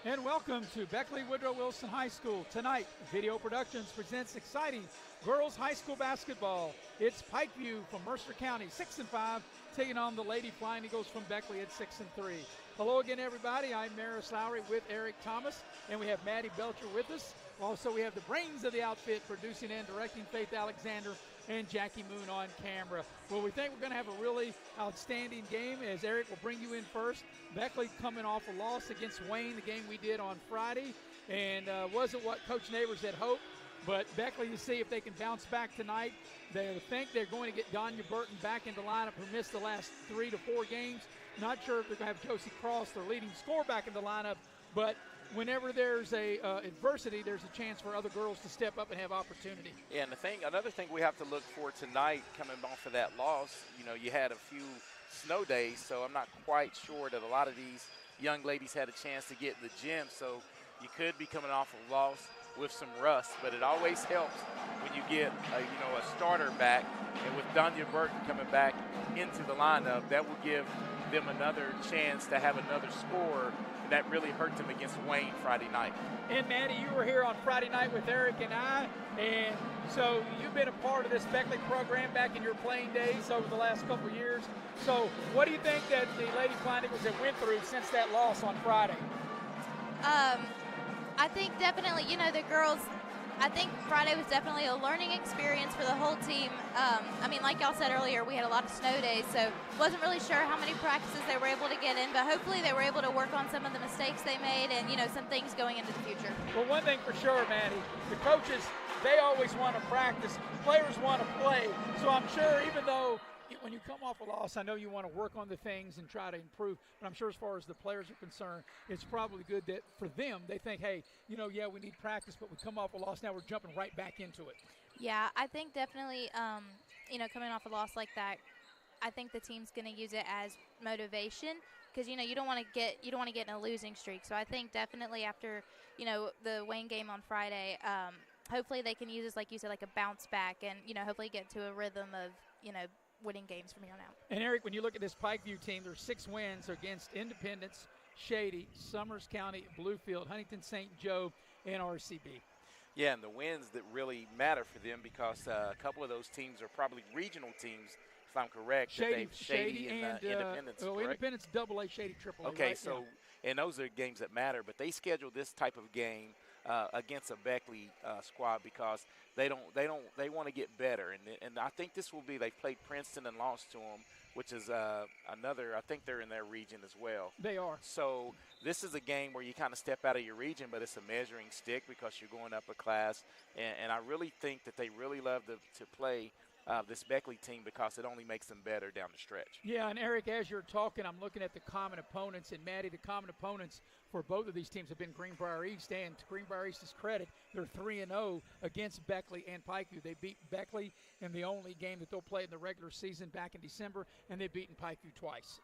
And welcome to Beckley Woodrow Wilson High School. Tonight, Video Productions presents exciting girls high school basketball. It's Pikeview from Mercer County, 6-5, taking on the Lady Flying Eagles from Beckley at 6-3. Hello again, everybody. I'm Maris Lowry with Eric Thomas, and we have Maddie Belcher with us. Also, we have the brains of the outfit, producing and directing, Faith Alexander and Jackie Moon on camera. Well, we think we're going to have a really outstanding game, as Eric will bring you in first. Beckley coming off a loss against Wayne, the game we did on Friday, and wasn't what Coach Neighbors had hoped. But Beckley, to see if they can bounce back tonight. They think they're going to get Donya Burton back into lineup, who missed the last 3 to 4 games. Not sure if they're going to have Josie Cross, their leading scorer, back in the lineup, but whenever there's a adversity, there's a chance for other girls to step up and have opportunity. Yeah, and another thing we have to look for tonight, coming off of that loss, you had a few snow days, so I'm not quite sure that a lot of these young ladies had a chance to get in the gym, so you could be coming off a loss with some rust, but it always helps when you get a starter back, and with Donya Burton coming back into the lineup, that will give them another chance to have another scorer. That really hurt them against Wayne Friday night. And Maddie, you were here on Friday night with Eric and I, and so you've been a part of this Beckley program back in your playing days over the last couple of years. So what do you think that the Lady Flying Eagles have went through since that loss on Friday? I think definitely, the girls, I think Friday was definitely a learning experience for the whole team. Like y'all said earlier, we had a lot of snow days, so wasn't really sure how many practices they were able to get in, but hopefully they were able to work on some of the mistakes they made and, some things going into the future. Well, one thing for sure, Maddie, the coaches, they always want to practice. Players want to play. So I'm sure even though when you come off a loss, I know you want to work on the things and try to improve, but I'm sure as far as the players are concerned, it's probably good that for them, they think, hey, yeah, we need practice, but we come off a loss, now we're jumping right back into it. Yeah, I think definitely, coming off a loss like that, I think the team's going to use it as motivation because, you don't want to get in a losing streak. So I think definitely after, the Wayne game on Friday, hopefully they can use this, like you said, like a bounce back and, hopefully get to a rhythm of, winning games from here on out. And Eric, when you look at this Pikeview team, there's 6 wins against Independence, Shady, Summers County, Bluefield, Huntington St. Joe, and RCB. Yeah, and the wins that really matter for them because a couple of those teams are probably regional teams, if I'm correct. Shady and Independence, correct? Independence, AA, Shady, AAA. Okay, right? so and those are games that matter, but they schedule this type of game against a Beckley squad because they want to get better, and I think this will be. They played Princeton and lost to them, which is another. I think they're in their region as well. They are. So this is a game where you kind of step out of your region, but it's a measuring stick because you're going up a class, and I really think that they really love to play this Beckley team because it only makes them better down the stretch. Yeah, and Eric, as you're talking, I'm looking at the common opponents, and Maddie, the common opponents for both of these teams have been Greenbrier East, and to Greenbrier East's credit, they're 3-0 against Beckley and Pikeview. They beat Beckley in the only game that they'll play in the regular season back in December, and they've beaten Pikeview twice.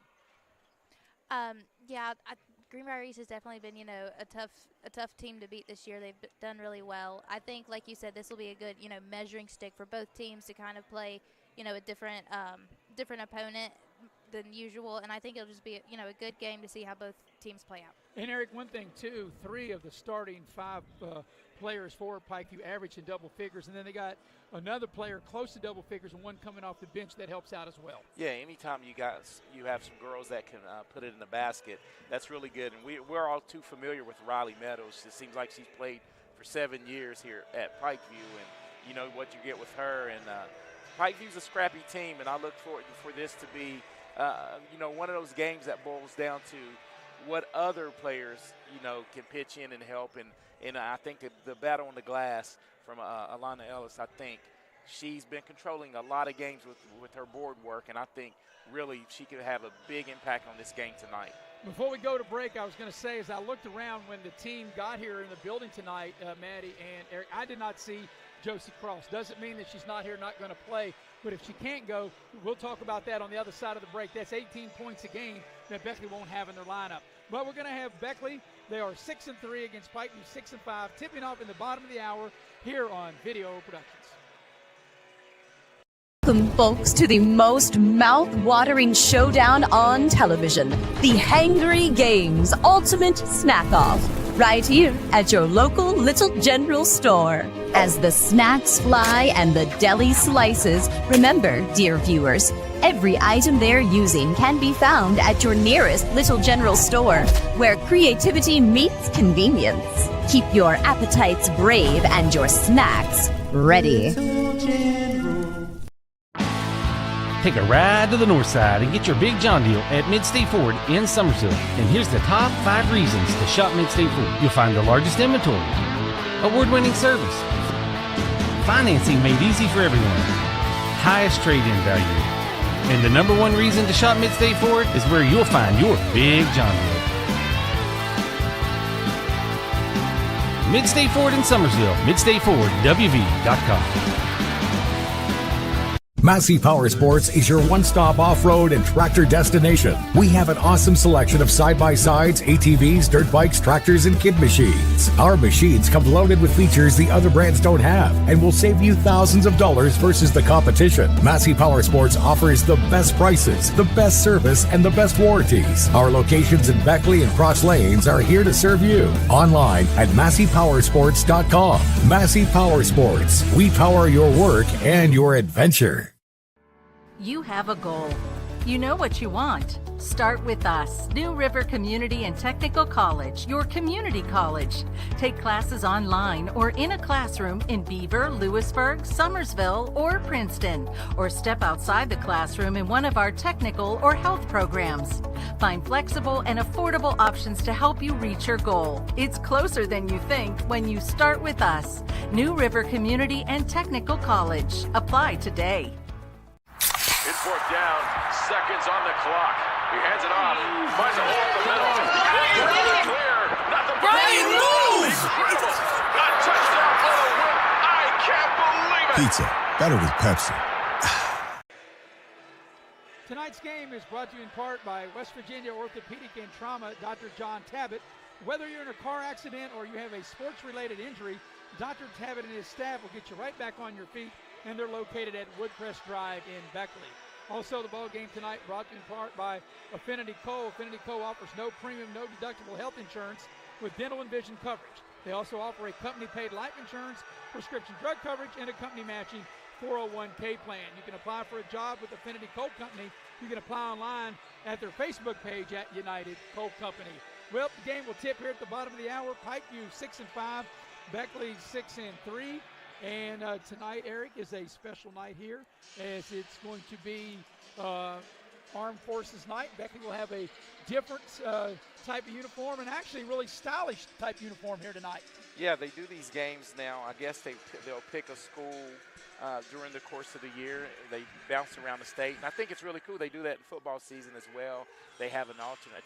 Greenbrier East has definitely been, a tough team to beat this year. They've done really well. I think, like you said, this will be a good, measuring stick for both teams to kind of play, a different opponent than usual. And I think it'll just be, a good game to see how both teams play out. And Eric, one thing too, 3 of the starting 5 players for Pikeview average in double figures, and then they got another player close to double figures and one coming off the bench that helps out as well. Yeah, anytime you have some girls that can put it in the basket, that's really good. And we're all too familiar with Riley Meadows. It seems like she's played for 7 years here at Pikeview, and you know what you get with her. And Pikeview's a scrappy team, and I look forward for this to be, one of those games that boils down to what other players, can pitch in and help. And I think that the battle on the glass from Alana Ellis, I think she's been controlling a lot of games with her board work, and I think really she could have a big impact on this game tonight. Before we go to break, I was going to say, as I looked around when the team got here in the building tonight, Maddie and Eric, I did not see Josie Cross. Doesn't mean that she's not here, not going to play, but if she can't go, we'll talk about that on the other side of the break. That's 18 points a game that Beckley won't have in their lineup. But we're going to have Beckley. They are 6-3 against Pikeview, 6-5, tipping off in the bottom of the hour here on Video Productions. Welcome, folks, to the most mouth-watering showdown on television, the Hangry Games Ultimate Snack-Off. right here at your local Little General store. As the snacks fly and the deli slices, remember, dear viewers, every item they're using can be found at your nearest Little General store, where creativity meets convenience. Keep your appetites brave and your snacks ready. Take a ride to the north side and get your big John deal at Mid-State Ford in Summersville. And here's the top 5 reasons to shop Mid-State Ford. You'll find the largest inventory, award-winning service, financing made easy for everyone, highest trade-in value. And the number 1 reason to shop Mid-State Ford is where you'll find your big John deal. Mid-State Ford in Summersville, MidStateFordWV.com. Massey Power Sports is your one-stop off-road and tractor destination. We have an awesome selection of side-by-sides, ATVs, dirt bikes, tractors, and kid machines. Our machines come loaded with features the other brands don't have and will save you thousands of dollars versus the competition. Massey Power Sports offers the best prices, the best service, and the best warranties. Our locations in Beckley and Cross Lanes are here to serve you. Online at MasseyPowersports.com. Massey Power Sports. We power your work and your adventure. You have a goal. You know what you want. Start with us, New River Community and Technical College, your community college. Take classes online or in a classroom in Beaver, Lewisburg, Summersville, or Princeton, or step outside the classroom in one of our technical or health programs. Find flexible and affordable options to help you reach your goal. It's closer than you think when you start with us, New River Community and Technical College. Apply today. In 4th down, seconds on the clock. He hands it off, finds a hole in the middle. Clear, nothing but incredible. A touchdown for the win. I can't believe it. Pizza, better with Pepsi. Tonight's game is brought to you in part by West Virginia Orthopedic and Trauma, Dr. John Tabbitt. Whether you're in a car accident or you have a sports-related injury, Dr. Tabbitt and his staff will get you right back on your feet, and they're located at Woodcrest Drive in Beckley. Also, the ball game tonight brought to you in part by Affinity Co. Affinity Co. offers no premium, no deductible health insurance with dental and vision coverage. They also offer a company-paid life insurance, prescription drug coverage, and a company-matching 401k plan. You can apply for a job with Affinity Co. Company. You can apply online at their Facebook page at United Co. Company. Well, the game will tip here at the bottom of the hour. Pikeview 6-5, Beckley 6-3. And tonight, Eric, is a special night here, as it's going to be Armed Forces Night. Beckley will have a different type of uniform, and actually really stylish type uniform here tonight. Yeah, they do these games now. I guess they'll pick a school during the course of the year. They bounce around the state, and I think it's really cool. They do that in football season as well. They have a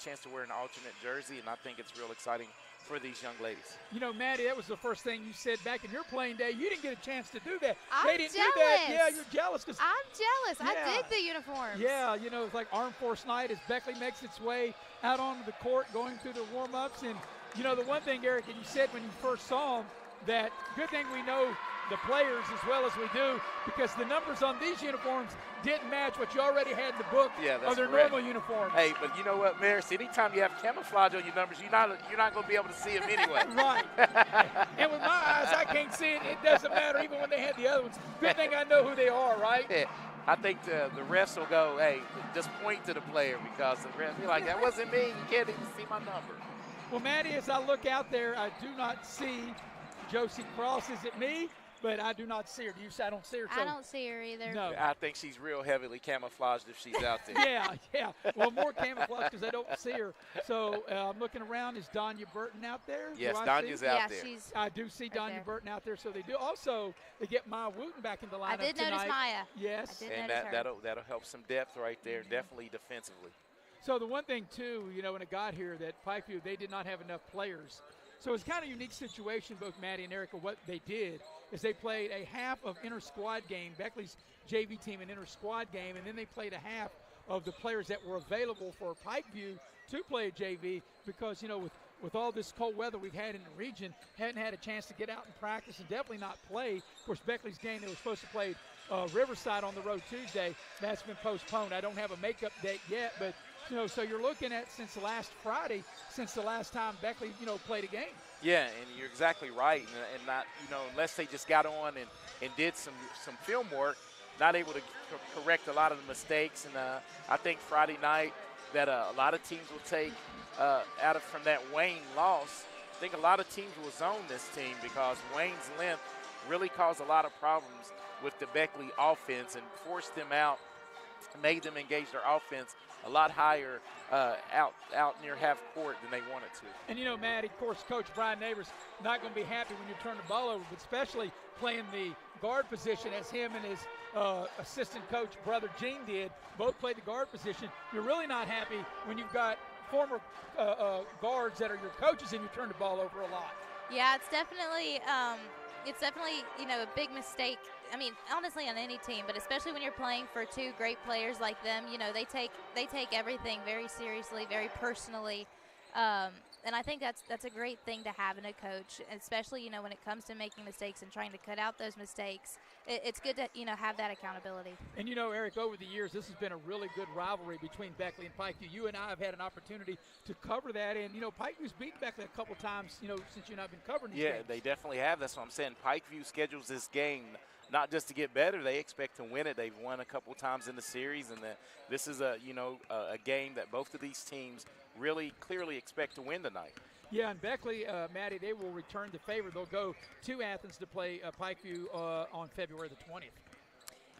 chance to wear an alternate jersey, and I think it's real exciting for these young ladies. You know, Maddie, that was the first thing you said back in your playing day. You didn't get a chance to do that. They didn't jealous. do that. Yeah, you're jealous. I'm jealous. Yeah. I dig the uniforms. Yeah, you know, it's like Armed Force Night as Beckley makes its way out onto the court, going through the warm-ups. And, you know, the one thing, Eric, that you said when you first saw them, that good thing we know the players as well as we do, because the numbers on these uniforms didn't match what you already had in the book of their normal uniforms. Hey, but you know what, Maris? Anytime you have camouflage on your numbers, you're not going to be able to see them anyway. Right. And with my eyes, I can't see it. It doesn't matter even when they had the other ones. Good thing I know who they are, right? Yeah. I think the refs will go, hey, just point to the player, because the refs be like, that wasn't me. You can't even see my number. Well, Maddie, as I look out there, I do not see Josie Cross. Is it me? But I do not see her. Do you say I don't see her? I don't see her either. No. I think she's real heavily camouflaged if she's out there. Yeah. Well, more camouflage because I don't see her. So I'm looking around. Is Donya Burton out there? Yes, Donya's out there. I do see right Donya Burton out there. So they do. Also, they get Maya Wooten back in the lineup I did tonight. notice Maya. Yes. And that'll help some depth right there, definitely defensively. So the one thing, too, you know, when it got here, that Pikeview, they did not have enough players. So it's kind of a unique situation, both Maddie and Erica, what they did is they played a half of inter-squad game, Beckley's JV team, an inter-squad game, and then they played a half of the players that were available for Pikeview to play a JV because, you know, with all this cold weather we've had in the region, hadn't had a chance to get out and practice and definitely not play. Of course, Beckley's game, they were supposed to play Riverside on the road Tuesday. That's been postponed. I don't have a makeup date yet, but So you're looking at since the last Friday, since the last time Beckley, played a game. Yeah, and you're exactly right. And not, unless they just got on and did some film work, not able to correct a lot of the mistakes. And I think Friday night that a lot of teams will take from that Wayne loss. I think a lot of teams will zone this team because Wayne's length really caused a lot of problems with the Beckley offense and forced them out, made them engage their offense a lot higher out near half court than they wanted to. And Matt, of course, Coach Brian Neighbors not going to be happy when you turn the ball over, but especially playing the guard position as him and his assistant coach, brother Gene, did. Both played the guard position. You're really not happy when you've got former guards that are your coaches and you turn the ball over a lot. Yeah, it's definitely a big mistake. I mean, honestly, on any team, but especially when you're playing for two great players like them, they take everything very seriously, very personally. And I think that's a great thing to have in a coach, especially, when it comes to making mistakes and trying to cut out those mistakes. It's good to, have that accountability. And, Eric, over the years, this has been a really good rivalry between Beckley and Pikeview. You and I have had an opportunity to cover that. And, Pikeview's beat Beckley a couple times, since you and I have been covering these games. Yeah, they definitely have. That's what I'm saying. Pikeview schedules this game not just to get better. They expect to win it. They've won a couple times in the series, and this is a game that both of these teams really clearly expect to win tonight. Yeah, and Beckley, Maddie, they will return the favor. They'll go to Athens to play Pikeview on February the 20th.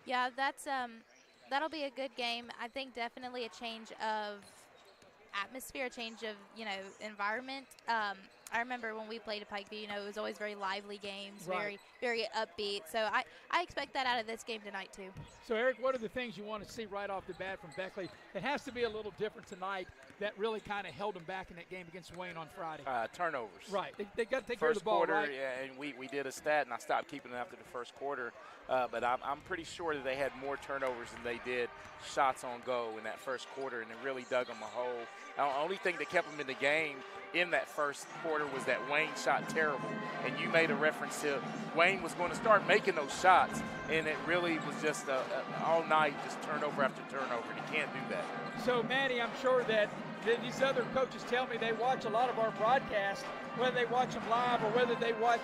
Yeah, that'll be a good game. I think definitely a change of atmosphere, a change of, environment. I remember when we played at Pikeview, it was always very lively games, right. very upbeat. So I expect that out of this game tonight too. So, Eric, what are the things you want to see right off the bat from Beckley? It has to be a little different tonight that really kind of held them back in that game against Wayne on Friday. Turnovers. Right. They got to take care of the ball, quarter, right? Yeah, and we did a stat, and I stopped keeping it after the first quarter. But I'm pretty sure that they had more turnovers than they did shots on goal in that first quarter, and it really dug them a hole. The only thing that kept them in the game in that first quarter was that Wayne shot terrible. And you made a reference to Wayne was going to start making those shots, and it really was just all night, just turnover after turnover, and you can't do that. So, Maddie, I'm sure that these other coaches tell me they watch a lot of our broadcasts, whether they watch them live or whether they watch,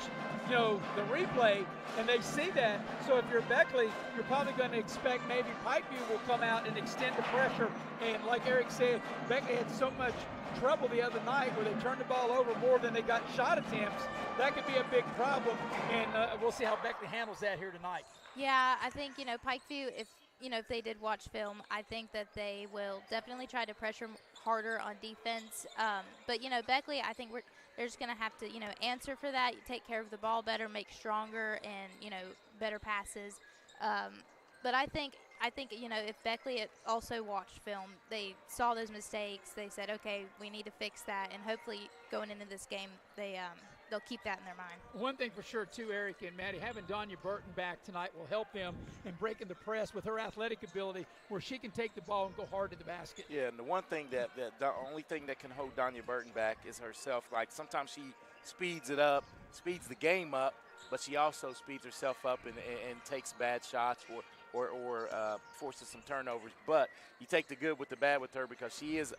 the replay, and they see that. So if you're Beckley, you're probably going to expect maybe Pikeview will come out and extend the pressure. And like Eric said, Beckley had so much trouble the other night where they turned the ball over more than they got shot attempts. That could be a big problem, and we'll see how Beckley handles that here tonight. Yeah, I think, Pikeview, if they did watch film, I think that they will definitely try to pressure harder on defense. But, Beckley, I think they're just going to have to, answer for that, take care of the ball better, make stronger and, better passes. But I think, if Beckley had also watched film, they saw those mistakes, they said, okay, we need to fix that, and hopefully going into this game, they'll keep that in their mind. One thing for sure, too, Eric and Maddie, having Donya Burton back tonight will help them in breaking the press with her athletic ability where she can take the ball and go hard to the basket. Yeah, and the one thing the only thing that can hold Donya Burton back is herself. Like, sometimes she speeds the game up, but she also speeds herself up and takes bad shots or forces some turnovers. But you take the good with the bad with her because she is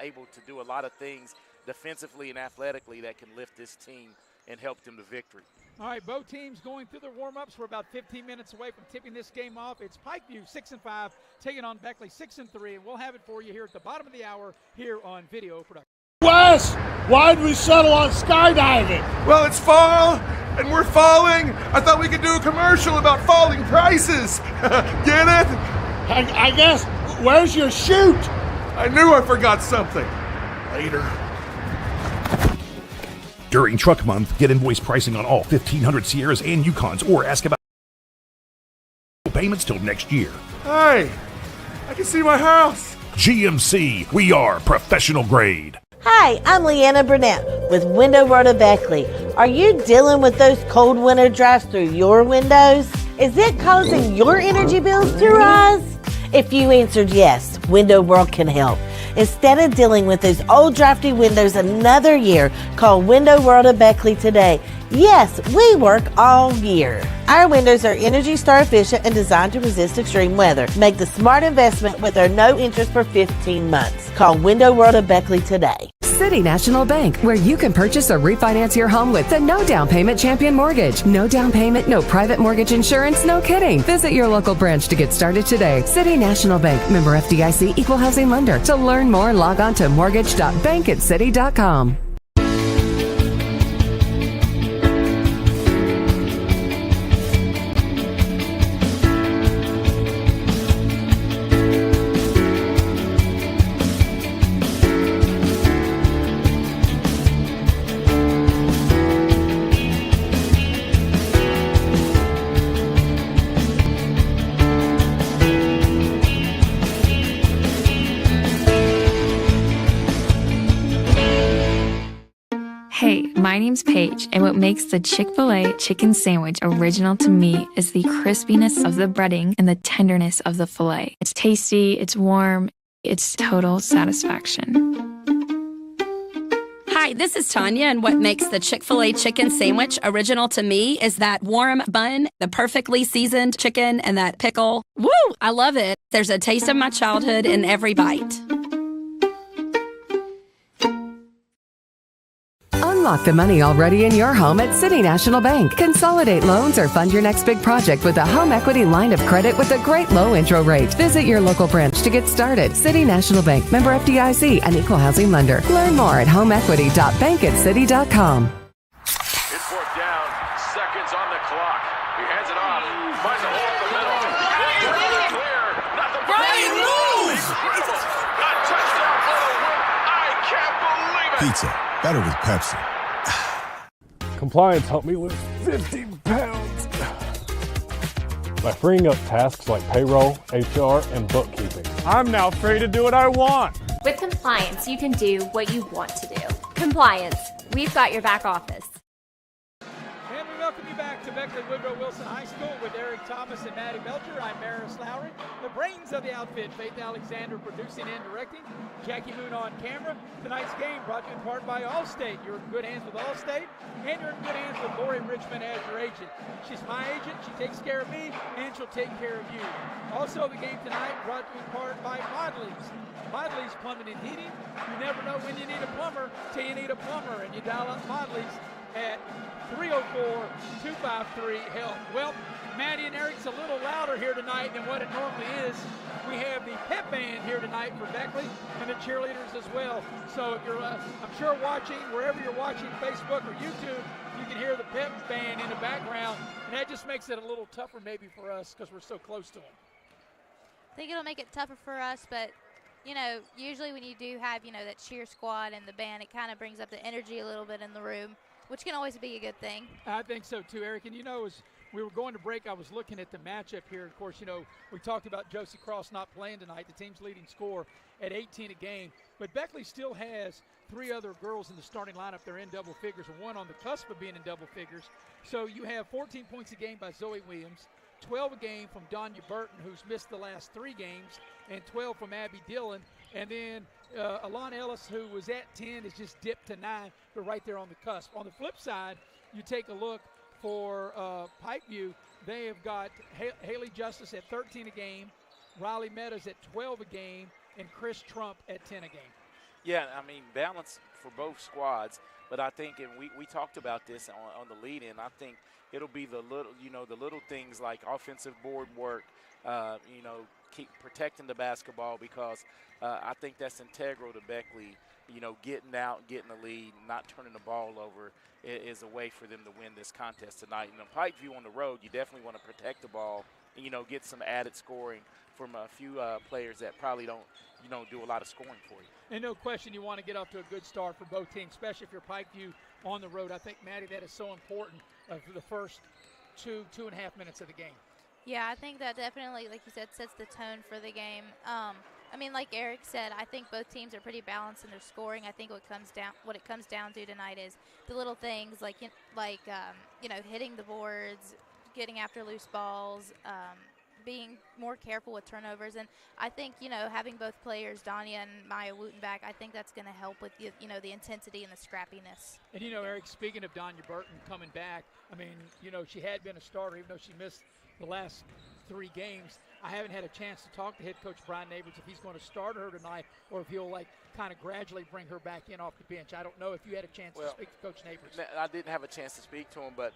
able to do a lot of things defensively and athletically that can lift this team and help them to victory. All right, both teams going through their warm-ups. We're about 15 minutes away from tipping this game off. It's Pikeview 6-5 taking on Beckley 6-3, and we'll have it for you here at the bottom of the hour here on Video Production. Wes, why'd we settle on skydiving? Well, it's fall, and we're falling. I thought we could do a commercial about falling prices. Get it? I guess. Where's your chute? I knew I forgot something. Later. During Truck Month, get invoice pricing on all 1,500 Sierras and Yukons, or ask about payments till next year. Hey, I can see my house. GMC, we are professional grade. Hi, I'm Leanna Burnett with Window World of Beckley. Are you dealing with those cold winter drafts through your windows? Is it causing your energy bills to rise? If you answered yes, Window World can help. Instead of dealing with those old drafty windows another year, call Window World of Beckley today Yes, we work all year. Our windows are Energy Star efficient and designed to resist extreme weather. Make the smart investment with our no interest for 15 months. Call Window World of Beckley today. City National Bank, where you can purchase or refinance your home with the no down payment champion mortgage. No down payment, no private mortgage insurance, no kidding. Visit your local branch to get started today. City National Bank, member FDIC, equal housing lender. To learn more, log on to mortgage.bankatcity.com. Hey, my name's Paige, and what makes the Chick-fil-A chicken sandwich original to me is the crispiness of the breading and the tenderness of the filet. It's tasty, it's warm, it's total satisfaction. Hi, this is Tanya, and what makes the Chick-fil-A chicken sandwich original to me is that warm bun, the perfectly seasoned chicken, and that pickle. Woo! I love it. There's a taste of my childhood in every bite. Unlock the money already in your home at City National Bank. Consolidate loans or fund your next big project with a home equity line of credit with a great low intro rate. Visit your local branch to get started. City National Bank, member FDIC, and equal housing lender. Learn more at homeequity.bankatcity.com. It's fourth down, seconds on the clock. He hands it off, finds a hole in the middle. Clear, nothing but moves! Incredible! A touchdown for the win. I can't believe it! Pizza, better with Pepsi. Compliance helped me lose 50 pounds by freeing up tasks like payroll, HR, and bookkeeping. I'm now free to do what I want. With Compliance, you can do what you want to do. Compliance, we've got your back office. And we welcome you back to Beckley Woodrow Wilson High School with Eric Thomas and Maddie Belcher. I'm Maris Lowry. The brains of the outfit, Faith Alexander producing and directing, Jackie Moon on camera. Tonight's game brought to you in part by Allstate. You're in good hands with Allstate, and you're in good hands with Lori Richmond as your agent. She's my agent, she takes care of me, and she'll take care of you. Also, the game tonight brought to you in part by Modley's. Modley's Plumbing and Heating. You never know when you need a plumber till you need a plumber, and you dial up Modley's at 304-253-HELP. Well, Maddie and Eric's a little louder here tonight than what it normally is. We have the pep band here tonight for Beckley and the cheerleaders as well. So if you're, I'm sure watching, wherever you're watching, Facebook or YouTube, you can hear the pep band in the background, and that just makes it a little tougher maybe for us because we're so close to them. I think it'll make it tougher for us, but you know, usually when you do have, you know, that cheer squad and the band, it kind of brings up the energy a little bit in the room, which can always be a good thing. I think so too, Eric. And you know, as we were going to break, I was looking at the matchup here. Of course, you know, we talked about Josie Cross not playing tonight, the team's leading scorer at 18 a game. But Beckley still has three other girls in the starting lineup. They're in double figures, and one on the cusp of being in double figures. So you have 14 points a game by Zoe Williams, 12 a game from Donya Burton, who's missed the last 3 games, and 12 from Abby Dillon. And then Alana Ellis, who was at 10, has just dipped to 9, but right there on the cusp. On the flip side, you take a look for Pikeview. They have got Haley Justice at 13 a game, Riley Meadows at 12 a game, and Chris Trump at 10 a game. Yeah, I mean, balance for both squads. But I think, and we talked about this on the lead-in, I think it'll be the little, you know, the little things like offensive board work, you know, keep protecting the basketball, because I think that's integral to Beckley. You know, getting out, getting the lead, not turning the ball over is a way for them to win this contest tonight. And in Pikeview on the road, you definitely want to protect the ball and, you know, get some added scoring from a few players that probably don't, you know, do a lot of scoring for you. And no question, you want to get off to a good start for both teams, especially if you're Pikeview on the road. I think, Maddie, that is so important for the first 2.5 minutes of the game. Yeah, I think that definitely, like you said, sets the tone for the game. I mean, like Eric said, I think both teams are pretty balanced in their scoring. I think what it comes down to tonight is the little things like you know, hitting the boards, getting after loose balls, being more careful with turnovers. And I think, having both players, Danya and Maya Wooten back, I think that's going to help with, the intensity and the scrappiness. And, Eric, speaking of Danya Burton coming back, I mean, she had been a starter even though she missed the last 3 games. I haven't had a chance to talk to head coach Brian Neighbors if he's going to start her tonight or if he'll, kind of gradually bring her back in off the bench. I don't know if you had a chance to speak to Coach Neighbors. I didn't have a chance to speak to him, but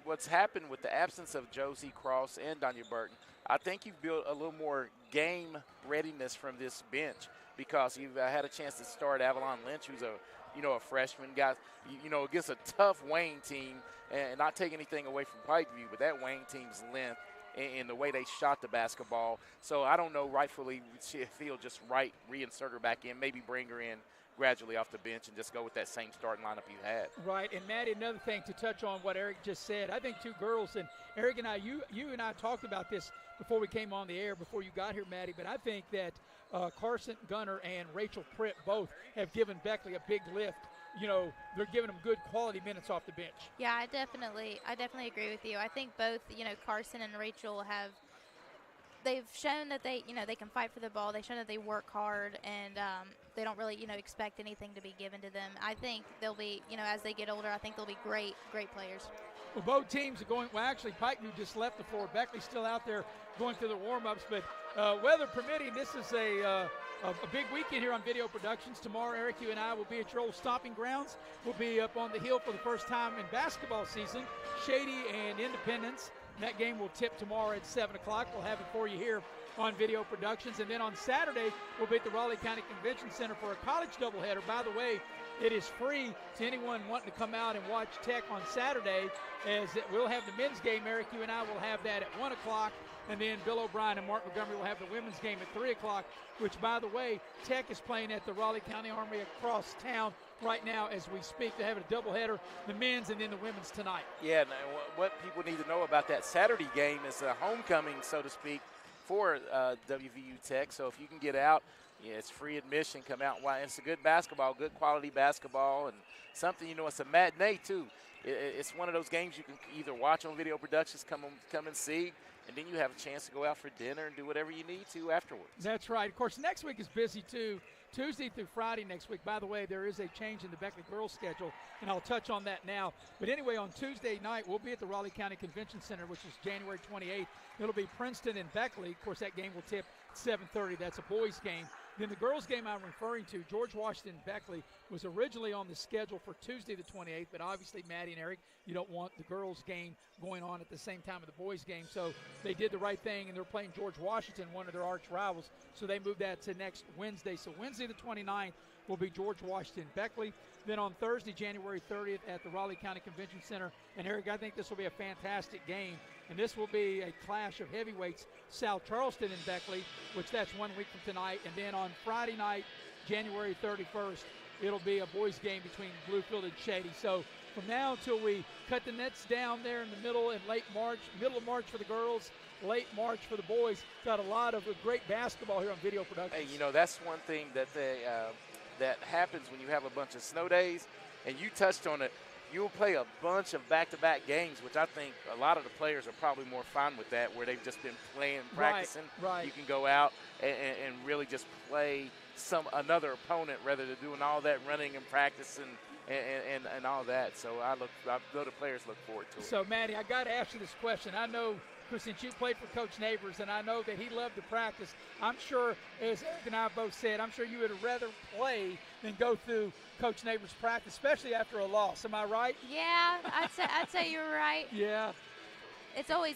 what's happened with the absence of Josie Cross and Danya Burton, I think you've built a little more game readiness from this bench because you've had a chance to start Avalon Lynch, who's a freshman guy, against a tough Wayne team, and not take anything away from Pikeview, but that Wayne team's length in the way they shot the basketball. So I don't know, rightfully feel just right, reinsert her back in, maybe bring her in gradually off the bench and just go with that same starting lineup you had. Right, and Maddie, another thing to touch on what Eric just said, I think 2 girls, and Eric and I, you and I talked about this before we came on the air, before you got here, Maddie, but I think that Carson Gunner and Rachel Pritt both have given Beckley a big lift. They're giving them good quality minutes off the bench. Yeah, I definitely agree with you. I think both, Carson and Rachel they've shown that they can fight for the ball. They've shown that they work hard, and they don't really, expect anything to be given to them. I think they'll be, as they get older, I think they'll be great players. Well, both teams are going, actually, Pikeview just left the floor. Beckley's still out there going through the warm-ups, but weather permitting, this is a big weekend here on Video Productions. Tomorrow, Eric, you and I will be at your old stomping grounds. We'll be up on the hill for the first time in basketball season, Shady and Independence. That game will tip tomorrow at 7 o'clock. We'll have it for you here on Video Productions. And then on Saturday, we'll be at the Raleigh County Convention Center for a college doubleheader. By the way, it is free to anyone wanting to come out and watch Tech on Saturday, as we'll have the men's game. Eric, you and I will have that at 1 o'clock. And then Bill O'Brien and Mark Montgomery will have the women's game at 3 o'clock, which, by the way, Tech is playing at the Raleigh County Armory across town right now as we speak. They have a doubleheader, the men's and then the women's tonight. Yeah, and what people need to know about that Saturday game is a homecoming, so to speak, for WVU Tech. So if you can get out, it's free admission. Come out. It's a good basketball, good quality basketball, and something, it's a matinee, too. It's one of those games you can either watch on Video Productions, come and see, and then you have a chance to go out for dinner and do whatever you need to afterwards. That's right. Of course, next week is busy, too. Tuesday through Friday next week. By the way, there is a change in the Beckley girls schedule, and I'll touch on that now. But anyway, on Tuesday night, we'll be at the Raleigh County Convention Center, which is January 28th. It'll be Princeton and Beckley. Of course, that game will tip at 7:30. That's a boys' game. Then the girls' game I'm referring to, George Washington Beckley, was originally on the schedule for Tuesday the 28th, but obviously, Maddie and Eric, you don't want the girls' game going on at the same time of the boys' game. So they did the right thing, and they're playing George Washington, one of their arch rivals. So they moved that to next Wednesday. So Wednesday the 29th will be George Washington Beckley. Then on Thursday, January 30th at the Raleigh County Convention Center. And Eric, I think this will be a fantastic game. And this will be a clash of heavyweights, South Charleston and Beckley, which that's 1 week from tonight. And then on Friday night, January 31st, it'll be a boys' game between Bluefield and Shady. So from now until we cut the nets down there in the middle of March for the girls, late March for the boys, got a lot of great basketball here on Video Productions. Hey, that's one thing that that happens when you have a bunch of snow days, and you touched on it. You'll play a bunch of back-to-back games, which I think a lot of the players are probably more fine with that, where they've just been playing, practicing. Right. You can go out and really just play another opponent rather than doing all that running and practicing and all that. So I know the players look forward to it. So, Maddie, I got to ask you this question. I know, since you played for Coach Neighbors, and I know that he loved to practice, I'm sure, as Eric and I both said, I'm sure you would rather play than go through Coach Neighbors' practice, especially after a loss. Am I right? Yeah, I'd say you're right. Yeah. It's always,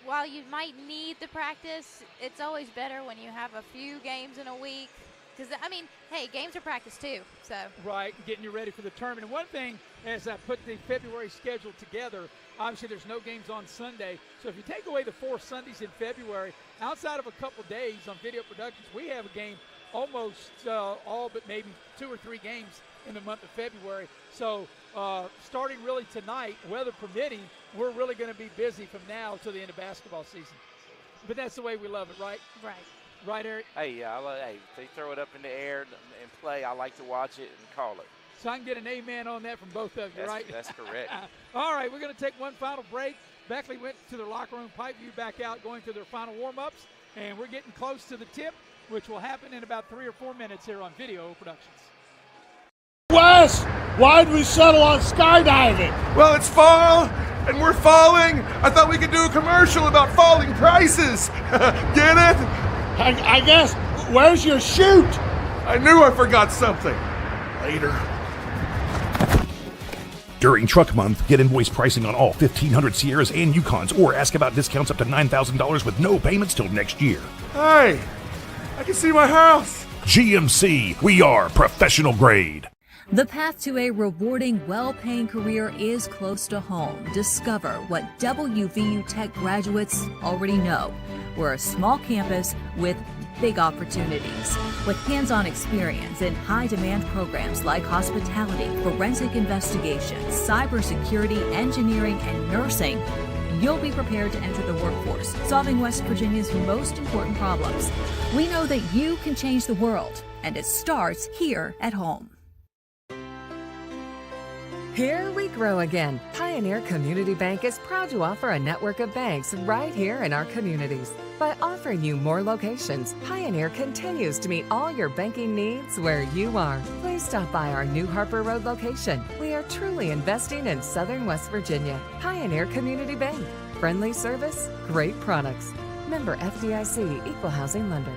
while you might need the practice, it's always better when you have a few games in a week. Because, hey, games are practice too. So right, getting you ready for the tournament. And one thing, as I put the February schedule together, obviously there's no games on Sunday. So if you take away the 4 Sundays in February, outside of a couple days on Video Productions, we have a game almost all but maybe 2 or 3 games in the month of February. So starting really tonight, weather permitting, we're really going to be busy from now till the end of basketball season. But that's the way we love it, right? Right. Right, Eric? Hey, if they throw it up in the air and play, I like to watch it and call it. So I can get an amen on that from both of you, right? That's correct. All right, we're going to take one final break. Beckley went to their locker room, Pikeview back out, going through their final warm-ups, and we're getting close to the tip, which will happen in about 3 or 4 minutes here on Video Productions. Wes, why'd we settle on skydiving? Well, it's fall, and we're falling. I thought we could do a commercial about falling prices. Get it? I guess. Where's your chute? I knew I forgot something. Later. During Truck Month, get invoice pricing on all 1,500 Sierras and Yukons, or ask about discounts up to $9,000 with no payments till next year. Hey, I can see my house. GMC, we are professional grade. The path to a rewarding, well-paying career is close to home. Discover what WVU Tech graduates already know. We're a small campus with big opportunities. With hands-on experience in high-demand programs like hospitality, forensic investigations, cybersecurity, engineering, and nursing, you'll be prepared to enter the workforce, solving West Virginia's most important problems. We know that you can change the world, and it starts here at home. Here we grow again. Pioneer Community Bank is proud to offer a network of banks right here in our communities. By offering you more locations, Pioneer continues to meet all your banking needs where you are. Please stop by our new Harper Road location. We are truly investing in Southern West Virginia. Pioneer Community Bank. Friendly service, great products. Member FDIC, Equal Housing Lender.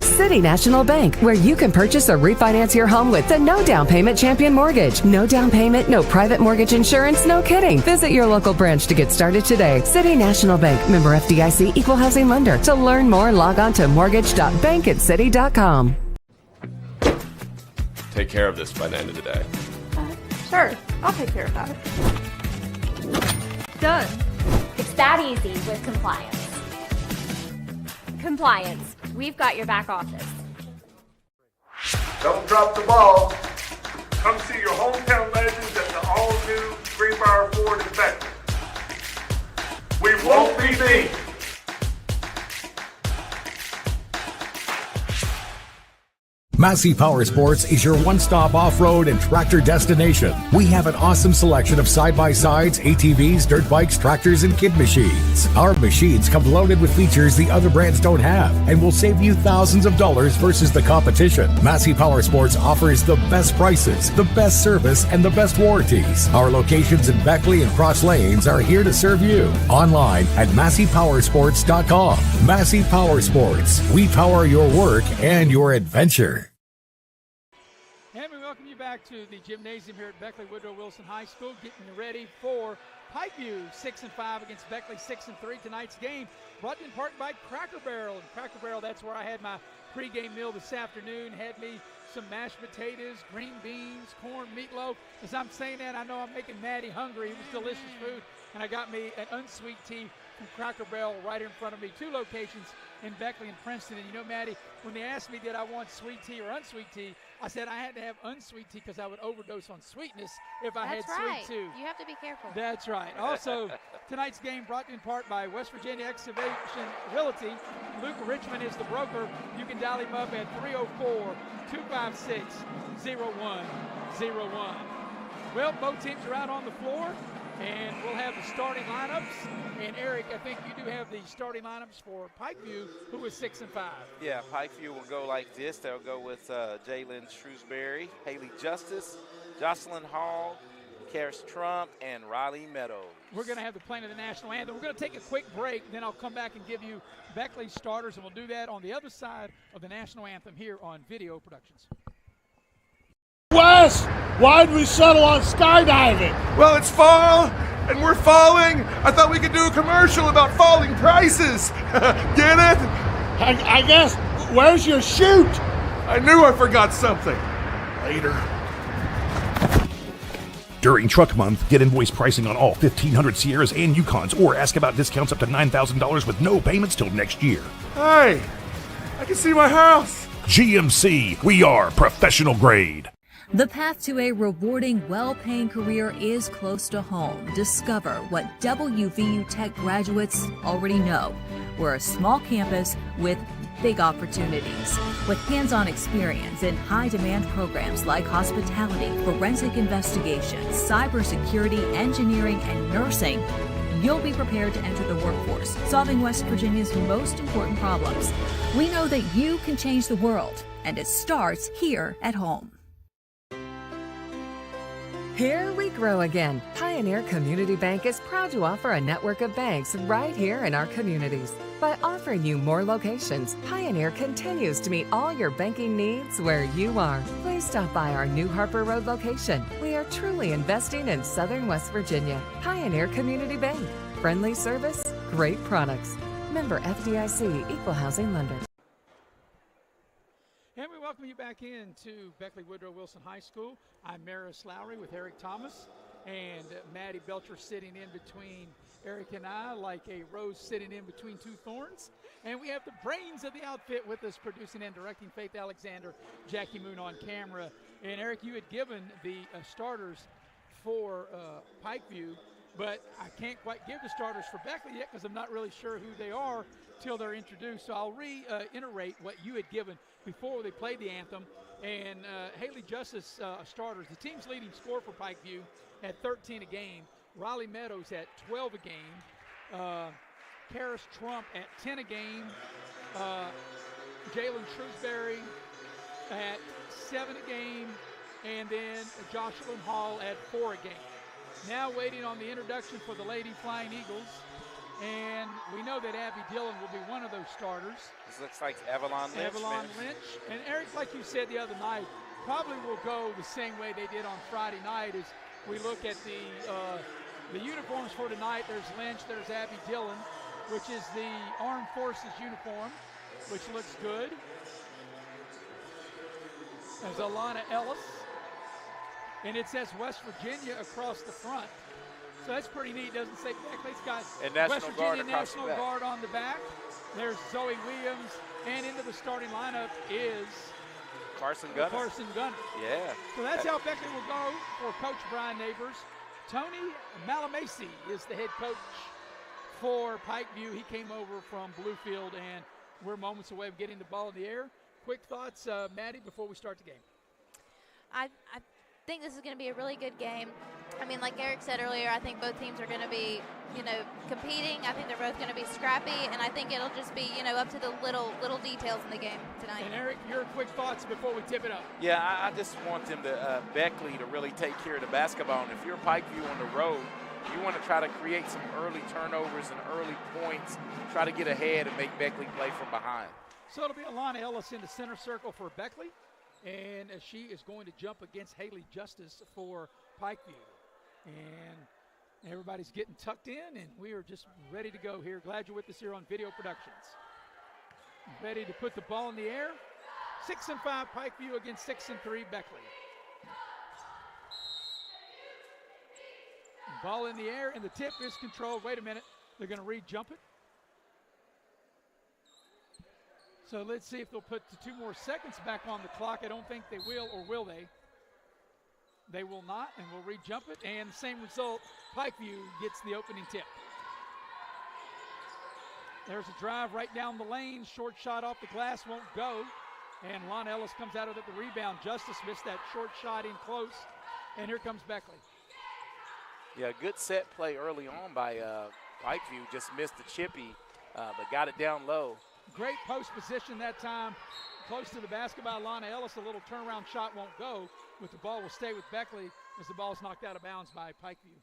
City National Bank, where you can purchase or refinance your home with the no down payment Champion Mortgage. No down payment, no private mortgage insurance, no kidding. Visit your local branch to get started today. City National Bank, member FDIC, Equal Housing Lender. To learn more, log on to mortgage.bankatcity.com. Take care of this by the end of the day. Sure, I'll take care of that. Done. It's that easy with compliance. Compliance. We've got your back office. Don't drop the ball. Come see your hometown legends at the all-new Greenbrier Ford in Beckley. We won't be beat. Massey Power Sports is your one-stop off-road and tractor destination. We have an awesome selection of side-by-sides, ATVs, dirt bikes, tractors, and kid machines. Our machines come loaded with features the other brands don't have and will save you thousands of dollars versus the competition. Massey Power Sports offers the best prices, the best service, and the best warranties. Our locations in Beckley and Cross Lanes are here to serve you. Online at MasseyPowersports.com. Massey Power Sports. We power your work and your adventure. And we welcome you back to the gymnasium here at Beckley Woodrow Wilson High School, getting you ready for Pikeview 6-5 against Beckley 6-3. Tonight's game brought in part by Cracker Barrel. And Cracker Barrel, that's where I had my pregame meal this afternoon. Had me some mashed potatoes, green beans, corn, meatloaf. As I'm saying that, I know I'm making Maddie hungry. It was delicious food. And I got me an unsweet tea from Cracker Barrel right in front of me. 2 locations in Beckley and Princeton. And you know, Maddie, when they asked me did I want sweet tea or unsweet tea, I said I had to have unsweet tea because I would overdose on sweetness if I had sweet tea. You have to be careful. That's right. Also, tonight's game brought in part by West Virginia Excavation Realty. Luke Richmond is the broker. You can dial him up at 304-256-0101. Well, both teams are out on the floor, and we'll have the starting lineups. And Eric, I think you do have the starting lineups for Pikeview, who is 6-5. Yeah, Pikeview will go like this. They'll go with Jalen Shrewsbury, Haley Justice, Jocelyn Hall, Karis Trump, and Riley Meadows. We're going to have the playing of the national anthem. We're going to take a quick break, then I'll come back and give you Beckley's starters, and we'll do that on the other side of the national anthem here on Video Productions. Wes, why'd we settle on skydiving? Well, it's fall, and we're falling. I thought we could do a commercial about falling prices. Get it? I guess. Where's your chute? I knew I forgot something. Later. During Truck Month, get invoice pricing on all 1,500 Sierras and Yukons, or ask about discounts up to $9,000 with no payments till next year. Hey, I can see my house. GMC, we are professional grade. The path to a rewarding, well-paying career is close to home. Discover what WVU Tech graduates already know. We're a small campus with big opportunities. With hands-on experience in high-demand programs like hospitality, forensic investigations, cybersecurity, engineering, and nursing, you'll be prepared to enter the workforce, solving West Virginia's most important problems. We know that you can change the world, and it starts here at home. Here we grow again. Pioneer Community Bank is proud to offer a network of banks right here in our communities. By offering you more locations, Pioneer continues to meet all your banking needs where you are. Please stop by our new Harper Road location. We are truly investing in Southern West Virginia. Pioneer Community Bank. Friendly service, great products. Member FDIC, Equal Housing Lender. And we welcome you back into Beckley Woodrow Wilson High School. I'm Maris Lowry with Eric Thomas and Maddie Belcher sitting in between Eric and I like a rose sitting in between two thorns. And we have the brains of the outfit with us, producing and directing Faith Alexander, Jackie Moon on camera. And Eric, you had given the starters for Pikeview, but I can't quite give the starters for Beckley yet because I'm not really sure who they are till they're introduced. So I'll reiterate what you had given before they played the anthem. And Haley Justice starters, the team's leading scorer for Pikeview at 13 a game. Riley Meadows at 12 a game. Karis Trump at 10 a game. Jalen Shrewsbury at 7 a game. And then Jocelyn Hall at 4 a game. Now waiting on the introduction for the Lady Flying Eagles. And we know that Abby Dillon will be one of those starters. This looks like Avalon Lynch. Avalon Lynch. And Eric, like you said the other night, probably will go the same way they did on Friday night as we look at the uniforms for tonight. There's Lynch, there's Abby Dillon, which is the Armed Forces uniform, which looks good. There's Alana Ellis. And it says West Virginia across the front. So that's pretty neat. It doesn't say Beckley. It's got West Virginia National Guard on the back. There's Zoe Williams. And into the starting lineup is Carson Gunner. Yeah. So that's how Beckley will go for Coach Brian Neighbors. Tony Malamasi is the head coach for Pikeview. He came over from Bluefield, and we're moments away from getting the ball in the air. Quick thoughts, Maddie, before we start the game. I think this is going to be a really good game. I mean, like Eric said earlier, I think both teams are going to be, competing. I think they're both going to be scrappy, and I think it'll just be, up to the little details in the game tonight. And Eric, your quick thoughts before we tip it up. Yeah, I just want them to, Beckley, to really take care of the basketball. And if you're Pikeview on the road, you want to try to create some early turnovers and early points, try to get ahead and make Beckley play from behind. So it'll be Alana Ellis in the center circle for Beckley. And she is going to jump against Haley Justice for Pikeview. And everybody's getting tucked in, and we are just ready to go here. Glad you're with us here on Video Productions. Ready to put the ball in the air. 6-5 Pikeview against 6-3 Beckley. Ball in the air, and the tip is controlled. Wait a minute. They're going to re-jump it. So let's see if they'll put the 2 more seconds back on the clock. I don't think they will, or will they? They will not, and we'll re-jump it. And the same result, Pikeview gets the opening tip. There's a drive right down the lane. Short shot off the glass, won't go. And Lana Ellis comes out of it, the rebound. Justice missed that short shot in close. And here comes Beckley. Yeah, good set play early on by Pikeview. Just missed the chippy, but got it down low. Great post position that time. Close to the basket by Lana Ellis. A little turnaround shot won't go, but the ball will stay with Beckley as the ball's knocked out of bounds by Pikeview.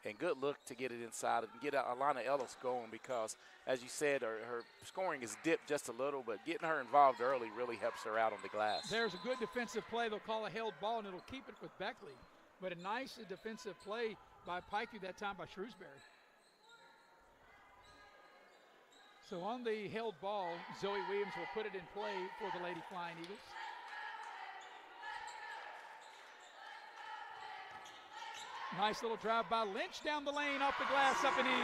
And good look to get it inside and get Alana Ellis going because, as you said, her scoring is dipped just a little, but getting her involved early really helps her out on the glass. There's a good defensive play. They'll call a held ball, and it'll keep it with Beckley. But a nice defensive play by Pikeview that time by Shrewsbury. So on the held ball, Zoe Williams will put it in play for the Lady Flying Eagles. Nice little drive by Lynch down the lane, off the glass, up and in.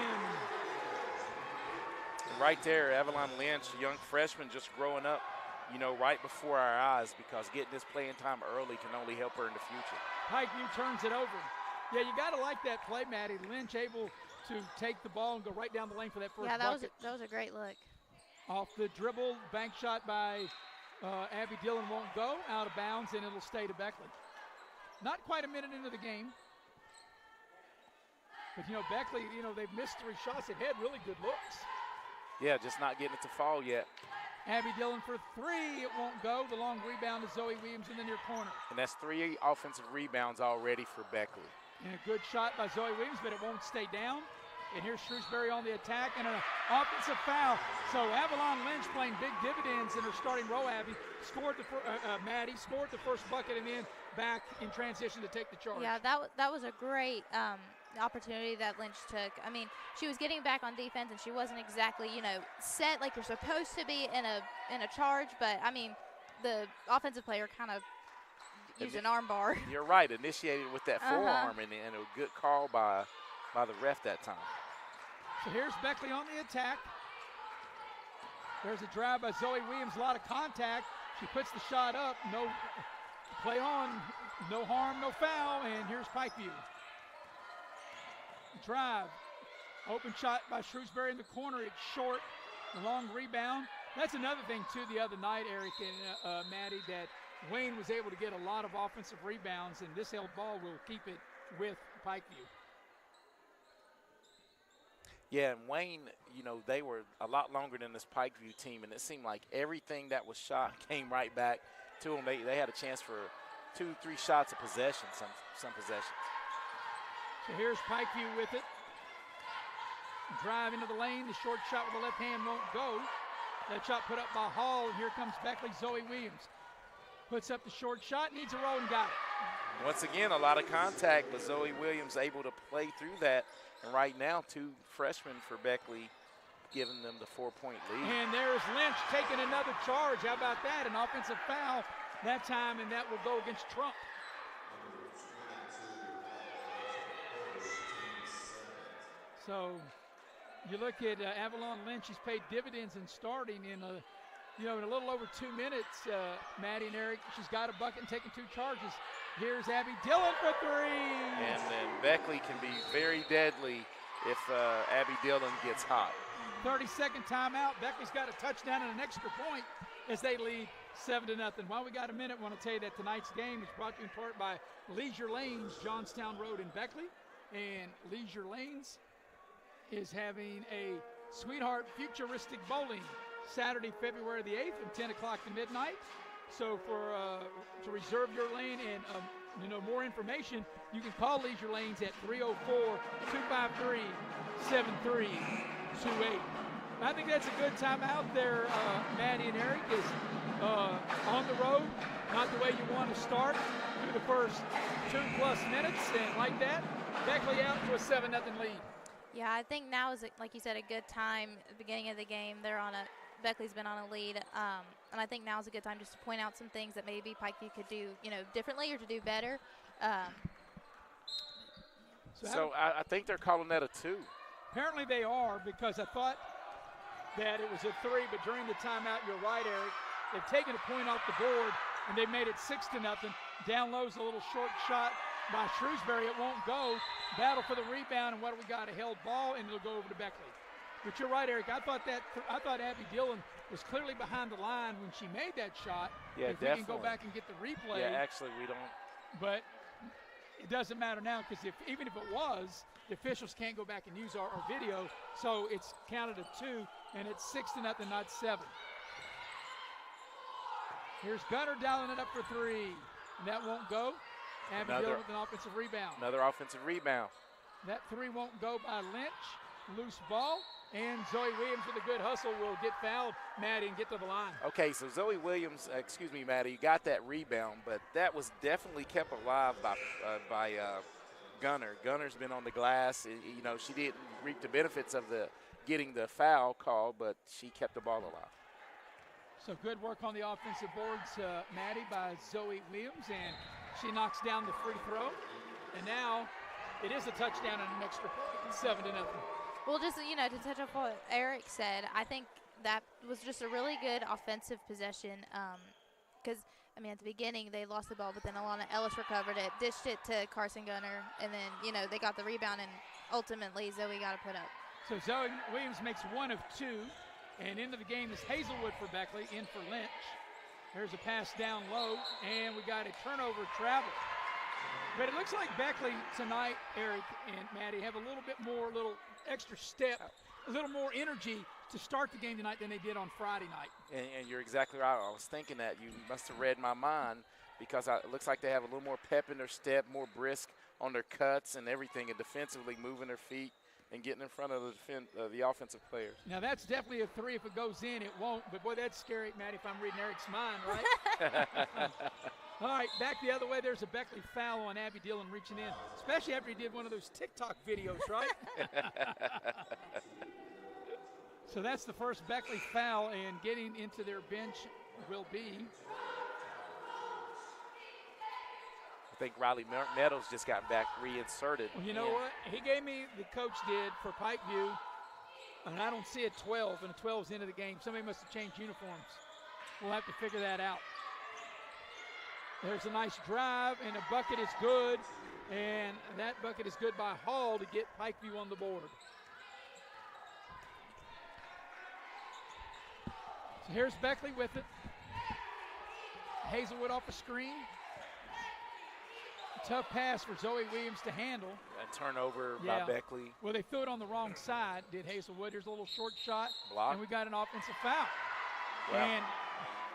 And right there, Avalon Lynch, a young freshman just growing up, right before our eyes because getting this playing time early can only help her in the future. Pikeview turns it over. Yeah, you got to like that play, Maddie. Lynch able to take the ball and go right down the lane for that first bucket. That was a great look. Off the dribble, bank shot by Abby Dillon won't go, out of bounds, and it'll stay to Beckley. Not quite a minute into the game. But, Beckley, they've missed 3 shots. They've had really good looks. Yeah, just not getting it to fall yet. Abby Dillon for 3. It won't go. The long rebound to Zoe Williams in the near corner. And that's 3 offensive rebounds already for Beckley. And a good shot by Zoe Williams, but it won't stay down. And here's Shrewsbury on the attack and an offensive foul. So Avalon Lynch playing big dividends in her starting row. Abby scored Maddie scored the first bucket and then back in transition to take the charge. Yeah, that was a great opportunity that Lynch took. I mean, she was getting back on defense and she wasn't exactly, set like you're supposed to be in a charge. But I mean, the offensive player kind of used an arm bar. You're right, initiated with that forearm and a good call by the ref that time. So here's Beckley on the attack. There's a drive by Zoe Williams, a lot of contact. She puts the shot up, no play on, no harm, no foul, and here's Pikeview. Drive, open shot by Shrewsbury in the corner, it's short, a long rebound. That's another thing too the other night, Eric and Maddie, that Wayne was able to get a lot of offensive rebounds, and this held ball will keep it with Pikeview. Yeah, and Wayne, they were a lot longer than this Pikeview team, and it seemed like everything that was shot came right back to them. They had a chance for 2-3 shots a possession, some possessions. So here's Pikeview with it. Drive into the lane. The short shot with the left hand won't go. That shot put up by Hall, and here comes Beckley. Zoe Williams puts up the short shot, needs a roll and got it. Once again, a lot of contact, but Zoe Williams able to play through that. And right now, 2 freshmen for Beckley, giving them the 4-point lead. And there's Lynch taking another charge. How about that? An offensive foul that time, and that will go against Trump. So you look at Avalon Lynch. She's paid dividends in starting in in a little over 2 minutes. Maddie and Eric, she's got a bucket and taking 2 charges. Here's Abby Dillon for 3. And then Beckley can be very deadly if Abby Dillon gets hot. 30-second timeout. Beckley's got a touchdown and an extra point as they lead 7-0. While we got a minute, I want to tell you that tonight's game is brought to you in part by Leisure Lanes, Johnstown Road in Beckley. And Leisure Lanes is having a Sweetheart Futuristic Bowling Saturday, February the 8th from 10 o'clock to midnight. So to reserve your lane and more information, you can call Leisure Lanes at 304-253-7328. I think that's a good time out there. Maddie and Eric is on the road, not the way you want to start through the first 2+ minutes, and like that, Beckley out to a 7-0 lead. Yeah, I think now is, like you said, a good time at the beginning of the game. Beckley's been on a lead, and I think now is a good time just to point out some things that maybe Pikeview could do, differently or to do better. So I think they're calling that a 2. Apparently they are, because I thought that it was a 3, but during the timeout, you're right, Eric. They've taken a point off the board, and they made it 6-0. Down low's a little short shot by Shrewsbury. It won't go. Battle for the rebound, and what do we got? A held ball, and it'll go over to Beckley. But you're right, Eric. I thought Abby Dillon was clearly behind the line when she made that shot. Yeah, if definitely. we can go back and get the replay. Yeah, actually, we don't. But it doesn't matter now, because even if it was, the officials can't go back and use our video. So it's counted a 2, and it's 6-0, not 7. Here's Gunner dialing it up for 3, and that won't go. Abby Dillon with an offensive rebound. Another offensive rebound. That 3 won't go by Lynch. Loose ball. And Zoe Williams with a good hustle will get fouled, Maddie, and get to the line. Okay, so Zoe Williams, Maddie, you got that rebound, but that was definitely kept alive by Gunner. Gunner's been on the glass. She didn't reap the benefits of getting the foul call, but she kept the ball alive. So good work on the offensive boards, Maddie, by Zoe Williams, and she knocks down the free throw. And now it is a touchdown and an extra point, 7-0. Well, just, to touch on what Eric said, I think that was just a really good offensive possession because, at the beginning they lost the ball, but then Alana Ellis recovered it, dished it to Carson Gunner, and then, they got the rebound, and ultimately Zoe got to put up. So Zoe Williams makes 1 of 2 And into the game is Hazelwood for Beckley, in for Lynch. There's a pass down low, and we got a turnover travel. But it looks like Beckley tonight, Eric and Maddie, have a little bit more, little extra step, a little more energy to start the game tonight than they did on Friday night. And you're exactly right. I was thinking that. You must have read my mind, because it looks like they have a little more pep in their step, more brisk on their cuts and everything, and defensively moving their feet and getting in front of the offensive players. Now, that's definitely a three. If it goes in, it won't. But, boy, that's scary, Maddie, if I'm reading Eric's mind, right? All right, back the other way. There's a Beckley foul on Abby Dillon reaching in, especially after he did one of those TikTok videos, right? So that's the first Beckley foul, and getting into their bench will be. I think Riley Meadows just got back reinserted. Well, you know what? He gave me, the coach did, for Pikeview, and I don't see a 12, and a 12's into the game. Somebody must have changed uniforms. We'll have to figure that out. There's a nice drive, and the bucket is good, and that bucket is good by Hall to get Pikeview on the board. So here's Beckley with it. Hazelwood off a screen. Tough pass for Zoe Williams to handle. A turnover by Beckley. Well, they threw it on the wrong side, did Hazelwood. Here's a little short shot. Block. And we got an offensive foul. Wow. And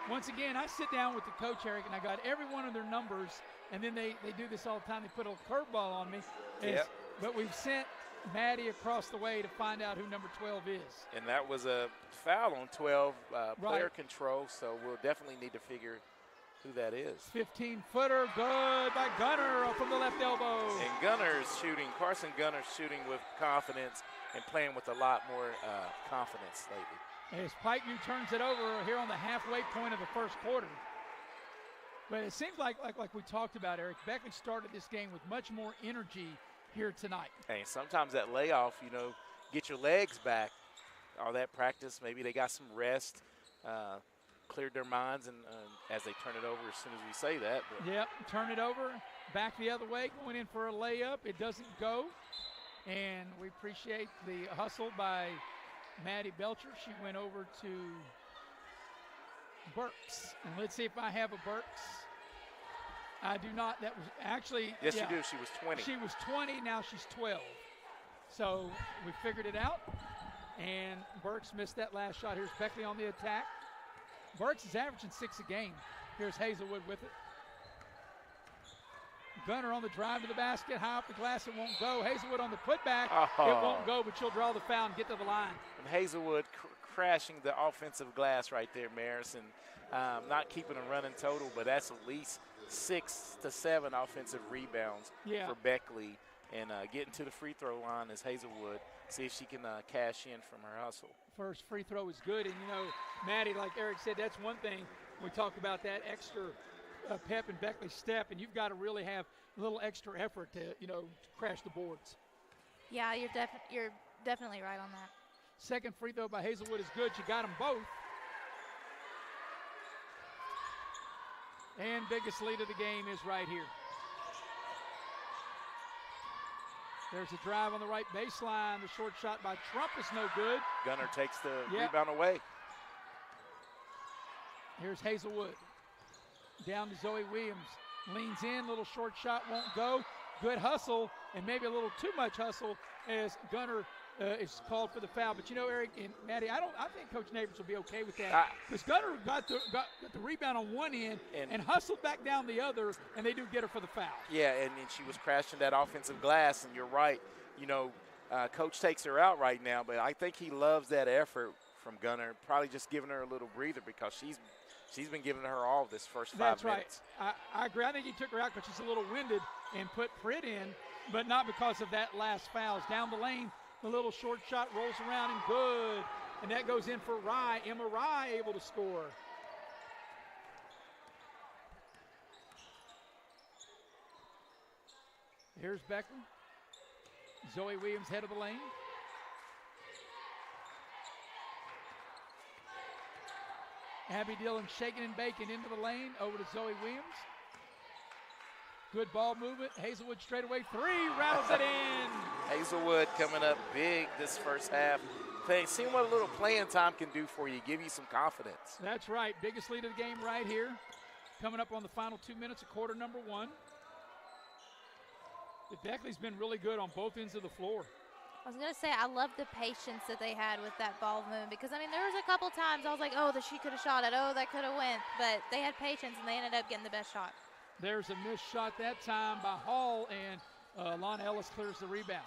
once again, I sit down with the coach, Eric, and I got every one of their numbers, and then they do this all the time. They put a curveball on me. Yep. But we've sent Maddie across the way to find out who number 12 is. And that was a foul on 12, player Right. control, so we'll definitely need to figure who that is. 15-footer, good by Gunner from the left elbow. And Gunner's shooting, Carson Gunner's shooting with confidence and playing with a lot more confidence lately. As Pikeview turns it over here on the halfway point of the first quarter. But it seems like we talked about, Eric, Beckley started this game with much more energy here tonight. Hey, sometimes that layoff, get your legs back. All that practice, maybe they got some rest, cleared their minds, and as they turn it over as soon as we say that. But. Yep, turn it over, back the other way, going in for a layup. It doesn't go, and we appreciate the hustle by Maddie Belcher. She went over to Burks, and let's see if I have a Burks. I do not. That was actually. Yes, you do. She was 20. She was 20. Now she's 12. So we figured it out, and Burks missed that last shot. Here's Beckley on the attack. Burks is averaging 6 a game. Here's Hazelwood with it. Gunner on the drive to the basket, high off the glass, it won't go. Hazelwood on the putback, It won't go, but she'll draw the foul and get to the line. And Hazelwood crashing the offensive glass right there, Maris, and not keeping a running total, but that's at least 6 to 7 offensive rebounds for Beckley. And getting to the free throw line is Hazelwood. See if she can cash in from her hustle. First free throw is good, and Maddie, like Eric said, that's one thing. We talk about that extra pep in Beckley's step, and you've got to really have a little extra effort to crash the boards. Yeah, you're definitely right on that. Second free throw by Hazelwood is good. She got them both. And biggest lead of the game is right here. There's a drive on the right baseline. The short shot by Trump is no good. Gunner takes the rebound away. Here's Hazelwood. Down to Zoe Williams. Leans in, little short shot won't go. Good hustle, and maybe a little too much hustle as Gunner is called for the foul. But Eric and Maddie, I think Coach Neighbors will be okay with that. Because Gunner got the rebound on one end and hustled back down the other, and they do get her for the foul. Yeah, and she was crashing that offensive glass, and you're right. Coach takes her out right now, but I think he loves that effort from Gunner. Probably just giving her a little breather because she's been giving her all this first 5 minutes. That's right. I agree. I think he took her out because she's a little winded and put Pritt in, but not because of that last foul. It's down the lane. The little short shot rolls around and good. And that goes in for Rye. Emma Rye able to score. Here's Beckley. Zoe Williams head of the lane. Abby Dillon shaking and baking into the lane. Over to Zoe Williams. Good ball movement. Hazelwood straight away. 3, rattles it in. Hazelwood coming up big this first half. seeing what a little playing time can do for you, give you some confidence. That's right. Biggest lead of the game right here. Coming up on the final 2 minutes of quarter number 1. Beckley's been really good on both ends of the floor. I was going to say, I love the patience that they had with that ball movement because, I mean, there was a couple times I was like, oh, she could have shot it. Oh, that could have went. But they had patience, and they ended up getting the best shot. There's a missed shot that time by Hall, and Lana Ellis clears the rebound.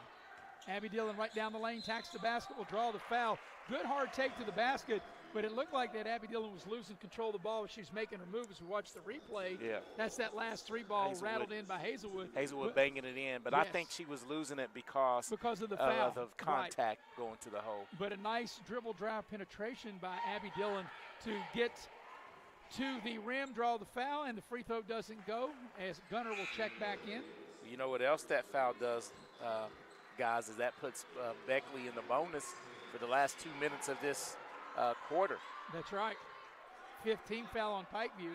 Abby Dillon right down the lane, tacks the basket, will draw the foul. Good hard take to the basket, but it looked like that Abby Dillon was losing control of the ball as she was making her move as we watched the replay. Yeah. That's that last 3 ball rattled in by Hazelwood. Hazelwood banging it in, but yes. I think she was losing it because of the foul. Of contact going to the hole. But a nice dribble drive penetration by Abby Dillon to get to the rim, draw the foul, and the free throw doesn't go as Gunner will check back in. You know what else that foul does, guys, is that puts Beckley in the bonus for the last 2 minutes of this quarter. That's right. 15 foul on Pikeview.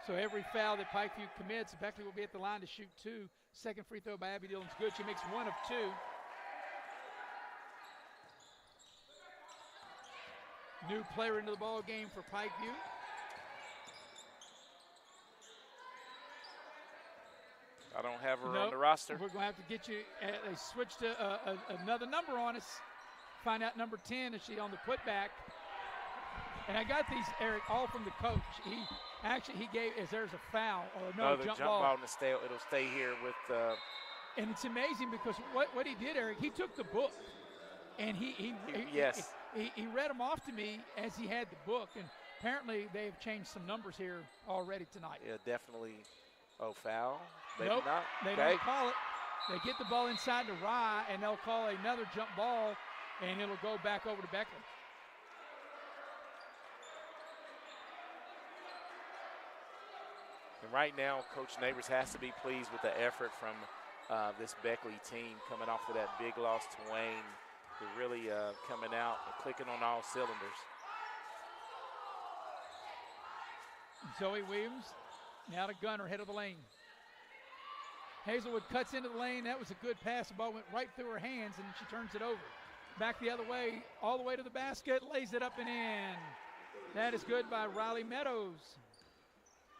So every foul that Pikeview commits, Beckley will be at the line to shoot 2. Second free throw by Abby Dillon's good. She makes 1 of 2. New player into the ball game for Pikeview. I don't have her on the roster. We're going to have to get you. They switched another number on us. Find out number 10. Is she on the putback? And I got these, Eric, all from the coach. He gave, as there's a foul or the jump ball it'll stay here with. And it's amazing because what he did, Eric, he took the book, and he read them off to me as he had the book. And apparently they have changed some numbers here already tonight. Yeah, definitely. Oh, foul? Maybe nope, not. They don't call it. They get the ball inside to Rye, and they'll call another jump ball, and it'll go back over to Beckley. And right now, Coach Neighbors has to be pleased with the effort from this Beckley team coming off of that big loss to Wayne. They're really coming out and clicking on all cylinders. Zoe Williams now to Gunner, head of the lane. Hazelwood cuts into the lane. That was a good pass. The ball went right through her hands, and she turns it over. Back the other way, all the way to the basket, lays it up and in. That is good by Riley Meadows.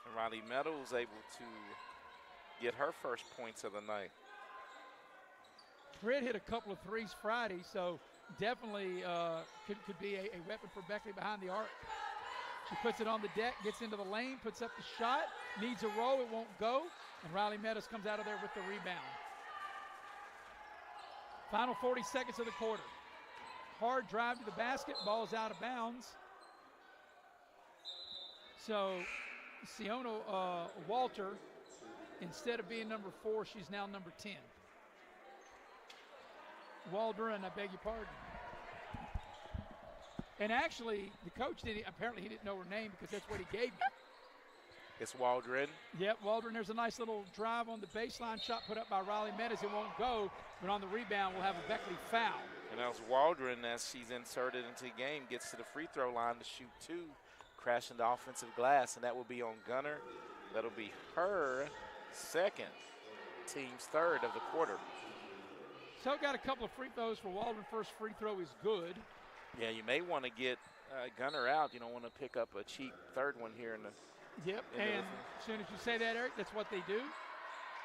And Riley Meadows able to get her first points of the night. Britt hit a couple of threes Friday, so definitely could be a weapon for Beckley behind the arc. She puts it on the deck, gets into the lane, puts up the shot, needs a roll, it won't go, and Riley Meadows comes out of there with the rebound. Final 40 seconds of the quarter. Hard drive to the basket, ball's out of bounds. So Siona Walter, instead of being number 4, she's now number 10. Waldron, I beg your pardon. And actually, the coach apparently he didn't know her name because that's what he gave me. It's Waldron. Yep, Waldron. There's a nice little drive on the baseline shot put up by Riley Meadows. It won't go, but on the rebound, we'll have a Beckley foul. And that was Waldron, as she's inserted into the game, gets to the free throw line to shoot 2, crashing the offensive glass, and that will be on Gunner. That'll be her second, team's third of the quarter. So got a couple of free throws for Waldron. First free throw is good. Yeah, you may want to get Gunner out. You don't want to pick up a cheap third one here in the. Yep, and as soon as you say that, Eric, that's what they do.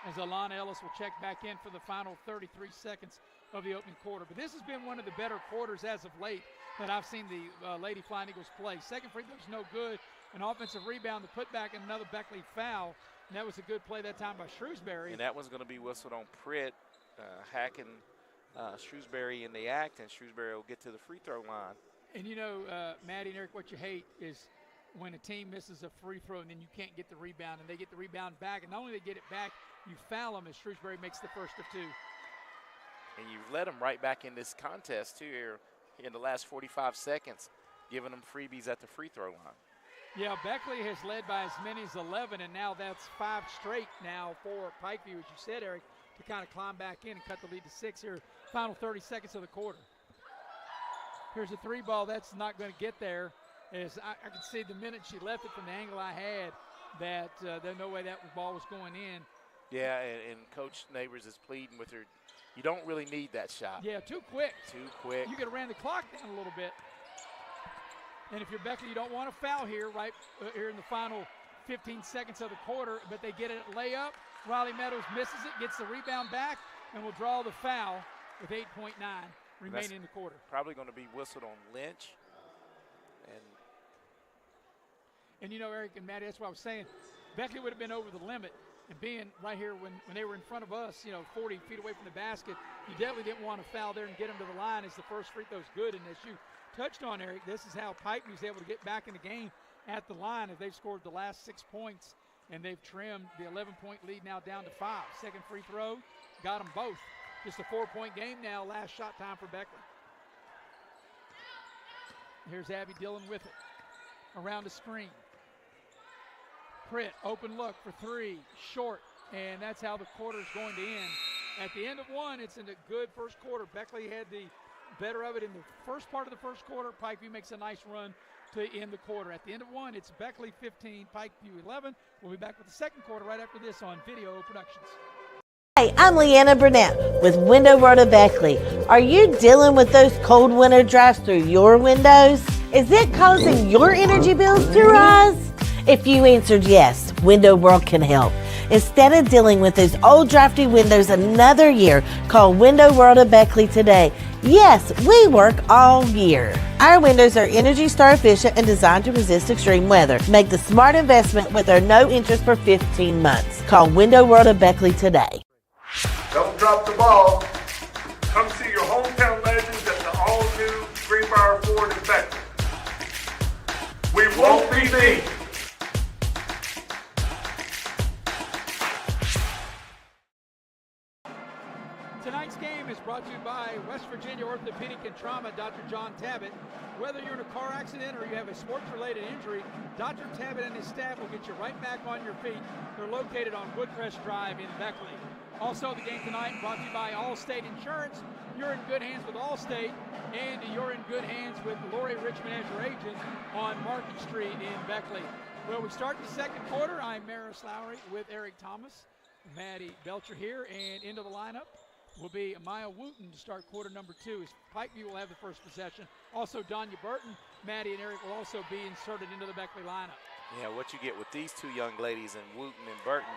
As Alana Ellis will check back in for the final 33 seconds of the opening quarter. But this has been one of the better quarters as of late that I've seen the Lady Flying Eagles play. Second free throw's no good. An offensive rebound, the putback, and another Beckley foul. And that was a good play that time by Shrewsbury. And that one's going to be whistled on Pritt, hacking Shrewsbury in the act, and Shrewsbury will get to the free throw line. And you know, Maddie and Eric, what you hate is when a team misses a free throw and then you can't get the rebound, and they get the rebound back, and not only they get it back, you foul them as Shrewsbury makes the first of 2. And you've led them right back in this contest too here in the last 45 seconds, giving them freebies at the free throw line. Yeah, Beckley has led by as many as 11, and now that's 5 straight now for Pikeview, as you said, Eric, to kind of climb back in and cut the lead to 6 here. Final 30 seconds of the quarter. Here's a 3 ball. That's not going to get there. As I could see the minute she left it from the angle I had that there's no way that ball was going in. Yeah, and Coach Neighbors is pleading with her. You don't really need that shot. Yeah, too quick. Too quick. You could have ran the clock down a little bit. And if you're Beckley, you don't want to foul here here in the final 15 seconds of the quarter, but they get it at layup. Riley Meadows misses it, gets the rebound back, and will draw the foul with 8.9 remaining in the quarter. Probably going to be whistled on Lynch. And you know, Eric and Maddie, that's what I was saying. Beckley would have been over the limit, and being right here when they were in front of us, 40 feet away from the basket, you definitely didn't want to foul there and get them to the line as the first free throw's good. And as you touched on, Eric, this is how Pikeview able to get back in the game at the line as they've scored the last 6 points, and they've trimmed the 11-point lead now down to 5. Second free throw, got them both. Just a 4-point game now, last shot time for Beckley. Here's Abby Dillon with it. Around the screen. Pritt, open look for 3, short, and that's how the quarter's going to end. At the end of one, it's in a good first quarter. Beckley had the better of it in the first part of the first quarter. Pikeview makes a nice run to end the quarter. At the end of one, it's Beckley 15, Pikeview 11. We'll be back with the second quarter right after this on Video Productions. Hey, I'm Leanna Burnett with Window Rota Beckley. Are you dealing with those cold winter drafts through your windows? Is it causing your energy bills to rise? If you answered yes, Window World can help. Instead of dealing with those old drafty windows another year, call Window World of Beckley today. Yes, we work all year. Our windows are Energy Star efficient and designed to resist extreme weather. Make the smart investment with our no interest for 15 months. Call Window World of Beckley today. Don't drop the ball. Come see your hometown legends at the all-new Greenbrier Ford in Beckley. We won't be beat. Tonight's game is brought to you by West Virginia Orthopedic and Trauma, Dr. John Tabbitt. Whether you're in a car accident or you have a sports-related injury, Dr. Tabbitt and his staff will get you right back on your feet. They're located on Woodcrest Drive in Beckley. Also, the game tonight brought to you by Allstate Insurance. You're in good hands with Allstate, and you're in good hands with Lori Richmond as your agent on Market Street in Beckley. Well, we start the second quarter. I'm Maris Lowry with Eric Thomas, Maddie Belcher here, and into the lineup will be Maya Wooten to start quarter number 2 as Pikeview will have the first possession. Also, Donya Burton, Maddie, and Eric will also be inserted into the Beckley lineup. Yeah, what you get with these two young ladies and Wooten and Burton,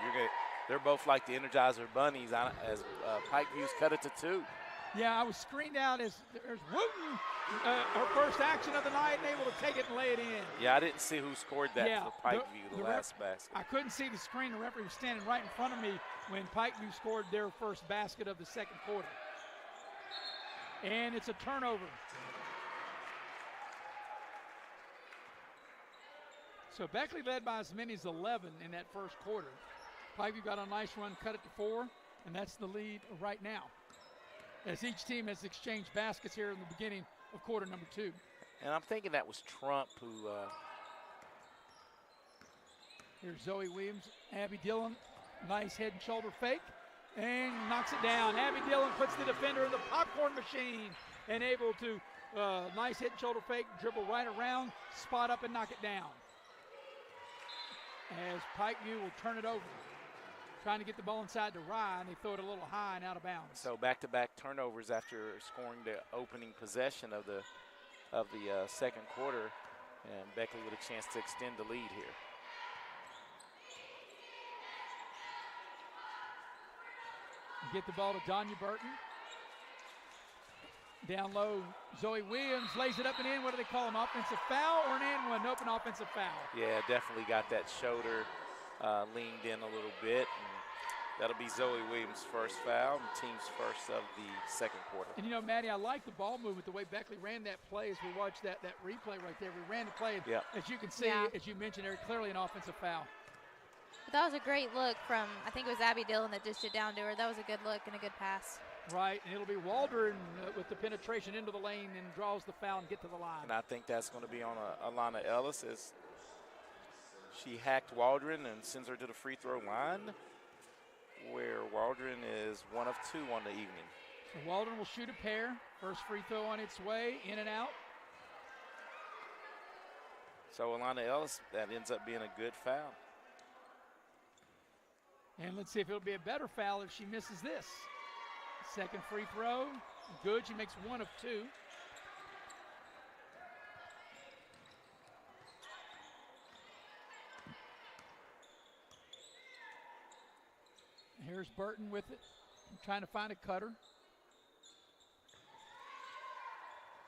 they're both like the Energizer Bunnies as Pikeview's cut it to 2. Yeah, I was screened out as there's Wooten, her first action of the night, and able to take it and lay it in. Yeah, I didn't see who scored that for Pikeview, the last basket. I couldn't see the screen. The referee was standing right in front of me when Pikeview scored their first basket of the second quarter. And it's a turnover. So Beckley led by as many as 11 in that first quarter. Pikeview got a nice run, cut it to 4, and that's the lead right now, as each team has exchanged baskets here in the beginning of quarter number 2. And I'm thinking that was Trump who here's Zoe Williams, Abby Dillon, nice head and shoulder fake, and knocks it down. Abby Dillon puts the defender in the popcorn machine and able to, nice head and shoulder fake, dribble right around, spot up and knock it down. As Pikeview will turn it over. Trying to get the ball inside to Rye, and they throw it a little high and out of bounds. So back-to-back turnovers after scoring the opening possession of the second quarter, and Beckley with a chance to extend the lead here. Get the ball to Donya Burton. Down low, Zoe Williams lays it up and in. What do they call him? Offensive foul or an and one? Nope, an offensive foul. Yeah, definitely got that shoulder leaned in a little bit. And that'll be Zoe Williams' first foul and team's first of the second quarter. And, you know, Maddie, I like the ball movement, the way Beckley ran that play as we watched that replay right there. We ran the play, and as you can see, as you mentioned, Eric, clearly an offensive foul. But that was a great look from, I think it was Abby Dillon that dished it down to her. That was a good look and a good pass. Right, and it'll be Waldron with the penetration into the lane and draws the foul and get to the line. And I think that's going to be on Alana Ellis as she hacked Waldron and sends her to the free throw line, where Waldron is 1 of 2 on the evening. So Waldron will shoot a pair. First free throw on its way, in and out. So Alana Ellis, that ends up being a good foul. And let's see if it'll be a better foul if she misses this. Second free throw, good. She makes 1 of 2. Here's Burton with it, trying to find a cutter.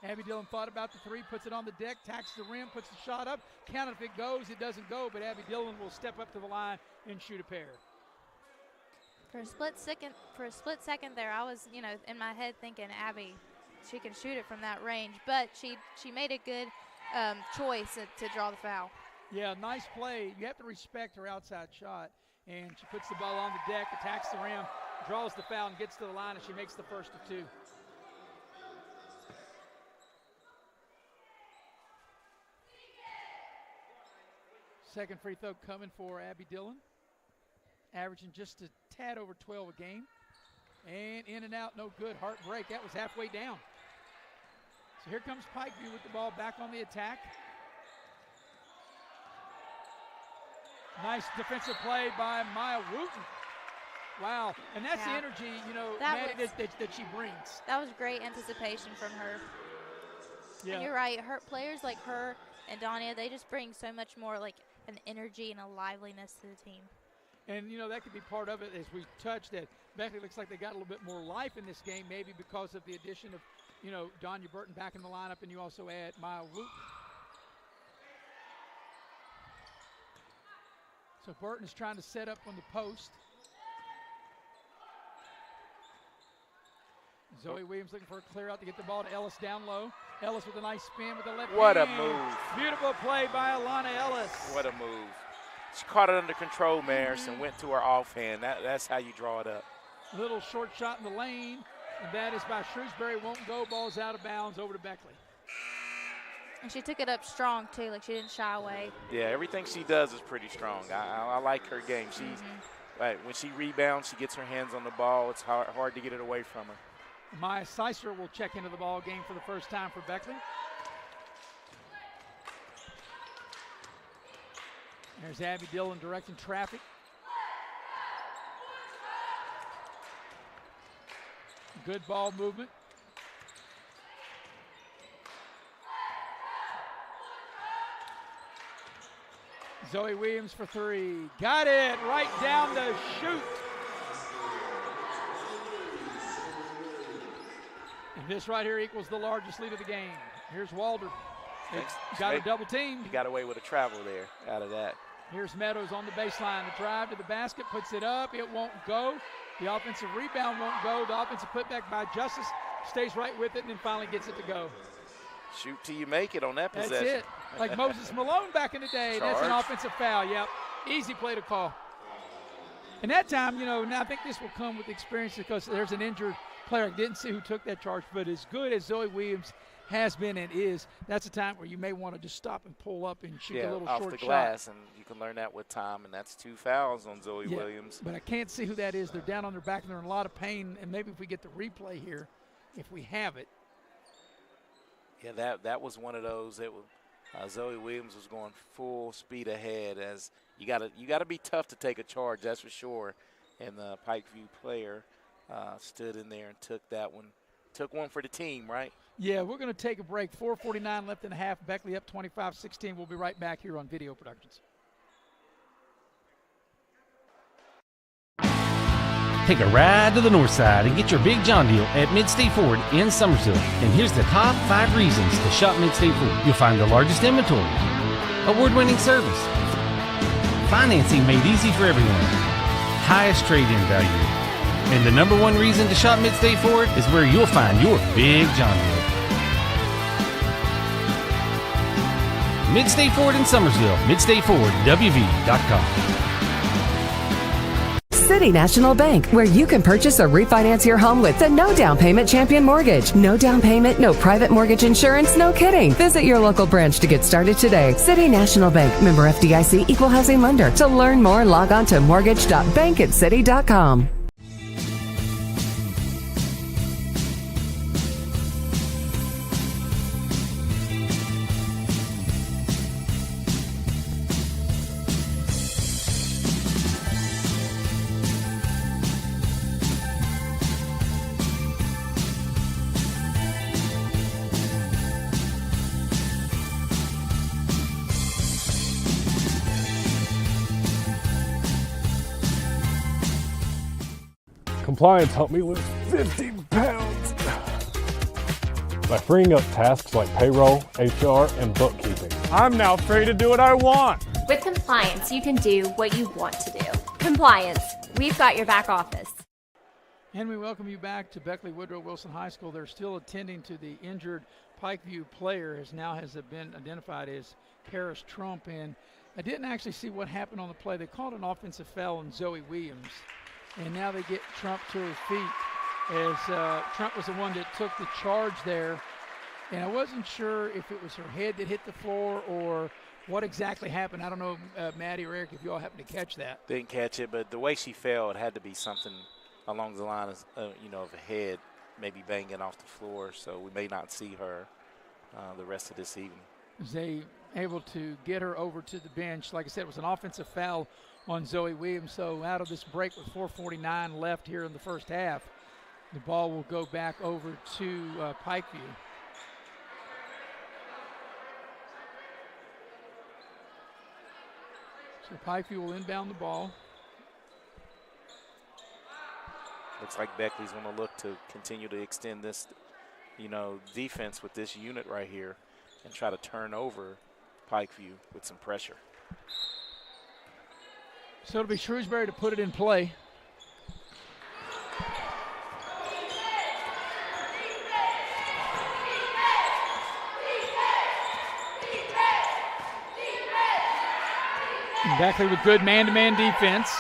Abby Dillon thought about the 3, puts it on the deck, tacks the rim, puts the shot up. Count it if it goes, it doesn't go, but Abby Dillon will step up to the line and shoot a pair. For a split second there, I was, in my head thinking, Abby, she can shoot it from that range, but she made a good choice to draw the foul. Yeah, nice play. You have to respect her outside shot, and she puts the ball on the deck, attacks the rim, draws the foul, and gets to the line, and she makes the first of 2. Second free throw coming for Abby Dillon, averaging just a tad over 12 a game. And in and out, no good. Heartbreak. That was halfway down. So here comes Pikeview with the ball back on the attack. Nice defensive play by Maya Wooten. Wow. And that's the energy, that she brings. That was great anticipation from her. Yeah. And you're right. Her players like her and Danya, they just bring so much more like an energy and a liveliness to the team. And, that could be part of it as we touched that. Beckley looks like they got a little bit more life in this game, maybe because of the addition of, Danya Burton back in the lineup, and you also add Maya Wooten. So Burton is trying to set up on the post. Zoe Williams looking for a clear out to get the ball to Ellis down low. Ellis with a nice spin with the left hand. What a move. Beautiful play by Alana Ellis. What a move. She caught it under control, Maris, and went to her offhand. That's how you draw it up. Little short shot in the lane, and that is by Shrewsbury. Won't go. Ball's out of bounds over to Beckley. And she took it up strong, too. Like, she didn't shy away. Yeah, everything she does is pretty strong. I like her game. She's right, when she rebounds, she gets her hands on the ball. It's hard to get it away from her. Maya Sicer will check into the ball game for the first time for Beckley. There's Abby Dillon directing traffic. Good ball movement. Zoe Williams for 3. Got it right down the chute. And this right here equals the largest lead of the game. Here's Walder. Got a double team. He got away with a travel there out of that. Here's Meadows on the baseline. The drive to the basket, puts it up. It won't go. The offensive rebound won't go. The offensive putback by Justice stays right with it and then finally gets it to go. Shoot till you make it on that possession. That's it. Like Moses Malone back in the day. Charge. That's an offensive foul. Yep. Easy play to call. And that time, now I think this will come with experience because there's an injured player. I didn't see who took that charge, but as good as Zoe Williams has been and is, that's a time where you may want to just stop and pull up and shoot a little off short the shot. glass, and you can learn that with time, and that's 2 fouls on Zoe Williams. But I can't see who that is. They're down on their back, and they're in a lot of pain, and maybe if we get the replay here, if we have it. Yeah, that was one of those. It was, Zoe Williams was going full speed ahead. As you got to be tough to take a charge, that's for sure. And the Pikeview player stood in there and took that one. Took one for the team, right? Yeah, we're going to take a break. 4:49 left in the half. Beckley up 25-16. We'll be right back here on Video Productions. Take a ride to the north side and get your Big John deal at Mid-State Ford in Summersville. And here's the top 5 reasons to shop Mid-State Ford. You'll find the largest inventory, award-winning service, financing made easy for everyone, highest trade-in value. And the number 1 reason to shop Mid-State Ford is where you'll find your Big John deal. Mid-State Ford in Summersville, MidStateFordWV.com. City National Bank, where you can purchase or refinance your home with the no down payment champion mortgage. No down payment, no private mortgage insurance, no kidding. Visit your local branch to get started today. City National Bank, member FDIC, equal housing lender. To learn more, log on to mortgage.bankatcity.com. Compliance helped me lose 50 pounds by freeing up tasks like payroll, HR, and bookkeeping. I'm now free to do what I want. With compliance, you can do what you want to do. Compliance, we've got your back office. And we welcome you back to Beckley Woodrow Wilson High School. They're still attending to the injured Pikeview player, as now has been identified as Paris Trump. And I didn't actually see what happened on the play. They called an offensive foul on Zoe Williams, and now they get Trump to her feet, as Trump was the one that took the charge there. And I wasn't sure if it was her head that hit the floor or what exactly happened. I don't know, Maddie or Eric, if you all happened to catch that. Didn't catch it, but the way she fell, it had to be something along the line of, of a head maybe banging off the floor. So we may not see her the rest of this evening. They able to get her over to the bench. Like I said, it was an offensive foul on Zoe Williams. So out of this break with 4:49 left here in the first half, the ball will go back over to Pikeview. So Pikeview will inbound the ball. Looks like Beckley's going to look to continue to extend this, defense with this unit right here and try to turn over Pikeview with some pressure. So it'll be Shrewsbury to put it in play. Beckley with good man-to-man defense.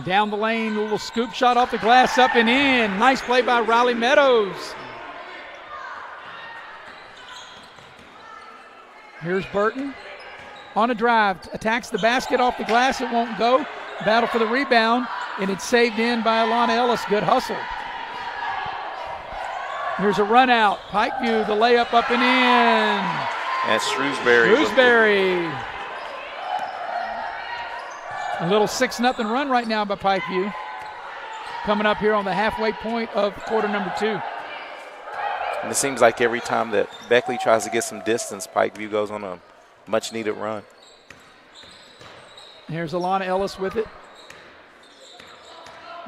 Down the lane, a little scoop shot off the glass, up and in. Nice play by Riley Meadows. Here's Burton on a drive, attacks the basket off the glass, it won't go. Battle for the rebound, and it's saved in by Alana Ellis. Good hustle. Here's a run out. Pikeview, the layup up and in. That's Shrewsbury. A little 6-0 run right now by Pikeview. Coming up here on the halfway point of quarter number 2. And it seems like every time that Beckley tries to get some distance, Pikeview goes on a much-needed run. Here's Alana Ellis with it.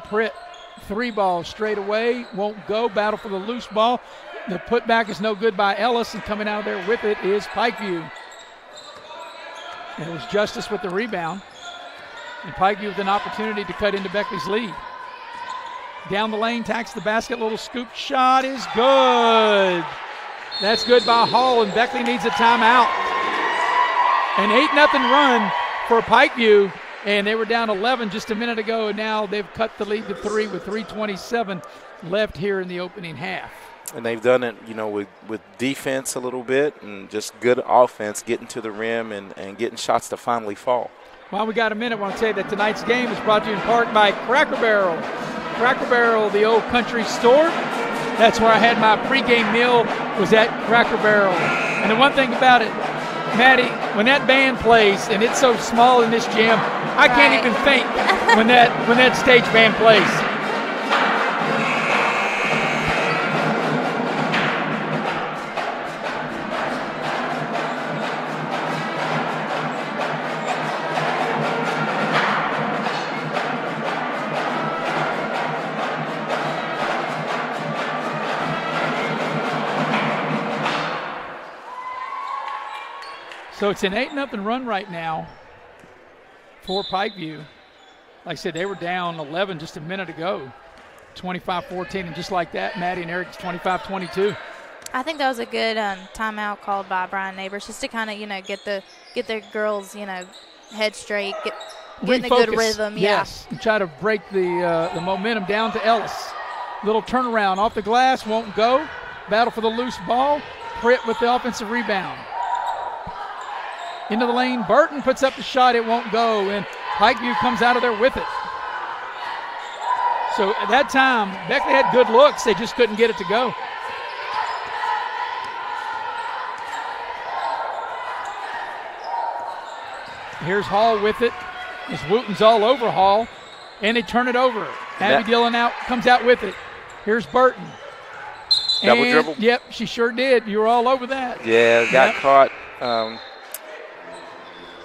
Pritt, 3 ball straight away, won't go. Battle for the loose ball. The putback is no good by Ellis, and coming out of there with it is Pikeview. It was Justice with the rebound. And Pikeview with an opportunity to cut into Beckley's lead. Down the lane, tacks the basket, little scoop shot is good. That's good by Hall, and Beckley needs a timeout. An 8-0 run for Pikeview, and they were down 11 just a minute ago, and now they've cut the lead to 3 with 3:27 left here in the opening half. And they've done it, with defense a little bit and just good offense, getting to the rim and getting shots to finally fall. While we got a minute, I want to say that tonight's game is brought to you in part by Cracker Barrel. Cracker Barrel, the old country store. That's where I had my pregame meal, was at Cracker Barrel. And the one thing about it, Maddie, when that band plays, and it's so small in this gym, I can't even think when that stage band plays. So it's an 8-0 run right now for Pikeview. Like I said, they were down 11 just a minute ago, 25-14, and just like that, Maddie and Eric, it's 25-22. I think that was a good timeout called by Brian Neighbors, just to kind of, get the girls, head straight, get in a good rhythm. Yes, and try to break the momentum down to Ellis. Little turnaround off the glass, won't go. Battle for the loose ball. Pritt with the offensive rebound. Into the lane, Burton puts up the shot, it won't go, and Pikeview comes out of there with it. So at that time, Beckley had good looks, they just couldn't get it to go. Here's Hall with it, as Wooten's all over Hall, and they turn it over. Abby Dillon comes out with it. Here's Burton. Double dribble? Yep, she sure did. You were all over that. Yeah, got caught.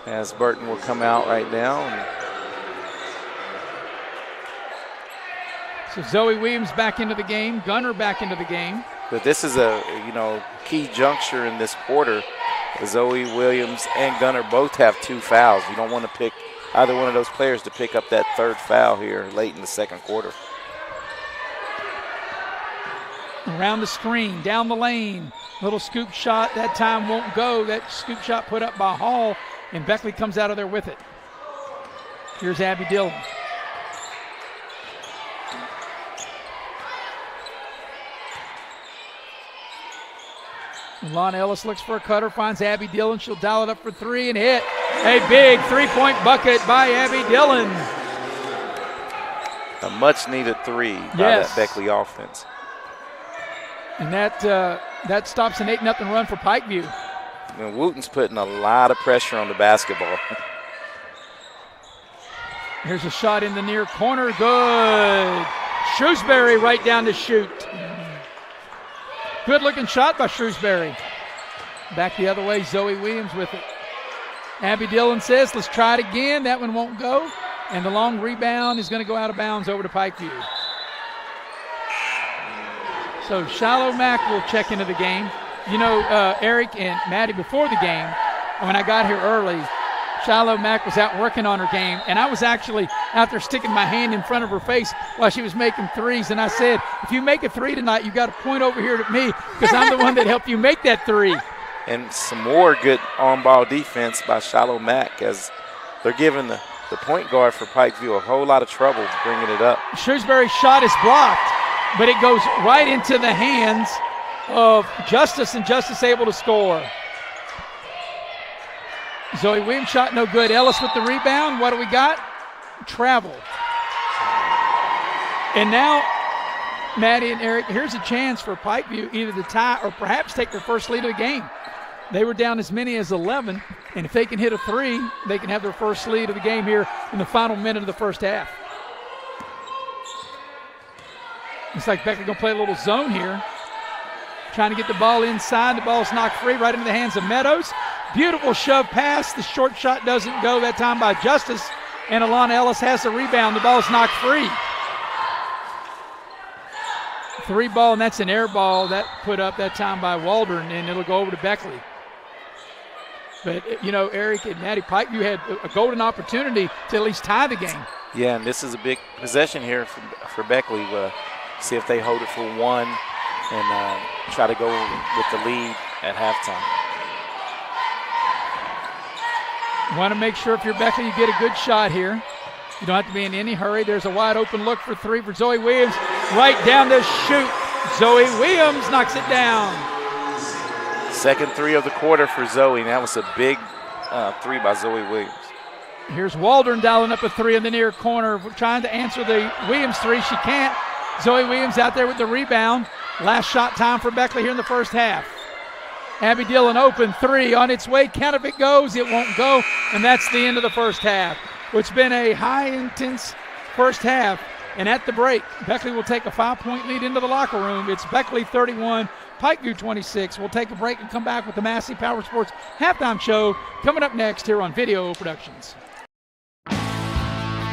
As Burton will come out right now. So Zoe Williams back into the game, Gunner back into the game. But this is a, key juncture in this quarter. Zoe Williams and Gunner both have 2 fouls. You don't want to pick either one of those players to pick up that 3rd foul here late in the 2nd quarter. Around the screen, down the lane. Little scoop shot, that time won't go. That scoop shot put up by Hall, and Beckley comes out of there with it. Here's Abby Dillon. Lon Ellis looks for a cutter, finds Abby Dillon. She'll dial it up for 3 and hit. A big 3-point bucket by Abby Dillon. A much-needed 3 by that Beckley offense. And that stops an 8-0 run for Pikeview. And Wooten's putting a lot of pressure on the basketball. Here's a shot in the near corner. Good. Shrewsbury right down to shoot. Good-looking shot by Shrewsbury. Back the other way, Zoe Williams with it. Abby Dillon says, let's try it again. That one won't go. And the long rebound is going to go out of bounds over to Pikeview. So Shiloh Mack will check into the game. Eric and Maddie, before the game, when I got here early, Shiloh Mack was out working on her game, and I was actually out there sticking my hand in front of her face while she was making threes, and I said, if you make a 3 tonight, you got to point over here at me because I'm the one that helped you make that 3. And some more good on-ball defense by Shiloh Mack as they're giving the point guard for Pikeview a whole lot of trouble bringing it up. Shrewsbury's shot is blocked, but it goes right into the hands of Justice, and Justice able to score. Zoe Williams shot no good. Ellis with the rebound. What do we got? Travel. And now, Maddie and Eric, here's a chance for Pikeview either to tie or perhaps take their first lead of the game. They were down as many as 11, and if they can hit a 3, they can have their first lead of the game here in the final minute of the first half. Looks like Beckley going to play a little zone here. Trying to get the ball inside. The ball's knocked free right into the hands of Meadows. Beautiful shove pass. The short shot doesn't go that time by Justice. And Alana Ellis has the rebound. The ball's knocked free. 3 ball, and that's an air ball. That put up that time by Waldron, and it'll go over to Beckley. But, Eric and Maddie Pikeview had a golden opportunity to at least tie the game. Yeah, and this is a big possession here for Beckley. See if they hold it for 1 and try to go with the lead at halftime. Want to make sure if you're Beckley, you get a good shot here. You don't have to be in any hurry. There's a wide open look for 3 for Zoe Williams. Right down to shoot. Zoe Williams knocks it down. Second 3 of the quarter for Zoe, and that was a big 3 by Zoe Williams. Here's Waldron dialing up a 3 in the near corner, trying to answer the Williams 3. She can't. Zoe Williams out there with the rebound. Last shot time for Beckley here in the first half. Abby Dillon open 3 on its way. Count if it goes. It won't go. And that's the end of the first half. It's been a high intense first half. And at the break, Beckley will take a 5-point lead into the locker room. It's Beckley 31, Pikeview 26. We'll take a break and come back with the Massey Power Sports halftime show coming up next here on Video Productions.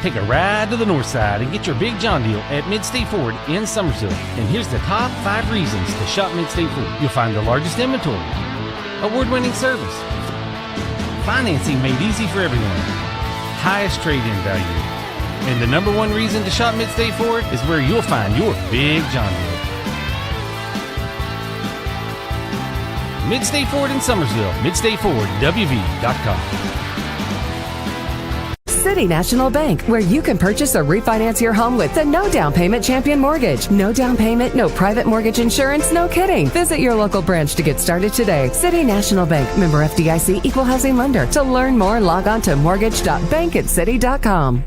Take a ride to the north side and get your big John deal at Mid-State Ford in Summersville. And here's the top 5 reasons to shop Mid-State Ford. You'll find the largest inventory, award-winning service, financing made easy for everyone, highest trade-in value. And the number 1 reason to shop Mid-State Ford is where you'll find your big John deal. Mid-State Ford in Summersville, MidStateFordWV.com. City National Bank, where you can purchase or refinance your home with the no down payment champion mortgage. No down payment, no private mortgage insurance, no kidding. Visit your local branch to get started today. City National Bank, member FDIC, equal housing lender. To learn more, log on to mortgage.bankatcity.com.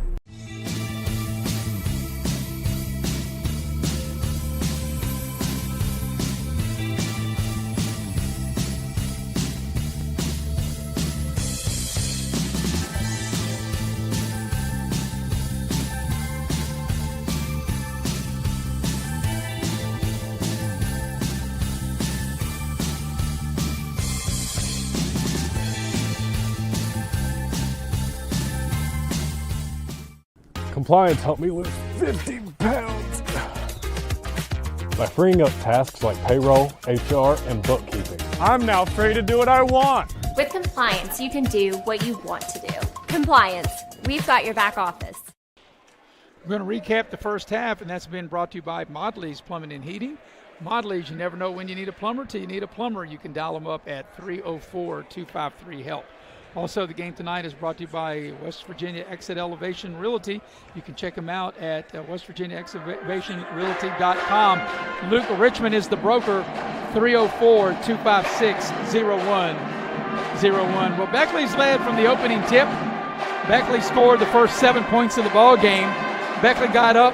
Compliance helped me lose 50 pounds. by freeing up tasks like payroll, HR, and bookkeeping. I'm now free to do what I want. With compliance, you can do what you want to do. Compliance, we've got your back office. We're going to recap the first half, and that's been brought to you by Modley's Plumbing and Heating. Modley's, you never know when you need a plumber till you need a plumber. You can dial them up at 304-253-HELP. Also, the game tonight is brought to you by West Virginia Exit Elevation Realty. You can check them out at westvirginiaexitelevationrealty.com. Luke Richmond is the broker, 304-256-0101. Well, Beckley's led from the opening tip. Beckley scored the first 7 points of the ball game. Beckley got up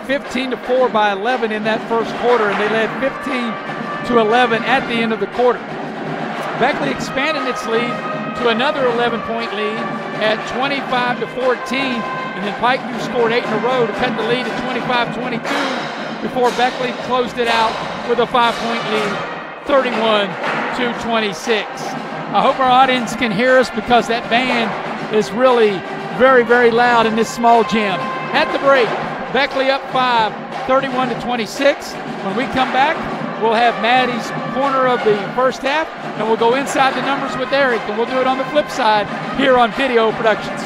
15-4 by 11 in that first quarter, and they led 15-11 at the end of the quarter. Beckley expanded its lead to another 11-point lead at 25-14, and then Pikeview scored 8 in a row to cut the lead at 25-22 before Beckley closed it out with a 5-point lead, 31-26. I hope our audience can hear us because that band is really very, very loud in this small gym. At the break, Beckley up 5, 31-26. When we come back, we'll have Maddie's corner of the first half, and we'll go inside the numbers with Eric, and we'll do it on the flip side here on Video Productions.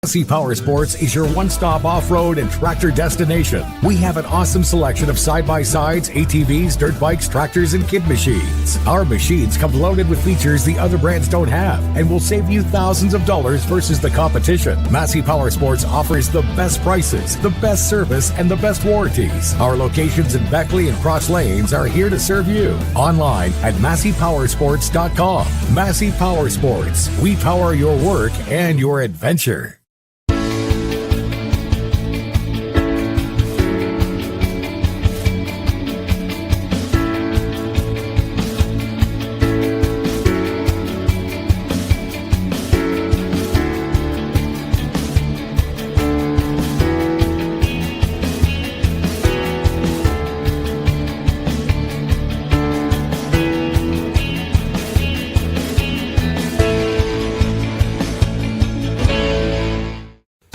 Massey Power Sports is your one-stop off-road and tractor destination. We have an awesome selection of side-by-sides, ATVs, dirt bikes, tractors, and kid machines. Our machines come loaded with features the other brands don't have and will save you thousands of dollars versus the competition. Massey Power Sports offers the best prices, the best service, and the best warranties. Our locations in Beckley and Cross Lanes are here to serve you. Online at MasseyPowersports.com. Massey Power Sports. We power your work and your adventure.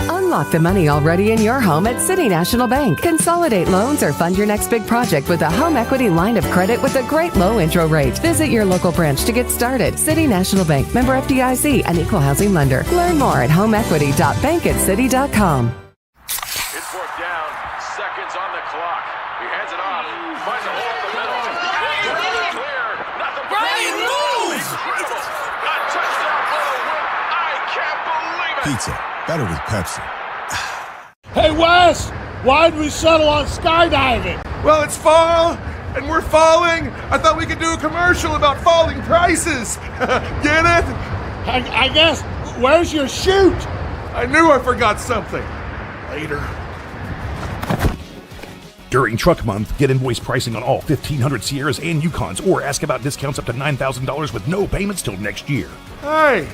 Unlock the money already in your home at City National Bank. Consolidate loans or fund your next big project with a home equity line of credit with a great low intro rate. Visit your local branch to get started. City National Bank, member FDIC, an equal housing lender. Learn more at homeequity.bankatcity.com. It's fourth down, seconds on the clock. He hands it off, finds a hole up the middle. Clear, nothing but incredible. A touchdown for the win. I can't believe it. Pizza, better with Pepsi. Hey, Wes, why'd we settle on skydiving? Well, it's fall, and we're falling. I thought we could do a commercial about falling prices. Get it? I guess. Where's your chute? I knew I forgot something. Later. During Truck Month, get invoice pricing on all 1,500 Sierras and Yukons, or ask about discounts up to $9,000 with no payments till next year. Hey,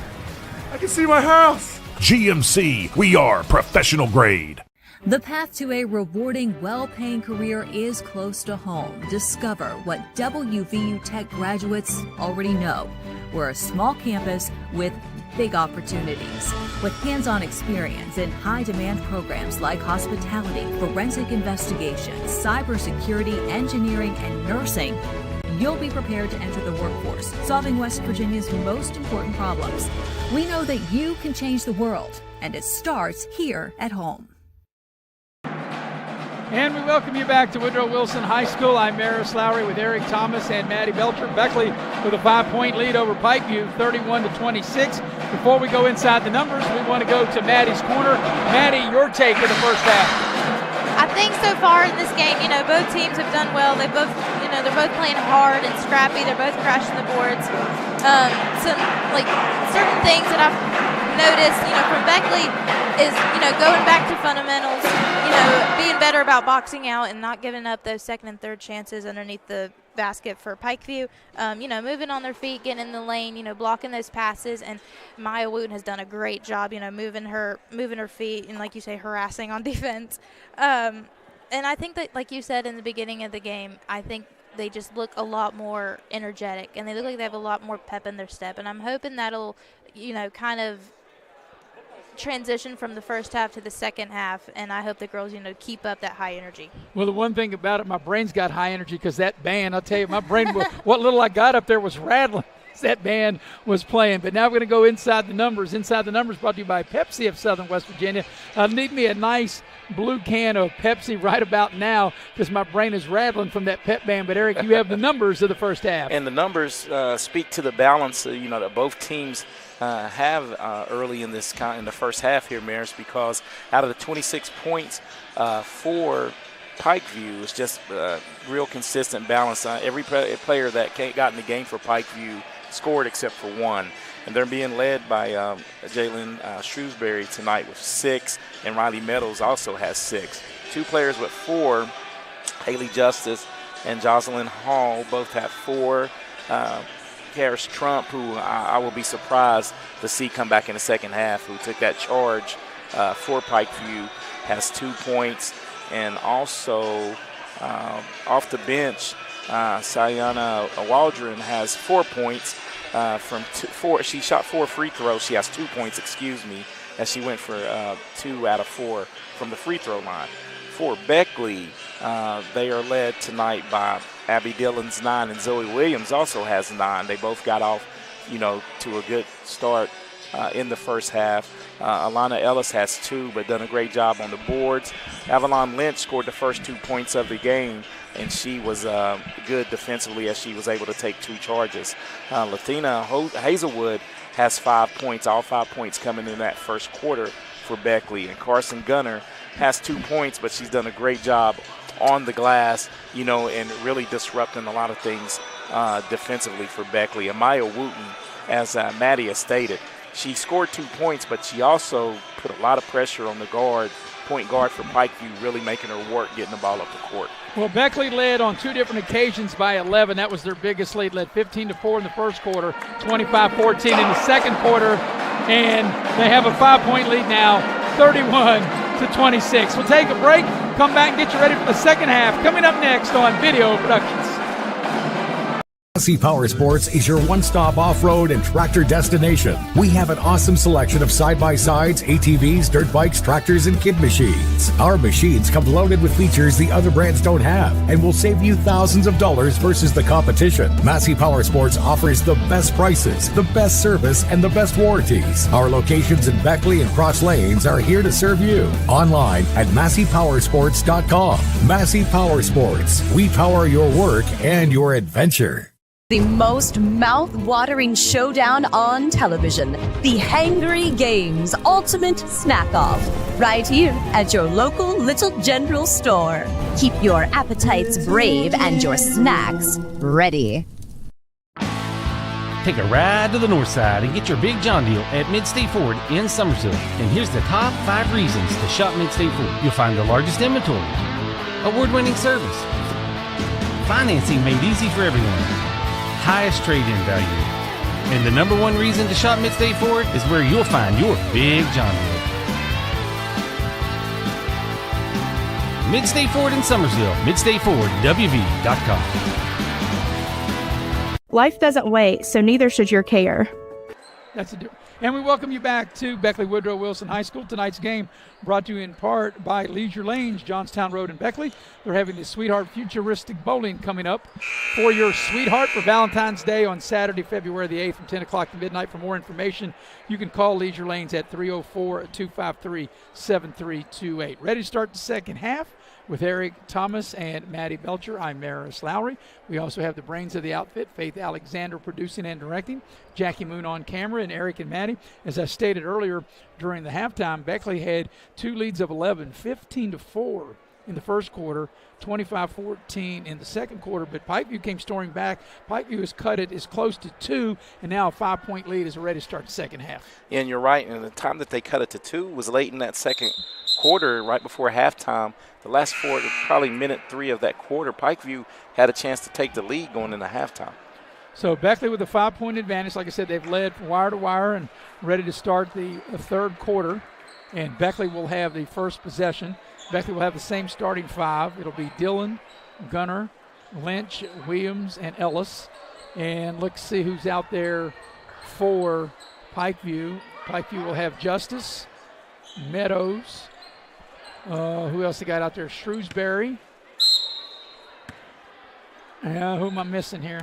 I can see my house. GMC, we are professional grade. The path to a rewarding, well-paying career is close to home. Discover what WVU Tech graduates already know. We're a small campus with big opportunities. With hands-on experience in high-demand programs like hospitality, forensic investigations, cybersecurity, engineering, and nursing, you'll be prepared to enter the workforce, solving West Virginia's most important problems. We know that you can change the world, and it starts here at home. And we welcome you back to Woodrow Wilson High School. I'm Maris Lowry with Eric Thomas and Maddie Belcher. Beckley with a 5-point lead over Pikeview, 31-26. Before we go inside the numbers, we want to go to Maddie's corner. Maddie, your take of the first half. I think so far in this game, both teams have done well. They're both playing hard and scrappy. They're both crashing the boards. Certain things that I've noticed, from Beckley is, going back to fundamentals, being better about boxing out and not giving up those second and third chances underneath the basket for Pikeview. Moving on their feet, getting in the lane, blocking those passes. And Maya Wooten has done a great job, moving her feet and, like you say, harassing on defense. And I think that, like you said in the beginning of the game, I think they just look a lot more energetic and they look like they have a lot more pep in their step. And I'm hoping that'll, kind of transition from the first half to the second half, and I hope the girls, keep up that high energy. Well, the one thing about it, my brain's got high energy because that band, I'll tell you, my brain, what little I got up there was rattling. That band was playing. But now we're going to go inside the numbers. Inside the numbers brought to you by Pepsi of Southern West Virginia. Need me a nice blue can of Pepsi right about now because my brain is rattling from that pep band. But, Eric, you have the numbers of the first half. And the numbers speak to the balance, that both teams have early in the first half here, Maris, because out of the 26 points for Pikeview, it's just real consistent balance. Every player that got in the game for Pikeview scored except for one. And they're being led by Jalen Shrewsbury tonight with 6, and Riley Meadows also has 6. 2 players with 4, Haley Justice and Jocelyn Hall, both have 4. Harris Trump, who I will be surprised to see come back in the second half, who took that charge for Pikeview, has 2 points. And also off the bench, Sayana Waldron has 4 points from 4. She shot 4 free throws. She has 2 points, as she went for 2 out of 4 from the free throw line. For Beckley, they are led tonight by Abby Dillon's 9, and Zoe Williams also has 9. They both got off, to a good start in the first half. Alana Ellis has 2, but done a great job on the boards. Avalon Lynch scored the first 2 points of the game, and she was good defensively as she was able to take 2 charges. Latina Hazelwood has 5 points, all 5 points coming in that first quarter for Beckley. And Carson Gunner has 2 points, but she's done a great job on the glass, and really disrupting a lot of things defensively for Beckley. Amaya Wooten, as Maddie has stated, she scored 2 points, but she also put a lot of pressure on the point guard for Pikeview, really making her work getting the ball up the court. Well, Beckley led on 2 different occasions by 11. That was their biggest lead. Led 15-4 in the first quarter, 25-14 in the second quarter, and they have a 5-point lead now, 31-26. We'll take a break, come back and get you ready for the second half. Coming up next on Video Productions. Massey Power Sports is your one-stop off-road and tractor destination. We have an awesome selection of side-by-sides, ATVs, dirt bikes, tractors, and kid machines. Our machines come loaded with features the other brands don't have and will save you thousands of dollars versus the competition. Massey Power Sports offers the best prices, the best service, and the best warranties. Our locations in Beckley and Cross Lanes are here to serve you. Online at MasseyPowersports.com. Massey Power Sports. We power your work and your adventure. The most mouth-watering showdown on television. The Hangry Games Ultimate Snack-Off. Right here at your local Little General store. Keep your appetites brave and your snacks ready. Take a ride to the north side and get your big John deal at Mid-State Ford in Summersville. And here's the top 5 reasons to shop Mid-State Ford. You'll find the largest inventory, award-winning service, financing made easy for everyone, highest trade-in value. And the number 1 reason to shop Mid-State Ford is where you'll find your big John deal. Mid-State Ford in Summersville, MidStateFordWV.com. Life doesn't wait, so neither should your care. That's a difference. And we welcome you back to Beckley Woodrow Wilson High School. Tonight's game brought to you in part by Leisure Lanes, Johnstown Road in Beckley. They're having the Sweetheart Futuristic Bowling coming up for your sweetheart for Valentine's Day on Saturday, February the 8th from 10 o'clock to midnight. For more information, you can call Leisure Lanes at 304-253-7328. Ready to start the second half with Eric Thomas and Maddie Belcher. I'm Maris Lowry. We also have the brains of the outfit, Faith Alexander, producing and directing, Jackie Moon on camera, and Eric and Maddie. As I stated earlier during the halftime, Beckley had 2 leads of 11, 15-4 in the first quarter, 25-14 in the second quarter, but Pikeview came storming back. Pikeview has cut it as close to 2, and now a 5-point lead is ready to start the second half. Yeah, and you're right, and the time that they cut it to 2 was late in that second quarter, right before halftime. The last 4, probably minute 3 of that quarter, Pikeview had a chance to take the lead going into halftime. So Beckley with a 5-point advantage. Like I said, they've led from wire to wire and ready to start the third quarter. And Beckley will have the first possession. Beckley will have the same starting 5. It'll be Dillon, Gunner, Lynch, Williams, and Ellis. And let's see who's out there for Pikeview. Pikeview will have Justice, Meadows. Who else they got out there? Shrewsbury. Who am I missing here?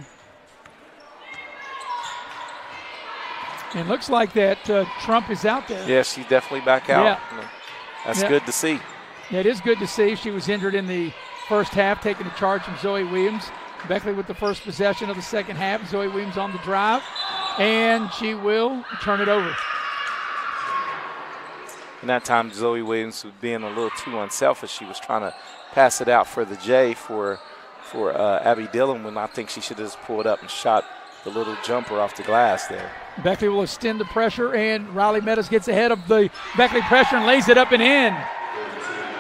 It looks like that Trump is out there. Yeah, she's definitely back out. Yeah. That's good to see. Yeah, it is good to see. She was injured in the first half, taking the charge from Zoe Williams. Beckley with the first possession of the second half. Zoe Williams on the drive, and she will turn it over. And that time, Zoe Williams was being a little too unselfish. She was trying to pass it out for the J for Abby Dillon, when I think she should have just pulled up and shot the little jumper off the glass there. Beckley will extend the pressure, and Riley Meadows gets ahead of the Beckley pressure and lays it up and in.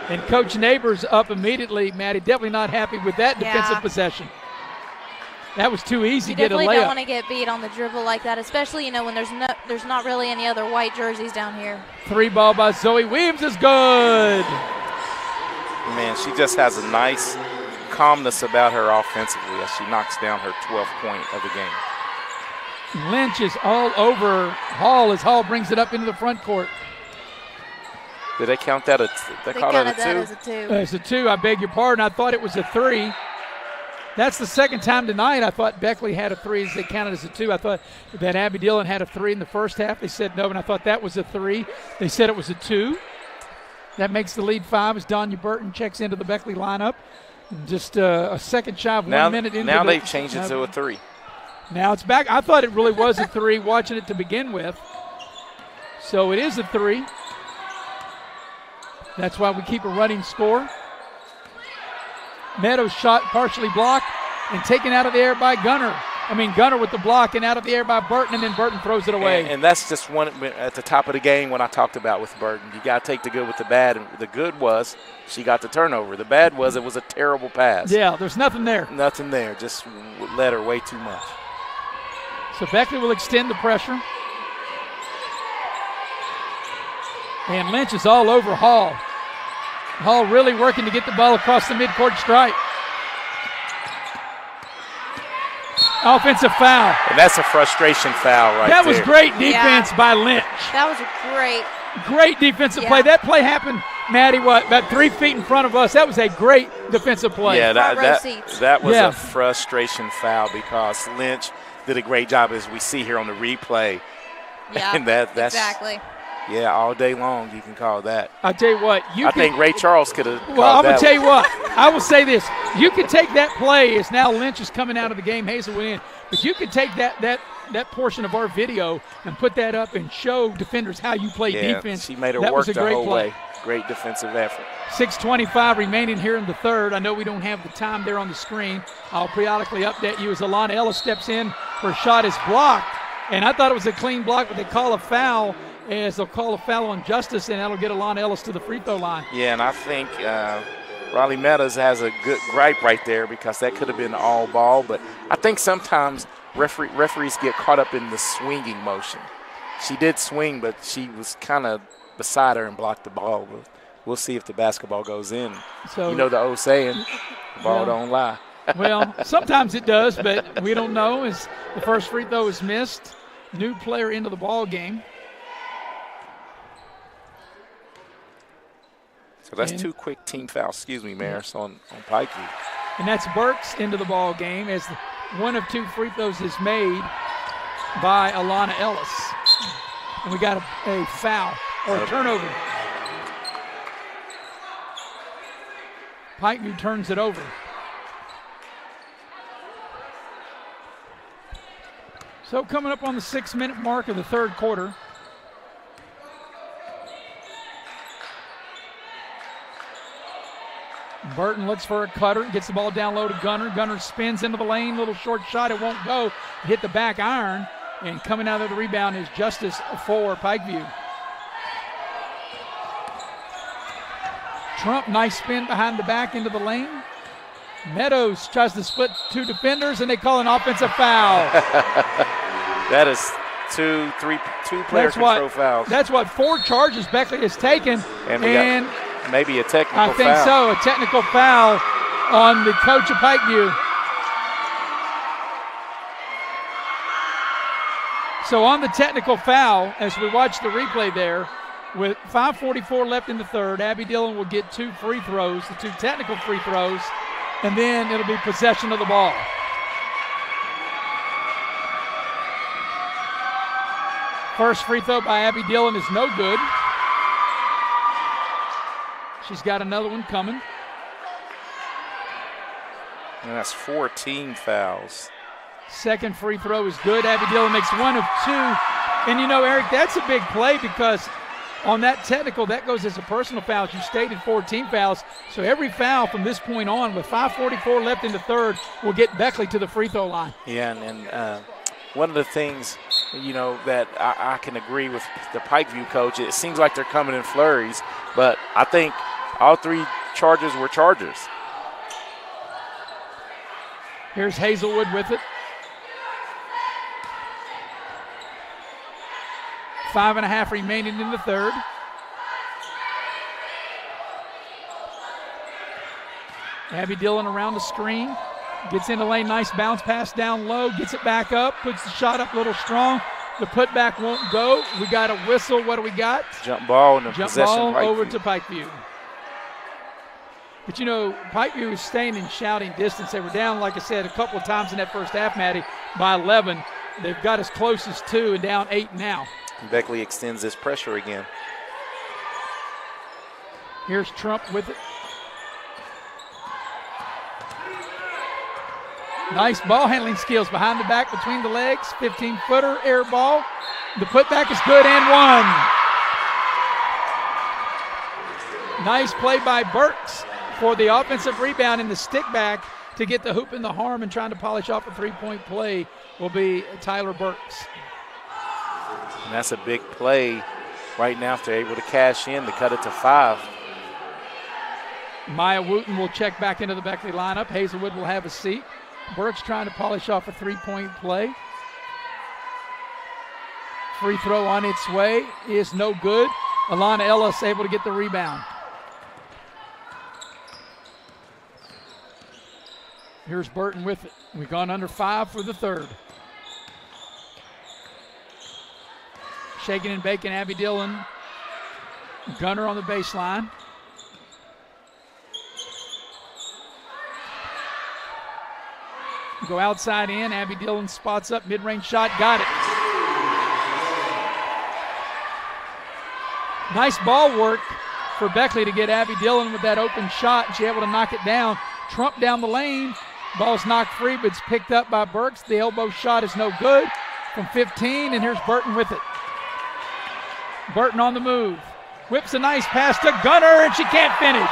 And Coach Neighbors up immediately. Maddie, definitely not happy with that defensive possession. That was too easy to get a layup. You definitely don't want to get beat on the dribble like that, especially, when there's not really any other white jerseys down here. 3 ball by Zoe Williams is good. Man, she just has a nice calmness about her offensively as she knocks down her 12th point of the game. Lynch is all over Hall as Hall brings it up into the front court. Did they count that? They called that a 2? As a 2. It's a 2. I beg your pardon. I thought it was a 3. That's the second time tonight I thought Beckley had a 3 as they counted as a 2. I thought that Abby Dillon had a 3 in the first half. They said no, and I thought that was a 3. They said it was a 2. That makes the lead 5 as Donya Burton checks into the Beckley lineup. Just a second shy of 1 minute into now they've changed it to a 3. Now it's back. I thought it really was a 3 watching it to begin with. So it is a 3. That's why we keep a running score. Meadows shot partially blocked and taken out of the air by Gunner. Gunner with the block and out of the air by Burton, and then Burton throws it away. And that's just one at the top of the game when I talked about with Burton. You got to take the good with the bad. And the good was she got the turnover. The bad was it was a terrible pass. Yeah, there's nothing there. Nothing there. Just led her way too much. So Beckley will extend the pressure. And Lynch is all over Hall. Hall really working to get the ball across the midcourt stripe. Offensive foul. And that's a frustration foul right there. That was great defense by Lynch. That was a great defensive play. That play happened, Maddie, about 3 feet in front of us. That was a great defensive play. Yeah, that was a frustration foul because Lynch did a great job, as we see here on the replay. Yeah, and that's exactly. Yeah, all day long you can call that. I'll tell you what. I think Ray Charles could have called that. Well, I'm going to tell you what. I will say this. You can take that play as now Lynch is coming out of the game, Hazelwood in, but you can take that portion of our video and put that up and show defenders how you play defense. She made her that work was a the great whole play. way. Great defensive effort. 6:25 remaining here in the third. I know we don't have the time there on the screen. I'll periodically update you as Alana Ellis steps in. Her shot is blocked, and I thought it was a clean block, but they call a foul. As they'll call a foul on Justice, and that'll get Alana Ellis to the free throw line. Yeah, and I think Riley Meadows has a good gripe right there because that could have been all ball. But I think sometimes referees get caught up in the swinging motion. She did swing, but she was kind of beside her and blocked the ball. We'll see if the basketball goes in. So, you know the old saying, the ball don't lie. Well, sometimes it does, but we don't know. As the first free throw is missed, new player into the ball game. So that's 2 quick team fouls, Maris, on Pikeview. And that's Burks into the ball game as one of 2 free throws is made by Alana Ellis. And we got a foul or a turnover. Pikeview turns it over. So coming up on the 6-minute mark of the third quarter. Burton looks for a cutter, gets the ball down low to Gunner. Gunner spins into the lane, little short shot, it won't go. Hit the back iron, and coming out of the rebound is Justice for Pikeview. Trump, nice spin behind the back into the lane. Meadows tries to split 2 defenders, and they call an offensive foul. That is two player control fouls. That's what 4 charges Beckley has taken, and maybe a technical foul. I think so, a technical foul on the coach of Pikeview. So on the technical foul, as we watch the replay there, With 5:44 left in the third, Abby Dillon will get 2 free throws, the 2 technical free throws, and then it'll be possession of the ball. First free throw by Abby Dillon is no good. She's got another one coming. And that's 14 fouls. Second free throw is good. Abby Dillon makes 1 of 2. And you know, Eric, that's a big play because on that technical, that goes as a personal foul. As you stated, 14 fouls. So every foul from this point on, with 5:44 left in the third, will get Beckley to the free throw line. Yeah, and one of the things, you know, that I can agree with the Pikeview coach, it seems like they're coming in flurries, but I think all 3 charges were chargers. Here's Hazelwood with it. 5.5 remaining in the third. Abby Dillon around the screen. Gets in the lane, nice bounce pass down low, gets it back up, puts the shot up a little strong. The putback won't go. We got a whistle. What do we got? Jump ball and a Jump possession. ball Pikeview. over to Pikeview. But, you know, Pikeview is staying in shouting distance. They were down, like I said, a couple of times in that first half, Maddie, by 11. They've got as close as 2 and down 8 now. Beckley extends this pressure again. Here's Trump with it. Nice ball handling skills behind the back, between the legs. 15-footer, air ball. The putback is good and 1. Nice play by Burks for the offensive rebound in the stick back to get the hoop in the arm and trying to polish off a 3-point play will be Tyler Burks. And that's a big play right now if they're able to cash in to cut it to 5. Maya Wooten will check back into the Beckley lineup. Hazelwood will have a seat. Burks trying to polish off a 3-point play. Free throw on its way is no good. Alana Ellis able to get the rebound. Here's Burton with it. We've gone under 5 for the third. Shaking and baking, Abby Dillon. Gunner on the baseline. Go outside in. Abby Dillon spots up, mid-range shot, got it. Nice ball work for Beckley to get Abby Dillon with that open shot. She's able to knock it down. Trump down the lane. Ball's knocked free, but it's picked up by Burks. The elbow shot is no good from 15, and here's Burton with it. Burton on the move. Whips a nice pass to Gunner, and she can't finish.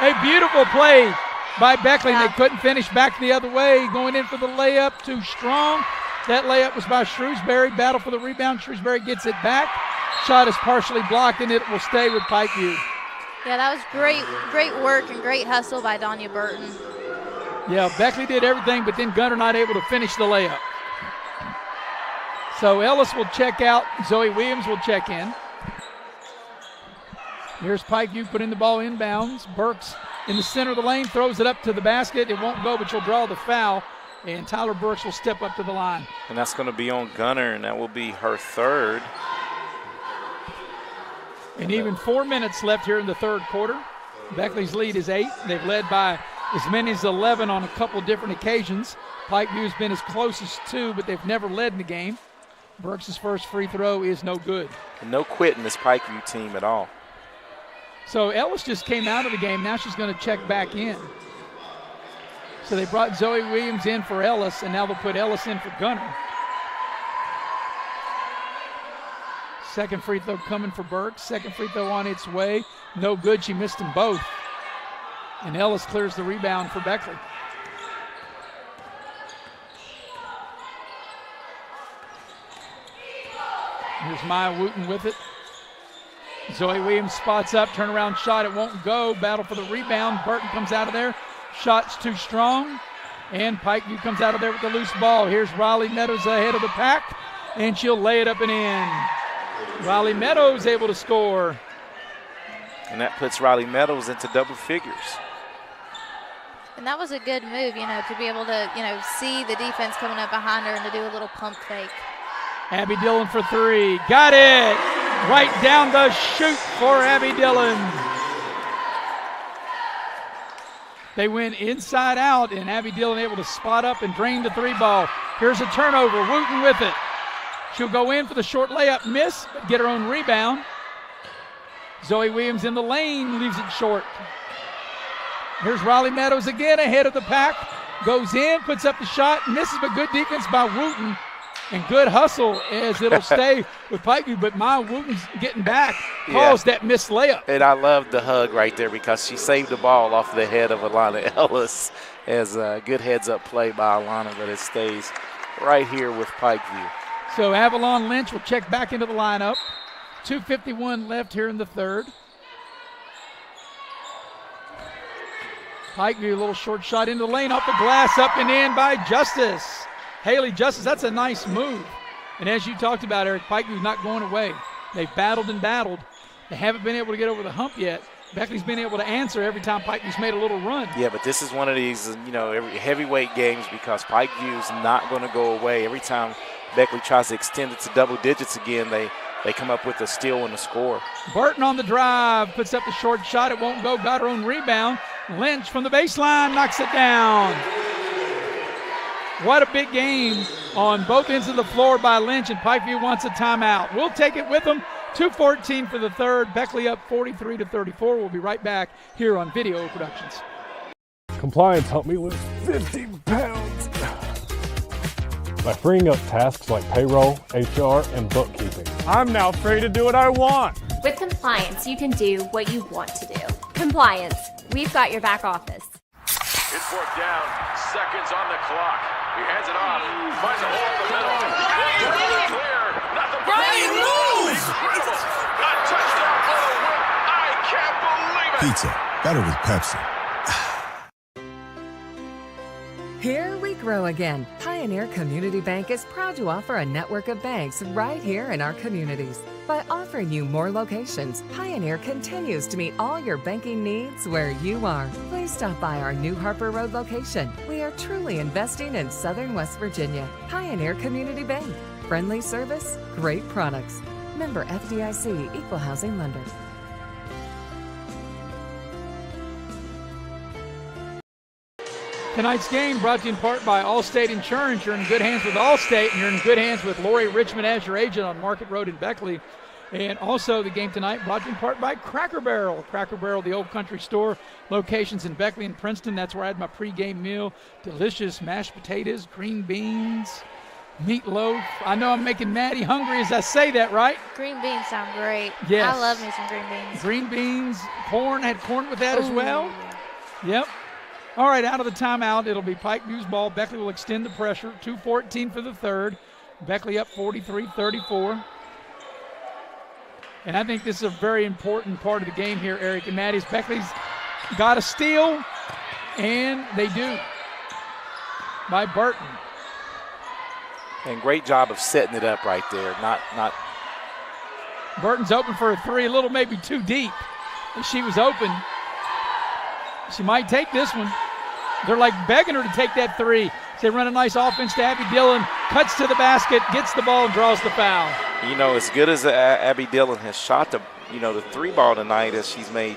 A beautiful play by Beckley. They couldn't finish back the other way. Going in for the layup, too strong. That layup was by Shrewsbury. Battle for the rebound. Shrewsbury gets it back. Shot is partially blocked, and it will stay with Pikeview. Yeah, that was great work and great hustle by Danya Burton. Yeah, Beckley did everything, but then Gunner not able to finish the layup. So Ellis will check out. Zoe Williams will check in. Here's Pikeview putting the ball inbounds. Burks in the center of the lane, throws it up to the basket. It won't go, but she'll draw the foul, and Tyler Burks will step up to the line. And that's going to be on Gunner, and that will be her third. And even 4 minutes left here in the third quarter. Beckley's lead is 8. They've led by as many as 11 on a couple different occasions. Pikeview has been as close as 2, but they've never led in the game. Burks' first free throw is no good. And no quitting this Pikeview team at all. So Ellis just came out of the game. Now she's going to check back in. So they brought Zoe Williams in for Ellis, and now they'll put Ellis in for Gunner. Second free throw coming for Burks. Second free throw on its way. No good. She missed them both. And Ellis clears the rebound for Beckley. Here's Maya Wooten with it. Zoe Williams spots up, turnaround shot, it won't go. Battle for the rebound. Burton comes out of there. Shot's too strong. And Pikeview comes out of there with the loose ball. Here's Riley Meadows ahead of the pack, and she'll lay it up and in. Riley Meadows able to score. And that puts Riley Meadows into double figures. And that was a good move, to be able to, see the defense coming up behind her and to do a little pump fake. Abby Dillon for 3. Got it! right down the chute for Abby Dillon. They went inside out, and Abby Dillon able to spot up and drain the 3 ball. Here's a turnover, Wooten with it. She'll go in for the short layup, miss, but get her own rebound. Zoe Williams in the lane, leaves it short. Here's Riley Meadows again ahead of the pack. Goes in, puts up the shot, misses, but good defense by Wooten. And good hustle as it'll stay with Pikeview, but Wooten's getting back, caused that missed layup. And I love the hug right there because she saved the ball off the head of Alana Ellis as a good heads-up play by Alana, but it stays right here with Pikeview. So Avalon Lynch will check back into the lineup. 2:51 left here in the third. Pikeview, a little short shot into the lane, off the glass, up and in by Justice. Haley Justice, that's a nice move. And as you talked about, Eric, Pikeview's not going away. They've battled and battled. They haven't been able to get over the hump yet. Beckley's been able to answer every time Pikeview's made a little run. Yeah, but this is one of these, every heavyweight games because Pikeview's not going to go away. Every time Beckley tries to extend it to double digits again, they come up with a steal and a score. Burton on the drive, puts up the short shot. It won't go, got her own rebound. Lynch from the baseline knocks it down. What a big game on both ends of the floor by Lynch, and Pikeview wants a timeout. We'll take it with them. 2:14 for the third. Beckley up 43-34. We'll be right back here on Video Productions. Compliance helped me lose 50 pounds by freeing up tasks like payroll, HR, and bookkeeping. I'm now free to do what I want. With compliance, you can do what you want to do. Compliance, we've got your back office. In 4th down, seconds on the clock. He hands it off, finds a hole in the middle. Clear, nothing but Brian moves! Incredible! A touchdown for the win. I can't believe it. Pizza, better with Pepsi. Here we grow again. Pioneer Community Bank is proud to offer a network of banks right here in our communities. By offering you more locations, Pioneer continues to meet all your banking needs where you are. Please stop by our New Harper Road location. We are truly investing in Southern West Virginia. Pioneer Community Bank. Friendly service, great products. Member FDIC, Equal Housing Lender. Tonight's game brought to you in part by Allstate Insurance. You're in good hands with Allstate, and you're in good hands with Lori Richmond as your agent on Market Road in Beckley. And also the game tonight brought to you in part by Cracker Barrel. Cracker Barrel, the Old Country Store, locations in Beckley and Princeton. That's where I had my pregame meal. Delicious mashed potatoes, green beans, meatloaf. I know I'm making Maddie hungry as I say that, right? Green beans sound great. Yes. I love me some green beans. Green beans, corn. I had corn with that as well. Yep. All right, out of the timeout, it'll be Pikeview's ball. Beckley will extend the pressure. 2:14 for the third. Beckley up 43-34. And I think this is a very important part of the game here, Eric and Maddie. Beckley's got a steal, and they do, by Burton. And great job of setting it up right there. Not. Burton's open for a three, a little maybe too deep. She was open. She might take this one. They're like begging her to take that three. They run a nice offense to Abby Dillon, cuts to the basket, gets the ball, and draws the foul. As good as Abby Dillon has shot the 3 ball tonight, as she's made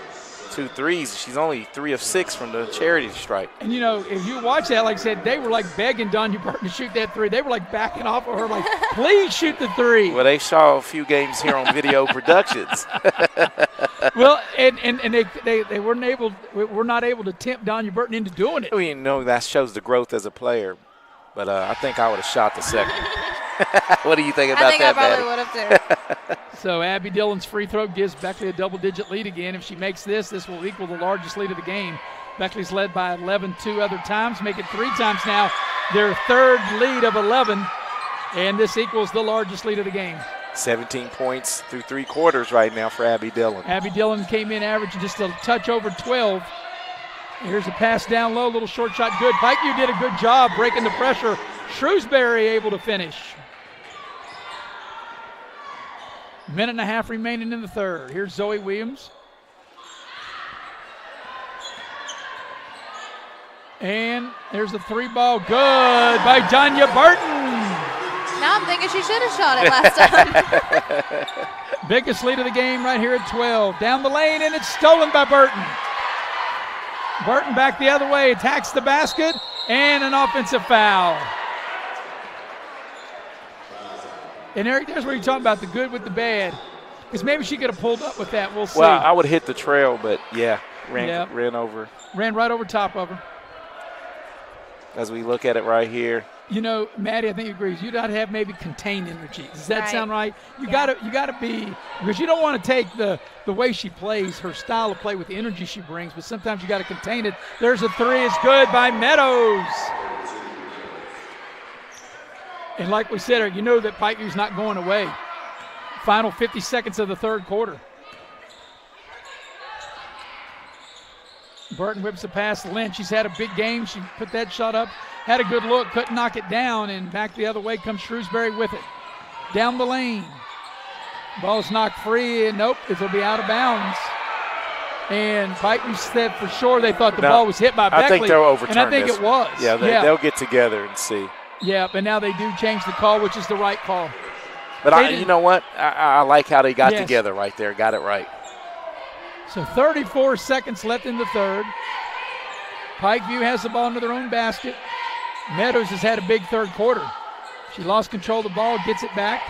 2 threes, she's only 3 of 6 from the charity stripe. And if you watch that, like I said, they were like begging Donya Burton to shoot that three. They were like backing off of her, like, please shoot the three. Well, they saw a few games here on Video Productions. Well, and they weren't able. We're not able to tempt Donya Burton into doing it. That shows the growth as a player. But I think I would have shot the second. What do you think about that, I probably would have too. So Abby Dillon's free throw gives Beckley a double-digit lead again. If she makes this will equal the largest lead of the game. Beckley's led by 11 2 other times, make it 3 times now. Their third lead of 11, and this equals the largest lead of the game. 17 points through 3 quarters right now for Abby Dillon. Abby Dillon came in averaging just a touch over 12. Here's a pass down low, little short shot, good. Pikeview did a good job breaking the pressure. Shrewsbury able to finish. Minute and a half remaining in the third. Here's Zoe Williams. And there's the 3 ball, good by Donya Burton. Now I'm thinking she should have shot it last time. Biggest lead of the game right here at 12. Down the lane, and it's stolen by Burton. Burton back the other way, attacks the basket, and an offensive foul. And Eric, there's where you're talking about the good with the bad. Because maybe she could have pulled up with that. We'll see. Well, I would have hit the trail, but, yeah, ran over. Ran right over top of her. As we look at it right here. You know, Maddie, I think you agrees. You got to have maybe contained energy. Does that sound right? You got to be, because you don't want to take the way she plays, her style of play with the energy she brings, but sometimes you got to contain it. There's a three. It's good by Meadows. And like we said, you know that Pikeview's not going away. Final 50 seconds of the third quarter. Burton whips the pass to Lynch. She's had a big game. She put that shot up, had a good look, couldn't knock it down, and back the other way comes Shrewsbury with it. Down the lane. Ball's knocked free, and nope, it'll be out of bounds. And Pikeview said for sure they thought the ball was hit by Beckley. I think they'll overturn and I think it was. Yeah, they'll get together and see. Yeah, but now they do change the call, which is the right call. But you know what? I like how they got together right there. Got it right. So 34 seconds left in the third. Pikeview has the ball into their own basket. Meadows has had a big third quarter. She lost control of the ball, gets it back.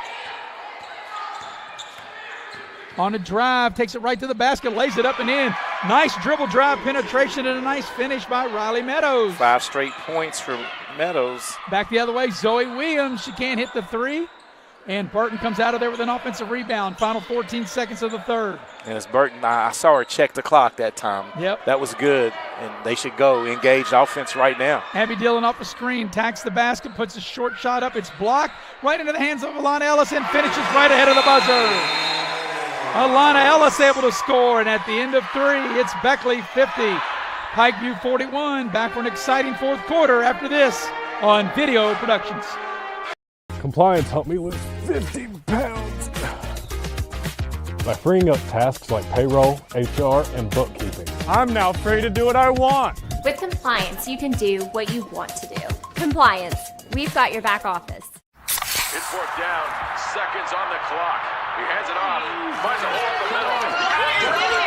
On a drive, takes it right to the basket, lays it up and in. Nice dribble drive penetration and a nice finish by Riley Meadows. 5 straight points for Meadows. Back the other way, Zoe Williams. She can't hit the three. And Burton comes out of there with an offensive rebound. Final 14 seconds of the third. And it's Burton. I saw her check the clock that time. Yep. That was good. And they should go engage offense right now. Abby Dillon off the screen, tacks the basket, puts a short shot up. It's blocked right into the hands of Alana Ellis and finishes right ahead of the buzzer. Alana Ellis able to score. And at the end of three, it's Beckley 50, Pikeview 41. Back for an exciting fourth quarter after this on Video Productions. Compliance helped me lose 50 pounds by freeing up tasks like payroll, HR, and bookkeeping. I'm now free to do what I want. With Compliance, you can do what you want to do. Compliance, we've got your back office. It's fourth down, seconds on the clock. He hands it off, finds a hole in the middle.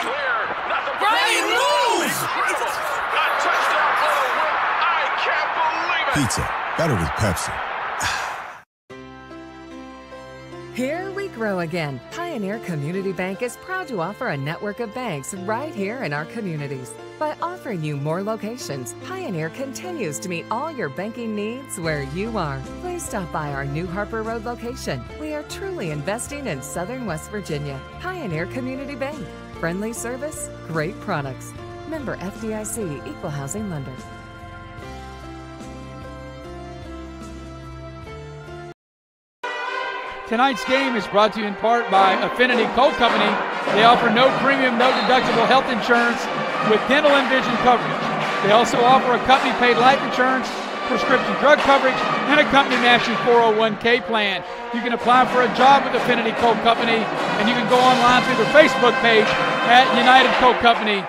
Clear, nothing but incredible. A touchdown for the win. I can't believe it. Pizza, better with Pepsi. Here we grow again. Pioneer Community Bank is proud to offer a network of banks right here in our communities. By offering you more locations, Pioneer continues to meet all your banking needs where you are. Please stop by our New Harper Road location. We are truly investing in Southern West Virginia. Pioneer Community Bank. Friendly service, great products. Member FDIC, Equal Housing Lender. Tonight's game is brought to you in part by Affinity Coal Company. They offer no premium, no deductible health insurance with dental and vision coverage. They also offer a company-paid life insurance, prescription drug coverage, and a company-matching 401k plan. You can apply for a job with Affinity Coal Company, and you can go online through their Facebook page at United Coal Company.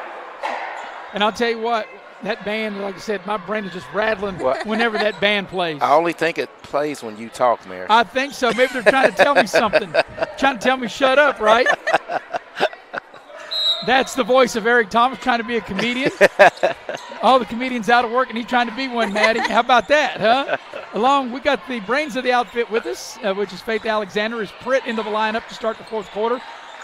And I'll tell you what, that band, like I said, my brain is just rattling whenever that band plays. I only think it plays when you talk, Mayor. I think so. Maybe they're trying to tell me something. Trying to tell me shut up, right? That's the voice of Eric Thomas trying to be a comedian. All the comedians out of work, and he's trying to be one, Maddie. How about that, huh? We got the brains of the outfit with us, which is Faith Alexander, is Pritt into the lineup to start the fourth quarter.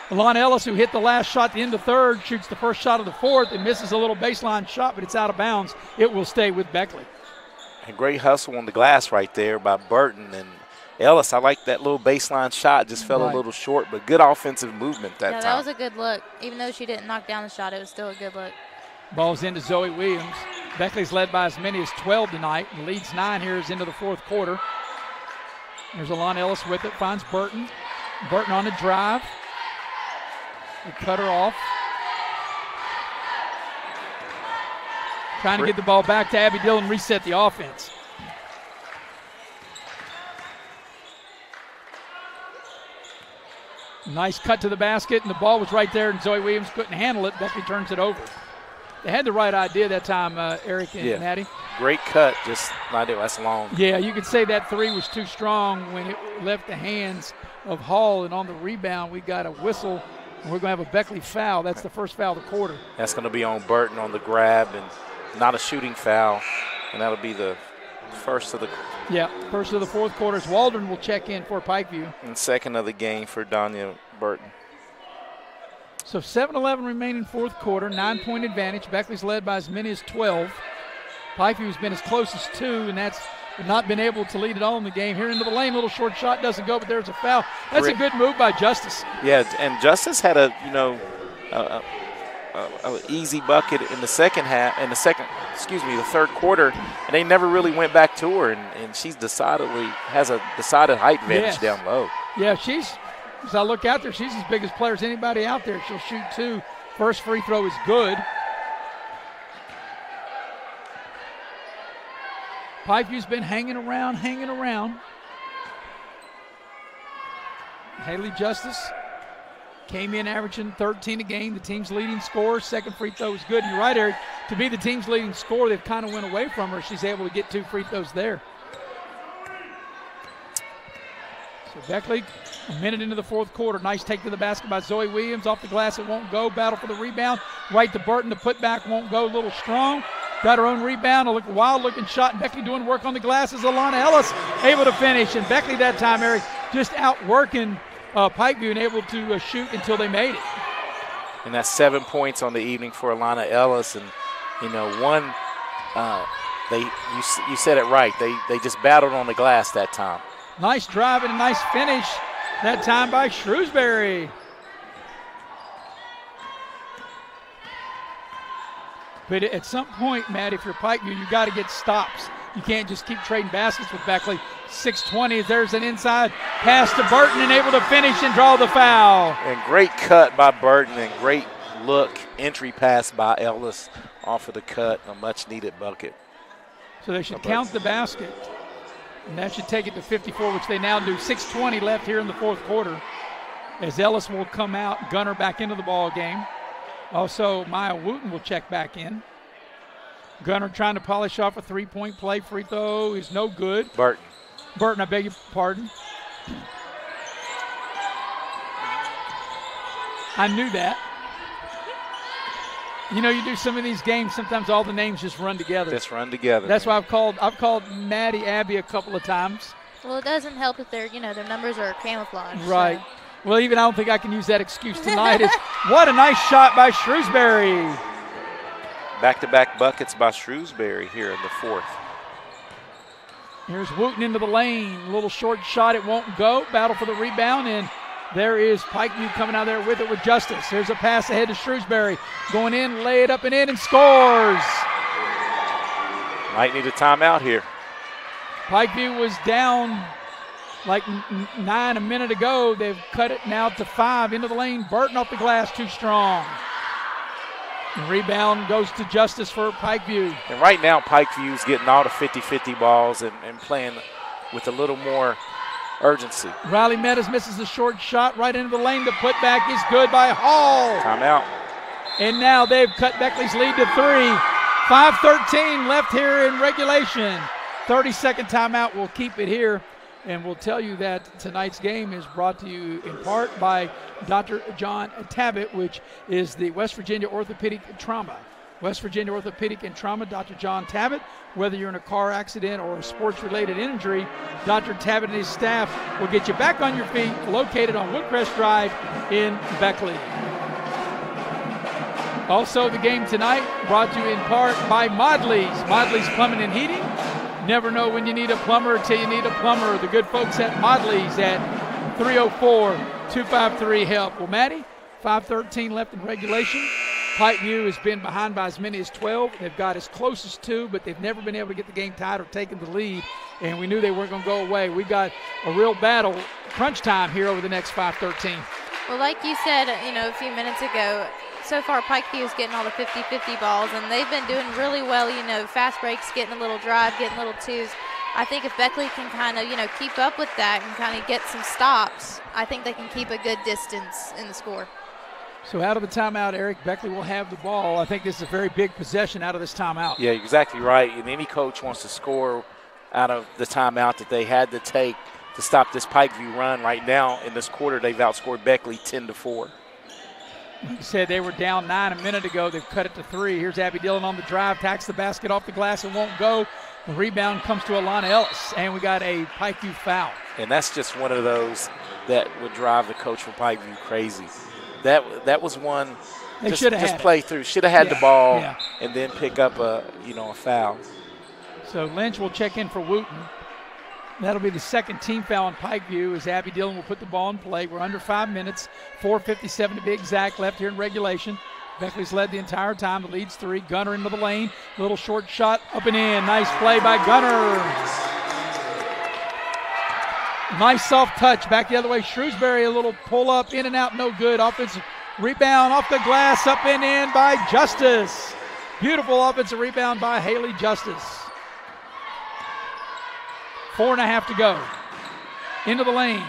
Alana Ellis, who hit the last shot at the end of the third, shoots the first shot of the fourth and misses a little baseline shot, but it's out of bounds. It will stay with Beckley. And great hustle on the glass right there by Burton. And Ellis, I like that little baseline shot. Just fell a little short, but good offensive movement that time. That was a good look. Even though she didn't knock down the shot, it was still a good look. Ball's into Zoe Williams. Beckley's led by as many as 12 tonight and leads 9 here as into the fourth quarter. There's Alana Ellis with it, finds Burton. Burton on the drive. They cut her off. Trying to get the ball back to Abby Dillon, reset the offense. Nice cut to the basket, and the ball was right there, and Zoe Williams couldn't handle it. Beckley turns it over. They had the right idea that time, Eric and Maddie. Great cut, just That's long. Yeah, you could say that three was too strong when it left the hands of Hall, and on the rebound we got a whistle, and we're going to have a Beckley foul. That's the first foul of the quarter. That's going to be on Burton on the grab, and not a shooting foul, and that'll be the first of the first of the fourth quarters. Waldron will check in for Pikeview. And second of the game for Danya Burton. So 7-11 remaining fourth quarter, 9-point advantage. Beckley's led by as many as 12. Pikeview's been as close as 2, and that's not been able to lead at all in the game. Here into the lane, little short shot doesn't go, but there's a foul. That's a good move by Justice. Yeah, and Justice had a easy bucket in the the third quarter, and they never really went back to her, and she's has a decided height advantage down low. Yeah, as I look out there, she's as big as player as anybody out there. She'll shoot 2. First free throw is good. Pikeview's been hanging around. Haley Justice came in averaging 13 a game, the team's leading scorer. Second free throw is good. And you're right, Eric. To be the team's leading scorer, they've kind of went away from her. She's able to get 2 free throws there. So Beckley, a minute into the fourth quarter. Nice take to the basket by Zoe Williams. Off the glass, it won't go. Battle for the rebound. Right to Burton. The putback won't go. A little strong. Got her own rebound. A wild-looking shot. And Beckley doing work on the glass as Alana Ellis able to finish. And Beckley that time, Eric, just outworking Pikeview and able to shoot until they made it. And that's 7 points on the evening for Alana Ellis. And, you said it right. They just battled on the glass that time. Nice drive and a nice finish that time by Shrewsbury. But at some point, Matt, if you're Pikeview, you got to get stops. You can't just keep trading baskets with Beckley. 6:20, there's an inside pass to Burton and able to finish and draw the foul. And great cut by Burton and great look, entry pass by Ellis off of the cut, a much-needed bucket. So they should count the basket. And that should take it to 54, which they now do. 6:20 left here in the fourth quarter as Ellis will come out, Gunner back into the ball game. Also, Maya Wooten will check back in. Gunner trying to polish off a three-point play. Free throw is no good. Burton, I beg your pardon. I knew that. You do some of these games, sometimes all the names just run together. That's why I've called Maddie Abbey a couple of times. Well, it doesn't help if their numbers are camouflaged. Right. So. Well, even I don't think I can use that excuse tonight. What a nice shot by Shrewsbury. Back-to-back buckets by Shrewsbury here in the fourth. Here's Wooten into the lane. A little short shot, it won't go. Battle for the rebound, and there is Pikeview coming out there with it with Justice. There's a pass ahead to Shrewsbury. Going in, lay it up and in, and scores. Might need a timeout here. Pikeview was down like 9 a minute ago. They've cut it now to 5. Into the lane. Burton off the glass, too strong. And rebound goes to Justice for Pikeview. And right now, Pikeview's getting all the 50-50 balls and playing with a little more urgency. Riley Meadows misses the short shot right into the lane. The putback is good by Hall. Timeout. And now they've cut Beckley's lead to 3. 5:13 left here in regulation. 30-second timeout. We'll keep it here. And we'll tell you that tonight's game is brought to you in part by Dr. John Tabbitt, which is the West Virginia Orthopedic Trauma. West Virginia Orthopedic and Trauma, Dr. John Tabbitt. Whether you're in a car accident or a sports-related injury, Dr. Tabbitt and his staff will get you back on your feet, located on Woodcrest Drive in Beckley. Also, the game tonight brought to you in part by Modley's. Modley's Plumbing and Heating. Never know when you need a plumber until you need a plumber. The good folks at Modley's at 304-253-HELP. Well, Maddie, 5:13 left in regulation. Pikeview has been behind by as many as 12. They've got as close as 2, but they've never been able to get the game tied or taken the lead, and we knew they weren't going to go away. We got a real battle, crunch time here over the next 5:13. Well, like you said, a few minutes ago, so far Pikeview is getting all the 50-50 balls, and they've been doing really well, fast breaks, getting a little drive, getting little twos. I think if Beckley can kind of, keep up with that and kind of get some stops, I think they can keep a good distance in the score. So out of the timeout, Eric, Beckley will have the ball. I think this is a very big possession out of this timeout. Yeah, exactly right. And any coach wants to score out of the timeout that they had to take to stop this Pikeview run. Right now in this quarter, they've outscored Beckley 10-4. Like you said, they were down 9 a minute ago. They've cut it to 3. Here's Abby Dillon on the drive, tacks the basket off the glass and won't go. The rebound comes to Alana Ellis, and we got a Pikeview foul. And that's just one of those that would drive the coach from Pikeview crazy. That was one they just play through. Should have had the ball yeah. and then pick up a foul. So Lynch will check in for Wooten. That'll be the second team foul on Pikeview as Abby Dillon will put the ball in play. We're under 5 minutes, 4:57 to be exact left here in regulation. Beckley's led the entire time. The lead's 3. Gunner into the lane. Little short shot up and in. Nice play by Gunner. Nice soft touch back the other way. Shrewsbury a little pull up, in and out, no good. Offensive rebound off the glass, up and in by Justice. Beautiful offensive rebound by Haley Justice. 4.5 to go. Into the lane.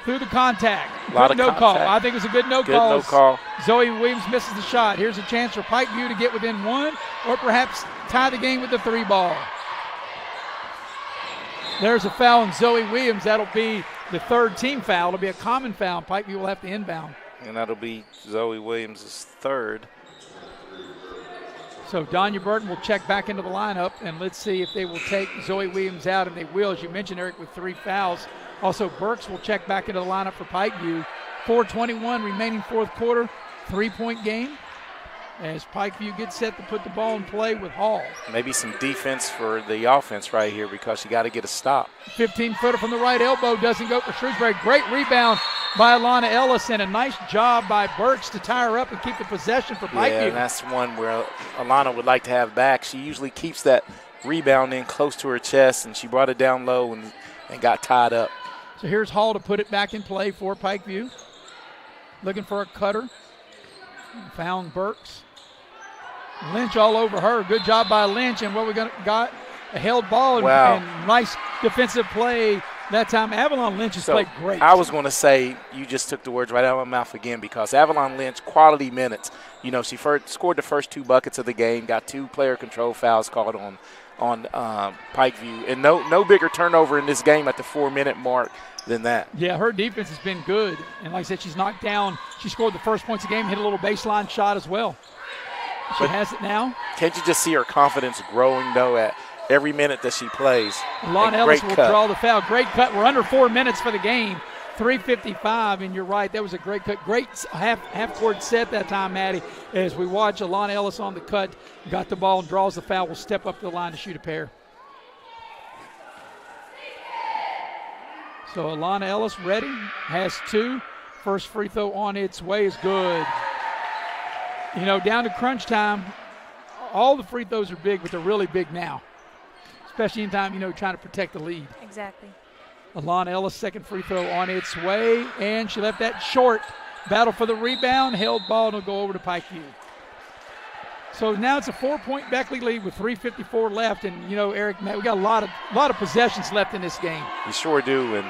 Through the contact. Good no call. I think it was a good no call. Good no call. Zoe Williams misses the shot. Here's a chance for Pikeview to get within 1 or perhaps tie the game with the 3 ball. There's a foul on Zoe Williams. That'll be the third team foul. It'll be a common foul. Pikeview will have to inbound. And that'll be Zoe Williams' third. So Donya Burton will check back into the lineup, and let's see if they will take Zoe Williams out, and they will, as you mentioned, Eric, with 3 fouls. Also, Burks will check back into the lineup for Pikeview. 4:21 remaining fourth quarter, 3-point game as Pikeview gets set to put the ball in play with Hall. Maybe some defense for the offense right here because you got to get a stop. 15-footer from the right elbow doesn't go for Shrewsbury. Great rebound by Alana Ellis, and a nice job by Burks to tie her up and keep the possession for Pikeview. Yeah, and that's one where Alana would like to have back. She usually keeps that rebound in close to her chest, and she brought it down low and got tied up. So here's Hall to put it back in play for Pikeview. Looking for a cutter. Found Burks. Lynch all over her. Good job by Lynch. And what we got a held ball and, wow. and nice defensive play. That time Avalon Lynch has played great. I was going to say you just took the words right out of my mouth again because Avalon Lynch, quality minutes. You know, she scored the first 2 buckets of the game, got 2 player control fouls called on Pikeview, and no bigger turnover in this game at the 4-minute mark than that. Yeah, her defense has been good. And like I said, she's knocked down. She scored the first points of the game, hit a little baseline shot as well. She has it now. Can't you just see her confidence growing, though, at every minute that she plays? Lon Ellis will draw the foul. Great cut. We're under 4 minutes for the game. 3:55, and you're right. That was a great cut. Great half-court set that time, Maddie, as we watch Alana Ellis on the cut. Got the ball and draws the foul. Will step up to the line to shoot a pair. So Alana Ellis ready. Has 2. First free throw on its way is good. You know, down to crunch time, all the free throws are big, but they're really big now, especially in time, trying to protect the lead. Exactly. Alana Ellis, second free throw on its way, and she left that short. Battle for the rebound, held ball, and it'll go over to Pikeview. So now it's a 4-point Beckley lead with 3:54 left, and Eric, we got a lot of possessions left in this game. You sure do,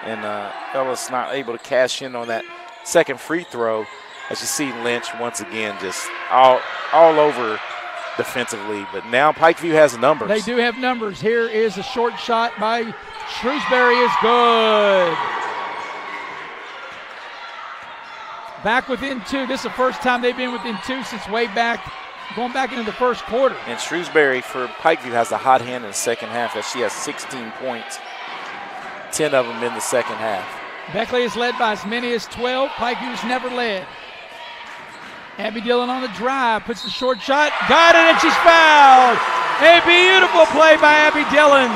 and Ellis not able to cash in on that second free throw. As you see Lynch once again just all over defensively, but now Pikeview has numbers. They do have numbers. Here is a short shot by Shrewsbury is good. Back within 2. This is the first time they've been within 2 since way back, going back into the first quarter. And Shrewsbury for Pikeview has a hot hand in the second half as she has 16 points, 10 of them in the second half. Beckley is led by as many as 12. Pikeview's never led. Abby Dillon on the drive, puts the short shot, got it, and she's fouled. A beautiful play by Abby Dillon.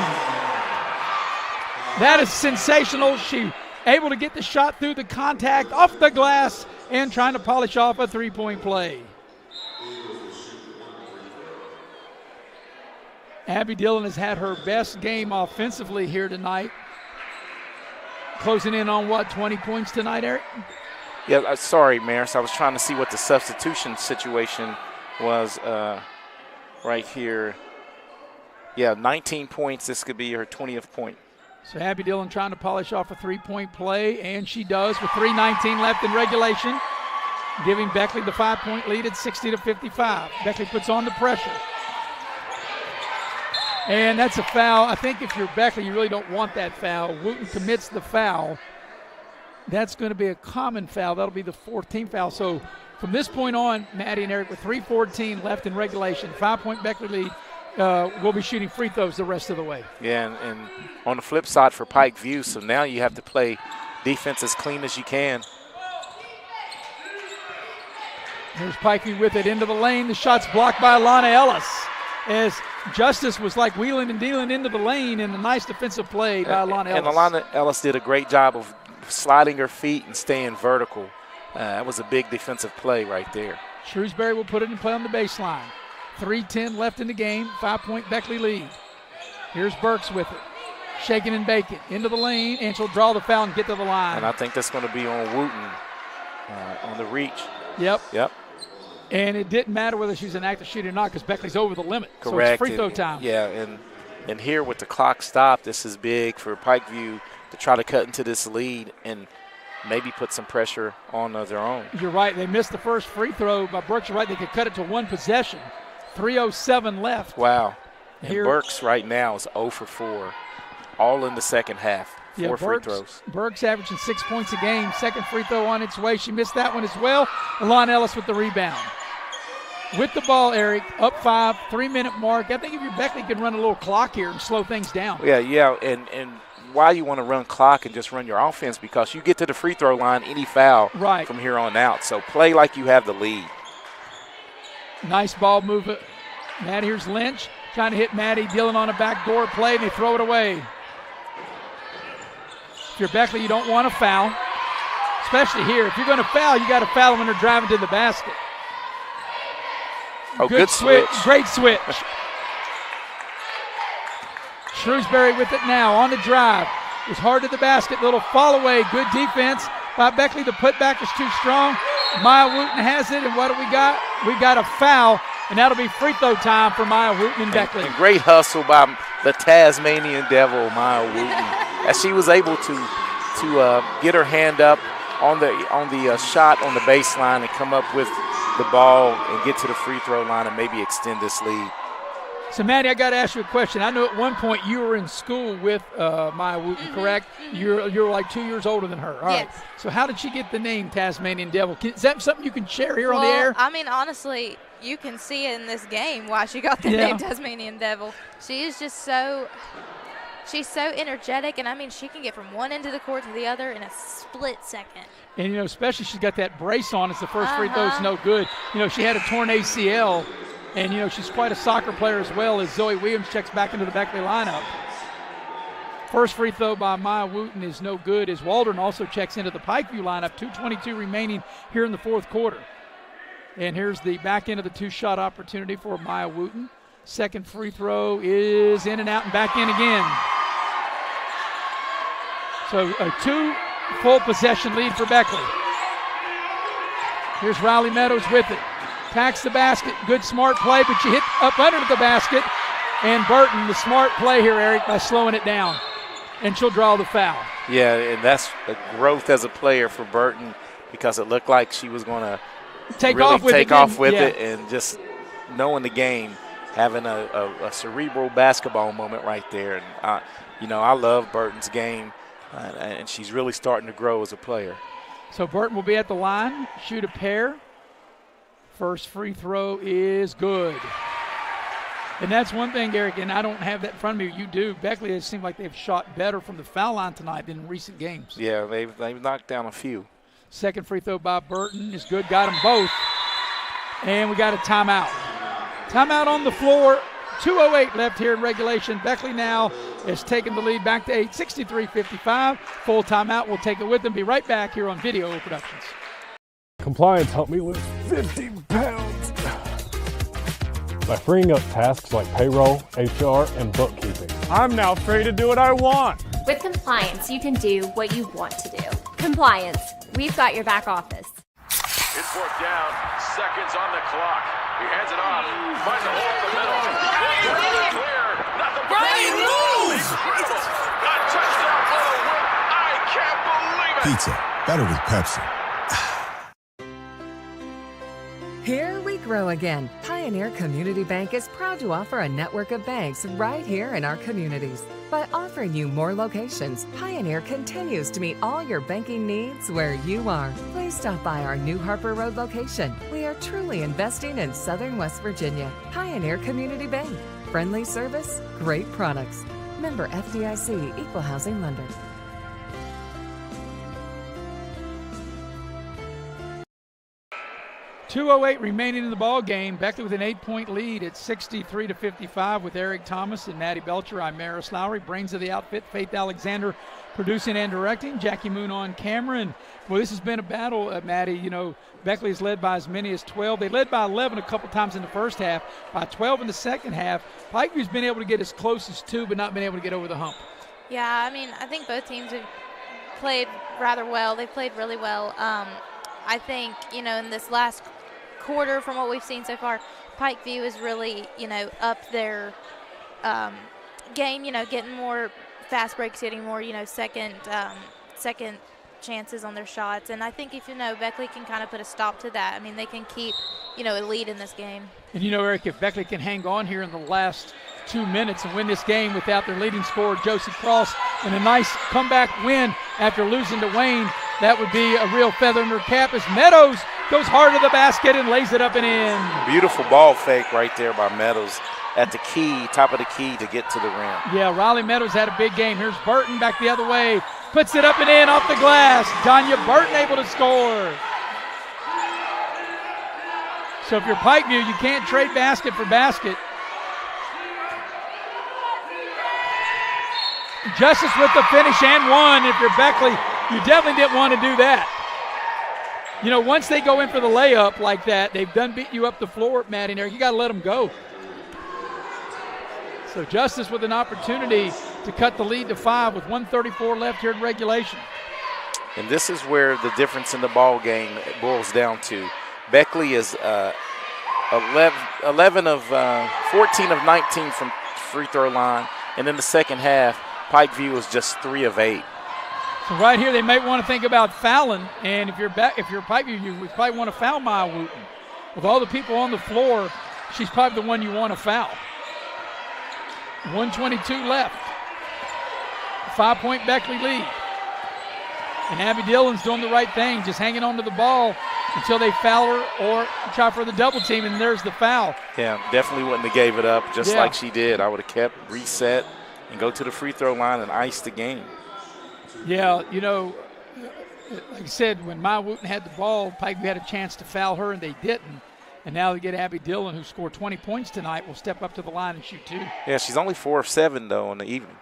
That is sensational. She able to get the shot through the contact, off the glass, and trying to polish off a 3-point play. Abby Dillon has had her best game offensively here tonight. Closing in on 20 points tonight, Eric? Yeah, sorry, Maris. I was trying to see what the substitution situation was right here. Yeah, 19 points. This could be her 20th point. So Abby Dillon trying to polish off a 3-point play, and she does with 3:19 left in regulation, giving Beckley the 5-point lead at 60-55. Beckley puts on the pressure. And that's a foul. I think if you're Beckley, you really don't want that foul. Wooten commits the foul. That's going to be a common foul. That'll be the 14th foul. So from this point on, Maddie and Eric, with 3:14 left in regulation, 5-point Beckley lead, we'll be shooting free throws the rest of the way. Yeah, and on the flip side for Pikeview, so now you have to play defense as clean as you can. Here's Pikeview with it into the lane. The shot's blocked by Alana Ellis as Justice was like wheeling and dealing into the lane, and a nice defensive play by Alana Ellis. And Alana Ellis did a great job of sliding her feet and staying vertical. That was a big defensive play right there. Shrewsbury will put it in play on the baseline. 3:10 left in the game, 5-point Beckley lead. Here's Burks with it. Shaking and baking into the lane, and she'll draw the foul and get to the line. And I think that's going to be on Wooten on the reach. Yep. Yep. And it didn't matter whether she's an active shooter or not because Beckley's over the limit. Correct. So it's free throw time. Yeah, and here with the clock stopped, this is big for Pikeview to try to cut into this lead and maybe put some pressure on their own. You're right. They missed the first free throw by Burks. You're right. They could cut it to one possession. 3:07 left. Wow. And Burks right now is 0 for 4, all in the second half. Four free throws. Burks averaging 6 points a game. Second free throw on its way. She missed that one as well. Alana Ellis with the rebound. With the ball, Eric, up 5, 3-minute mark. I think if you're Beckley, you can run a little clock here and slow things down. Yeah, and why you want to run clock and just run your offense, because you get to the free throw line, any foul from here on out. So play like you have the lead. Nice ball movement. Maddie, here's Lynch trying to hit Maddie. Dillon on a backdoor play, and they throw it away. If you're Beckley, you don't want to foul, especially here. If you're going to foul, you got to foul them when they're driving to the basket. Oh, good switch. Great switch. Shrewsbury with it now on the drive. It was hard to the basket. Little fall away. Good defense by Beckley. The putback is too strong. Maya Wooten has it, and what do we got? We got a foul, and that'll be free throw time for Maya Wooten and Beckley. And great hustle by the Tasmanian Devil, Maya Wooten, as she was able to get her hand up on the shot on the baseline and come up with the ball and get to the free throw line and maybe extend this lead. So, Maddie, I got to ask you a question. I know at one point you were in school with Maya Wooten, correct? You're like 2 years older than her. All right. So how did she get the name Tasmanian Devil? Is that something you can share here on the air? I mean, honestly, you can see in this game why she got the name Tasmanian Devil. She is just she's so energetic, and I mean, she can get from one end of the court to the other in a split second. And, especially she's got that brace on. It's the first free throw's no good. She had a torn ACL. And, she's quite a soccer player as well, as Zoe Williams checks back into the Beckley lineup. First free throw by Maya Wooten is no good, as Waldron also checks into the Pikeview lineup. 2:22 remaining here in the fourth quarter. And here's the back end of the two-shot opportunity for Maya Wooten. Second free throw is in and out and back in again. So a 2 full possession lead for Beckley. Here's Riley Meadows with it. Tacks the basket. Good smart play, but you hit up under the basket. And Burton, the smart play here, Eric, by slowing it down. And she'll draw the foul. Yeah, and that's a growth as a player for Burton, because it looked like she was going to take off with it, and just knowing the game, having a cerebral basketball moment right there. And, I love Burton's game, and she's really starting to grow as a player. So Burton will be at the line, shoot a pair. First free throw is good. And that's one thing, Eric, and I don't have that in front of me. You do. Beckley, it seemed like they've shot better from the foul line tonight than in recent games. Yeah, they've knocked down a few. Second free throw by Burton is good. Got them both. And we got a timeout. Timeout on the floor. 2:08 left here in regulation. Beckley now has taken the lead back to 8, 63-55. Full timeout. We'll take it with them. Be right back here on Video Productions. Compliance helped me lose 50 pounds by freeing up tasks like payroll, HR, and bookkeeping. I'm now free to do what I want. With compliance, you can do what you want to do. Compliance, we've got your back office. In fourth down, seconds on the clock. He hands it off, finds a hole in the middle. Clear, nothing but Brian moves! Incredible! A touchdown for the win. I can't believe it. Pizza, better with Pepsi. Here we grow again. Pioneer Community Bank is proud to offer a network of banks right here in our communities. By offering you more locations, Pioneer continues to meet all your banking needs where you are. Please stop by our New Harper Road location. We are truly investing in Southern West Virginia. Pioneer Community Bank. Friendly service, great products. Member FDIC, Equal Housing Lender. .208 remaining in the ball game. Beckley with an 8-point lead at 63-55 with Eric Thomas and Maddie Belcher. I'm Maris Lowry. Brains of the outfit, Faith Alexander producing and directing. Jackie Moon on camera. And, well, this has been a battle, Maddie. You know, Beckley is led by as many as 12. They led by 11 a couple times in the first half, by 12 in the second half. Pikeview's been able to get as close as 2, but not been able to get over the hump. Yeah, I mean, I think both teams have played rather well. They've played really well. I think, you know, in this last quarter, from what we've seen so far, Pikeview is really, you know, up their game, you know, getting more fast breaks, hitting more, you know, second chances on their shots. And I think if, you know, Beckley can kind of put a stop to that, I mean, they can keep, you know, a lead in this game. And, you know, Eric, if Beckley can hang on here in the last 2 minutes and win this game without their leading scorer, Josie Cross, and a nice comeback win after losing to Wayne, that would be a real feather in her cap as Meadows goes hard to the basket and lays it up and in. Beautiful ball fake right there by Meadows at the key, top of the key to get to the rim. Yeah, Riley Meadows had a big game. Here's Burton back the other way. Puts it up and in off the glass. Tanya Burton able to score. So if you're Pikeview, you can't trade basket for basket. Justice with the finish and one. If you're Beckley, you definitely didn't want to do that. You know, once they go in for the layup like that, they've done beat you up the floor, Matt, in there. You got to let them go. So Justice with an opportunity to cut the lead to 5 with 1:34 left here in regulation. And this is where the difference in the ball game boils down to. Beckley is 14 of 19 from free throw line, and in the second half, Pikeview is just 3 of 8. So right here, they might want to think about fouling, and if you're Pikeview, you would probably want to foul Maya Wooten. With all the people on the floor, she's probably the one you want to foul. 1:22 left. 5-point Beckley lead. And Abby Dillon's doing the right thing, just hanging on to the ball until they foul her or try for the double team, and there's the foul. Yeah, definitely wouldn't have gave it up just like she did. I would have kept, reset, and go to the free throw line and ice the game. Yeah, you know, like I said, when Maya Wooten had the ball, Pikeview had a chance to foul her, and they didn't. And now they get Abby Dillon, who scored 20 points tonight, will step up to the line and shoot 2. Yeah, she's only 4 of 7, though, in the evening.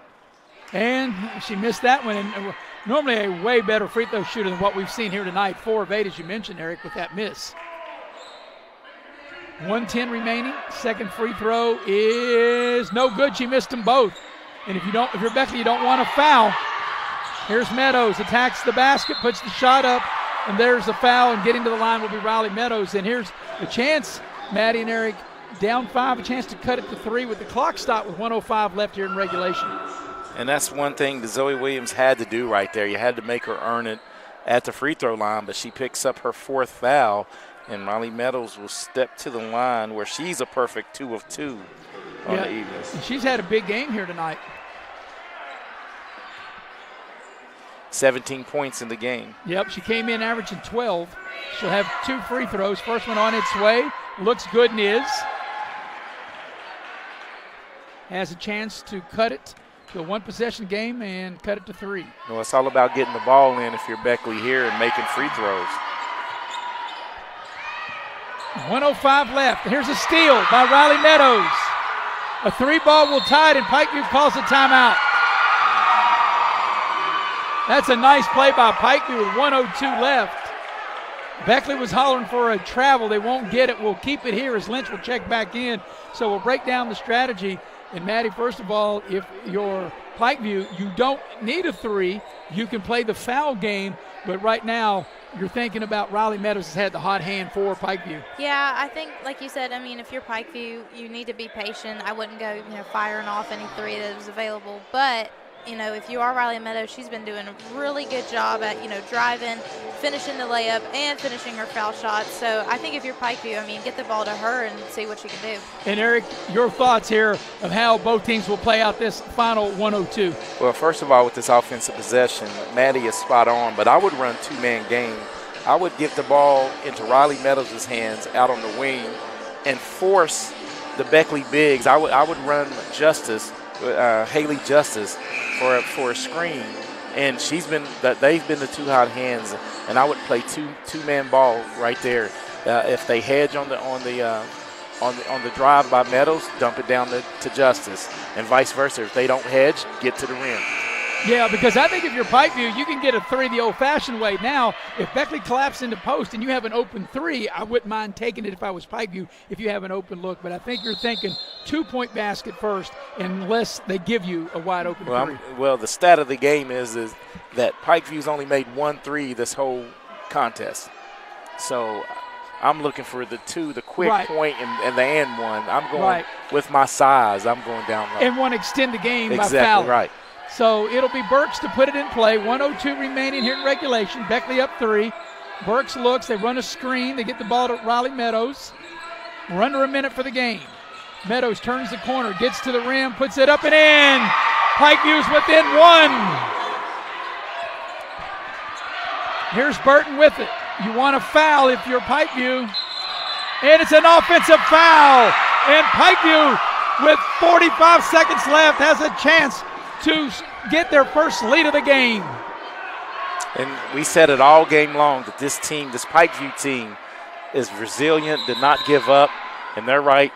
And she missed that one. And normally a way better free throw shooter than what we've seen here tonight. 4 of 8, as you mentioned, Eric, with that miss. 1:10 remaining. Second free throw is no good. She missed them both. And if you're Beckley, you don't want to foul. Here's Meadows, attacks the basket, puts the shot up, and there's the foul, and getting to the line will be Riley Meadows. And here's the chance, Maddie and Eric, down 5, a chance to cut it to 3 with the clock stopped with 1:05 left here in regulation. And that's one thing that Zoe Williams had to do right there. You had to make her earn it at the free throw line, but she picks up her 4th foul, and Riley Meadows will step to the line where she's a perfect 2 of 2 on the evening. And she's had a big game here tonight. 17 points in the game. Yep, she came in averaging 12. She'll have 2 free throws. First one on its way. Looks good and is. Has a chance to cut it to a 1-possession game and cut it to 3. Well, it's all about getting the ball in if you're Beckley here and making free throws. 1:05 left. Here's a steal by Riley Meadows. A 3-ball will tie it, and Pikeview calls a timeout. That's a nice play by Pikeview with 1:02 left. Beckley was hollering for a travel. They won't get it. We'll keep it here as Lynch will check back in. So we'll break down the strategy. And, Maddie, first of all, if you're Pikeview, you don't need a 3. You can play the foul game. But right now, you're thinking about Riley Meadows has had the hot hand for Pikeview. Yeah, I think, like you said, I mean, if you're Pikeview, you need to be patient. I wouldn't go, firing off any 3 that was available. But if you are Riley Meadows, she's been doing a really good job at, driving, finishing the layup, and finishing her foul shots. So I think if you're Pikeview, get the ball to her and see what she can do. And, Eric, your thoughts here of how both teams will play out this final 102. Well, first of all, with this offensive possession, Maddie is spot on, but I would run two-man game. I would give the ball into Riley Meadows' hands out on the wing and force the Beckley bigs. I would run Haley Justice for a screen, and they've been the two hot hands, and I would play two-man ball right there. If they hedge on the drive by Meadows, dump it down to Justice, and vice versa. If they don't hedge, get to the rim. Yeah, because I think if you're Pikeview, you can get a three the old-fashioned way. Now, if Beckley collapses into post and you have an open three, I wouldn't mind taking it if I was Pikeview if you have an open look. But I think you're thinking two-point basket first unless they give you a wide-open three. Well, the stat of the game is that Pikeview's only made 1 3 this whole contest. So I'm looking for the quick point and the and one. I'm going with my size. I'm going down low. And want to extend the game by exactly fouling. Right. So it'll be Burks to put it in play. 1:02 remaining here in regulation. Beckley up 3. Burks looks. They run a screen. They get the ball to Riley Meadows. We're under a minute for the game. Meadows turns the corner, gets to the rim, puts it up and in. Pikeview's within 1. Here's Burton with it. You want a foul if you're Pikeview. And it's an offensive foul. And Pikeview, with 45 seconds left, has a chance to get their first lead of the game. And we said it all game long that this Pikeview team, is resilient, did not give up, and they're right.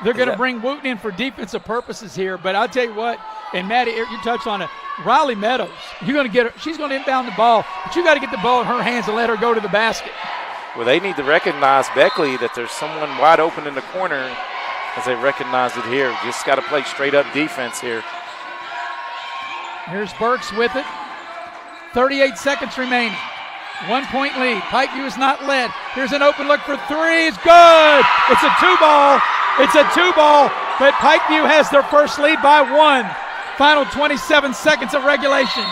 They're going to bring Wooten in for defensive purposes here, but I'll tell you what, and Maddie, you touched on it, Riley Meadows, you're going to get her, she's going to inbound the ball, but you got to get the ball in her hands and let her go to the basket. Well, they need to recognize Beckley that there's someone wide open in the corner as they recognize it here. Just got to play straight-up defense here. Here's Burks with it. 38 seconds remaining. 1-point lead. Pikeview is not led. Here's an open look for 3. It's good. It's a 2-ball. It's a 2-ball, but Pikeview has their first lead by 1. Final 27 seconds of regulation.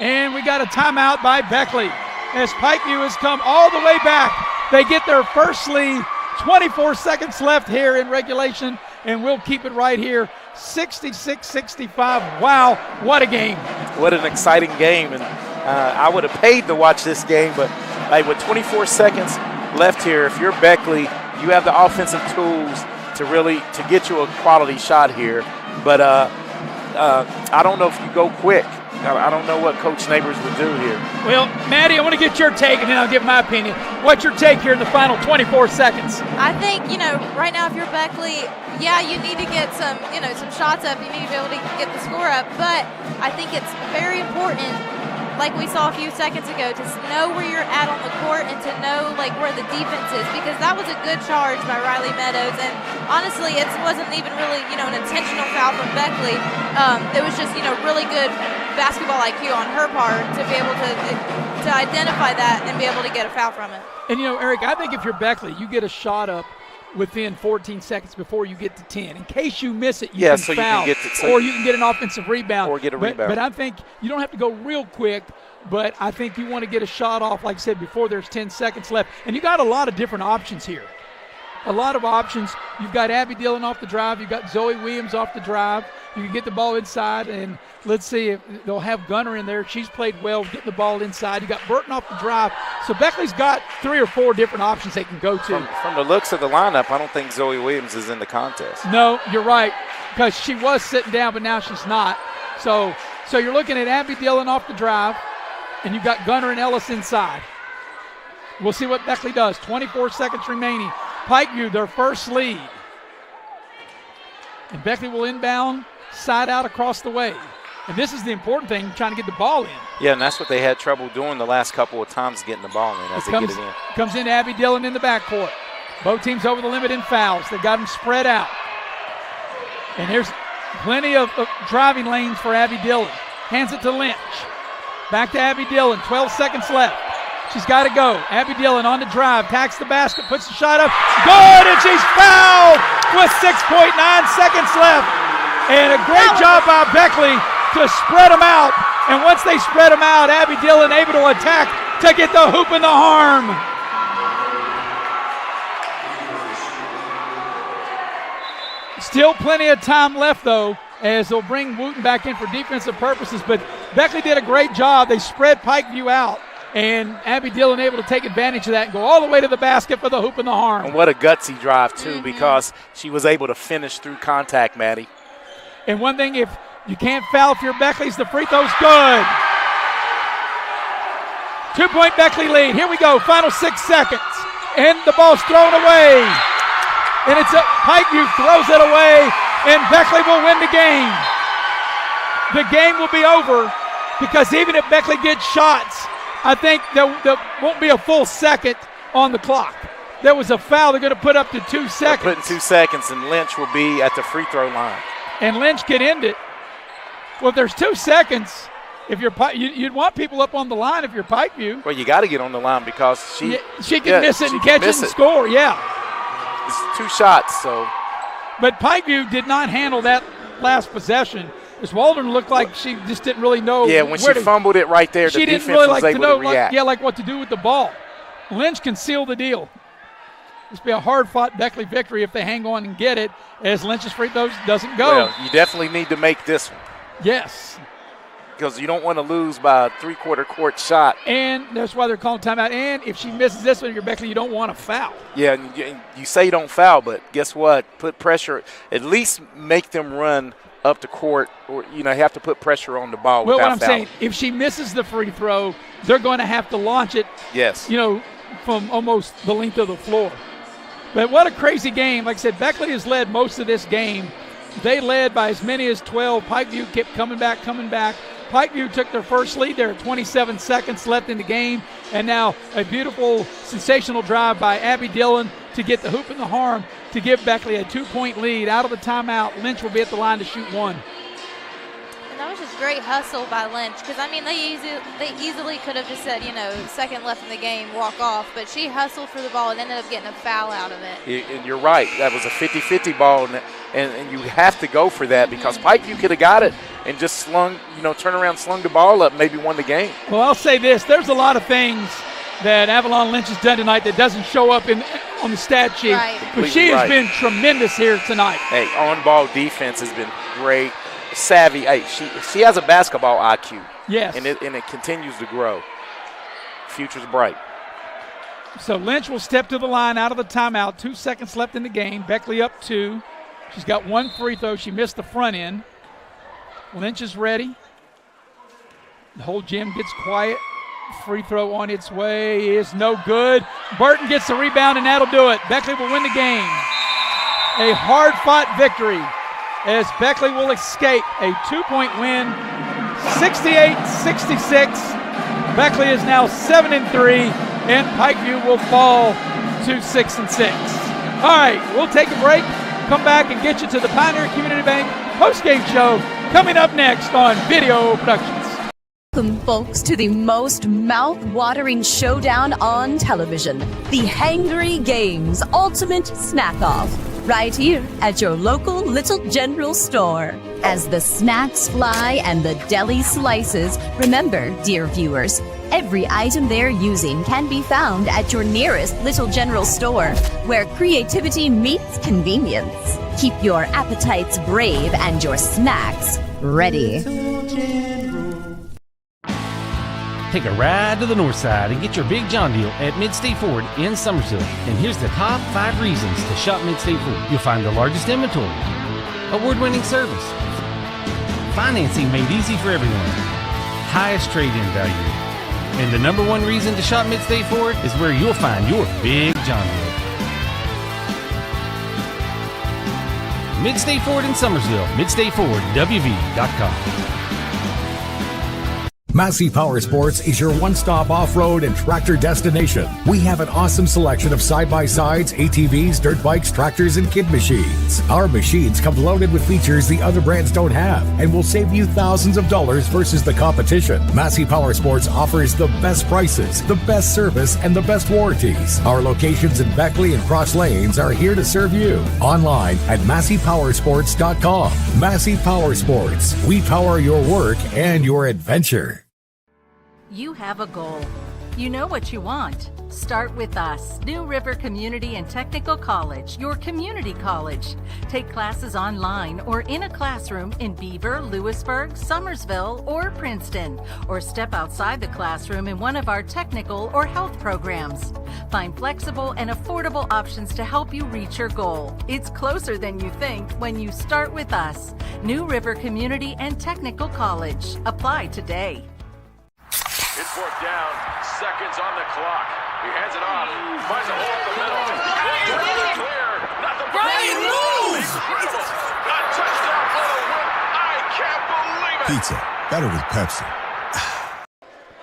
And we got a timeout by Beckley as Pikeview has come all the way back. They get their first lead. 24 seconds left here in regulation, and we'll keep it right here. 66-65. Wow, what a game. What an exciting game. And I would have paid to watch this game, but with 24 seconds left here, if you're Beckley, you have the offensive tools to get you a quality shot here. But I don't know if you go quick. I don't know what Coach Neighbors would do here. Well, Maddie, I want to get your take, and then I'll give my opinion. What's your take here in the final 24 seconds? I think, right now if you're Beckley, you need to get some shots up. You need to be able to get the score up. But I think it's very important, like we saw a few seconds ago, to know where you're at on the court and to know, where the defense is, because that was a good charge by Riley Meadows. And honestly, it wasn't even really, an intentional foul from Beckley. It was just, really good basketball IQ on her part to be able to identify that and be able to get a foul from it. And, Eric, I think if you're Beckley, you get a shot up within 14 seconds before you get to 10. In case you miss it, you can foul. Or you can get an offensive rebound. Or get a rebound. But I think you don't have to go real quick, but I think you want to get a shot off, like I said, before there's 10 seconds left. And you got a lot of different options here. A lot of options. You've got Abby Dillon off the drive. You've got Zoe Williams off the drive. You can get the ball inside, and let's see if they'll have Gunner in there. She's played well getting the ball inside. You got Burton off the drive. So Beckley's got 3 or 4 different options they can go to. From the looks of the lineup, I don't think Zoe Williams is in the contest. No, you're right, because she was sitting down, but now she's not. So you're looking at Abby Dillon off the drive, and you've got Gunner and Ellis inside. We'll see what Beckley does. 24 seconds remaining. Pikeview, their first lead. And Beckley will inbound, side out across the way. And this is the important thing, trying to get the ball in. Yeah, and that's what they had trouble doing the last couple of times, getting the ball in as they get it in. Comes in Abby Dillon in the backcourt. Both teams over the limit in fouls. They got them spread out. And here's plenty of driving lanes for Abby Dillon. Hands it to Lynch. Back to Abby Dillon, 12 seconds left. She's got to go. Abby Dillon on the drive, tacks the basket, puts the shot up. Good, and she's fouled with 6.9 seconds left. And a great job by Beckley to spread them out. And once they spread them out, Abby Dillon able to attack to get the hoop and the harm. Still plenty of time left, though, as they'll bring Wooten back in for defensive purposes. But Beckley did a great job. They spread Pikeview out, and Abby Dillon able to take advantage of that and go all the way to the basket for the hoop and the harm. And what a gutsy drive, too, because she was able to finish through contact, Maddie. And one thing, if you can't foul if you're Beckley's, the free throw's good. 2-point Beckley lead. Here we go, final 6 seconds. And the ball's thrown away. And it's Pikeview throws it away, and Beckley will win the game. The game will be over because even if Beckley gets shots, I think there won't be a full second on the clock. There was a foul. They're going to put up to 2 seconds. They're putting 2 seconds, and Lynch will be at the free throw line. And Lynch could end it. Well, if there's 2 seconds, if you'd want people up on the line if you're Pikeview. Well, you got to get on the line because she can miss it and catch it and score. Yeah. It's 2 shots, so. But Pikeview did not handle that last possession. As Waldron looked like she just didn't really know. Yeah, when she fumbled it right there, the defense was able to react. Like what to do with the ball. Lynch can seal the deal. This will be a hard-fought Beckley victory if they hang on and get it, as Lynch's free throws doesn't go. Well, you definitely need to make this one. Yes. Because you don't want to lose by a 3/4 court shot. And that's why they're calling timeout. And if she misses this one, if you're Beckley, you don't want to foul. Yeah, you say don't foul, but guess what? Put pressure. At least make them run up the court, or you have to put pressure on the ball without what I'm fouling. saying, if she misses the free throw, they're going to have to launch it. Yes. From almost the length of the floor. But what a crazy game. Like I said, Beckley has led most of this game. They led by as many as 12. Pikeview kept coming back. Pikeview took their first lead there at 27 seconds left in the game. And now a beautiful, sensational drive by Abby Dillon to get the hoop and the harm to give Beckley a 2-point lead. Out of the timeout, Lynch will be at the line to shoot 1. And that was just great hustle by Lynch because, they easily could have just said, second left in the game, walk off. But she hustled for the ball and ended up getting a foul out of it. And you're right. That was a 50-50 ball, and you have to go for that because Pikeview could have got it and just slung the ball up, maybe won the game. Well, I'll say this. There's a lot of things that Avalon Lynch has done tonight that doesn't show up on the stat sheet. Right. But she has been tremendous here tonight. Hey, on-ball defense has been great. Savvy. Hey, she has a basketball IQ. Yes. And it continues to grow. Future's bright. So Lynch will step to the line out of the timeout. 2 seconds left in the game. Beckley up 2. She's got 1 free throw. She missed the front end. Lynch is ready. The whole gym gets quiet. Free throw on its way is no good. Burton gets the rebound, and that'll do it. Beckley will win the game. A hard-fought victory as Beckley will escape a 2-point win, 68-66. Beckley is now 7-3, and Pikeview will fall to 6-6. All right, we'll take a break, come back and get you to the Pioneer Community Bank postgame show coming up next on Video Productions. Welcome, folks, to the most mouth-watering showdown on television, the Hangry Games Ultimate Snack-Off, right here at your local Little General store. As the snacks fly and the deli slices, remember, dear viewers, every item they're using can be found at your nearest Little General store, where creativity meets convenience. Keep your appetites brave and your snacks ready. Take a ride to the north side and get your Big John deal at Mid-State Ford in Summersville. And here's the top 5 reasons to shop Mid-State Ford. You'll find the largest inventory, award-winning service, financing made easy for everyone, highest trade-in value. And the number 1 reason to shop Mid-State Ford is where you'll find your Big John deal. Mid-State Ford in Summersville, MidStateFordWV.com. Massey Power Sports is your one-stop off-road and tractor destination. We have an awesome selection of side-by-sides, ATVs, dirt bikes, tractors, and kid machines. Our machines come loaded with features the other brands don't have and will save you thousands of dollars versus the competition. Massey Power Sports offers the best prices, the best service, and the best warranties. Our locations in Beckley and Cross Lanes are here to serve you. Online at MasseyPowersports.com. Massey Power Sports. We power your work and your adventure. You have a goal. You know what you want. Start with us, New River Community and Technical College, your community college. Take classes online or in a classroom in Beaver, Lewisburg, Summersville, or Princeton, or step outside the classroom in one of our technical or health programs. Find flexible and affordable options to help you reach your goal. It's closer than you think when you start with us, New River Community and Technical College. Apply today. It's fourth down, seconds on the clock. He hands it off, finds a hole up the middle. Clear, nothing but incredible. A touchdown for the win. I can't believe it. Pizza, better with Pepsi.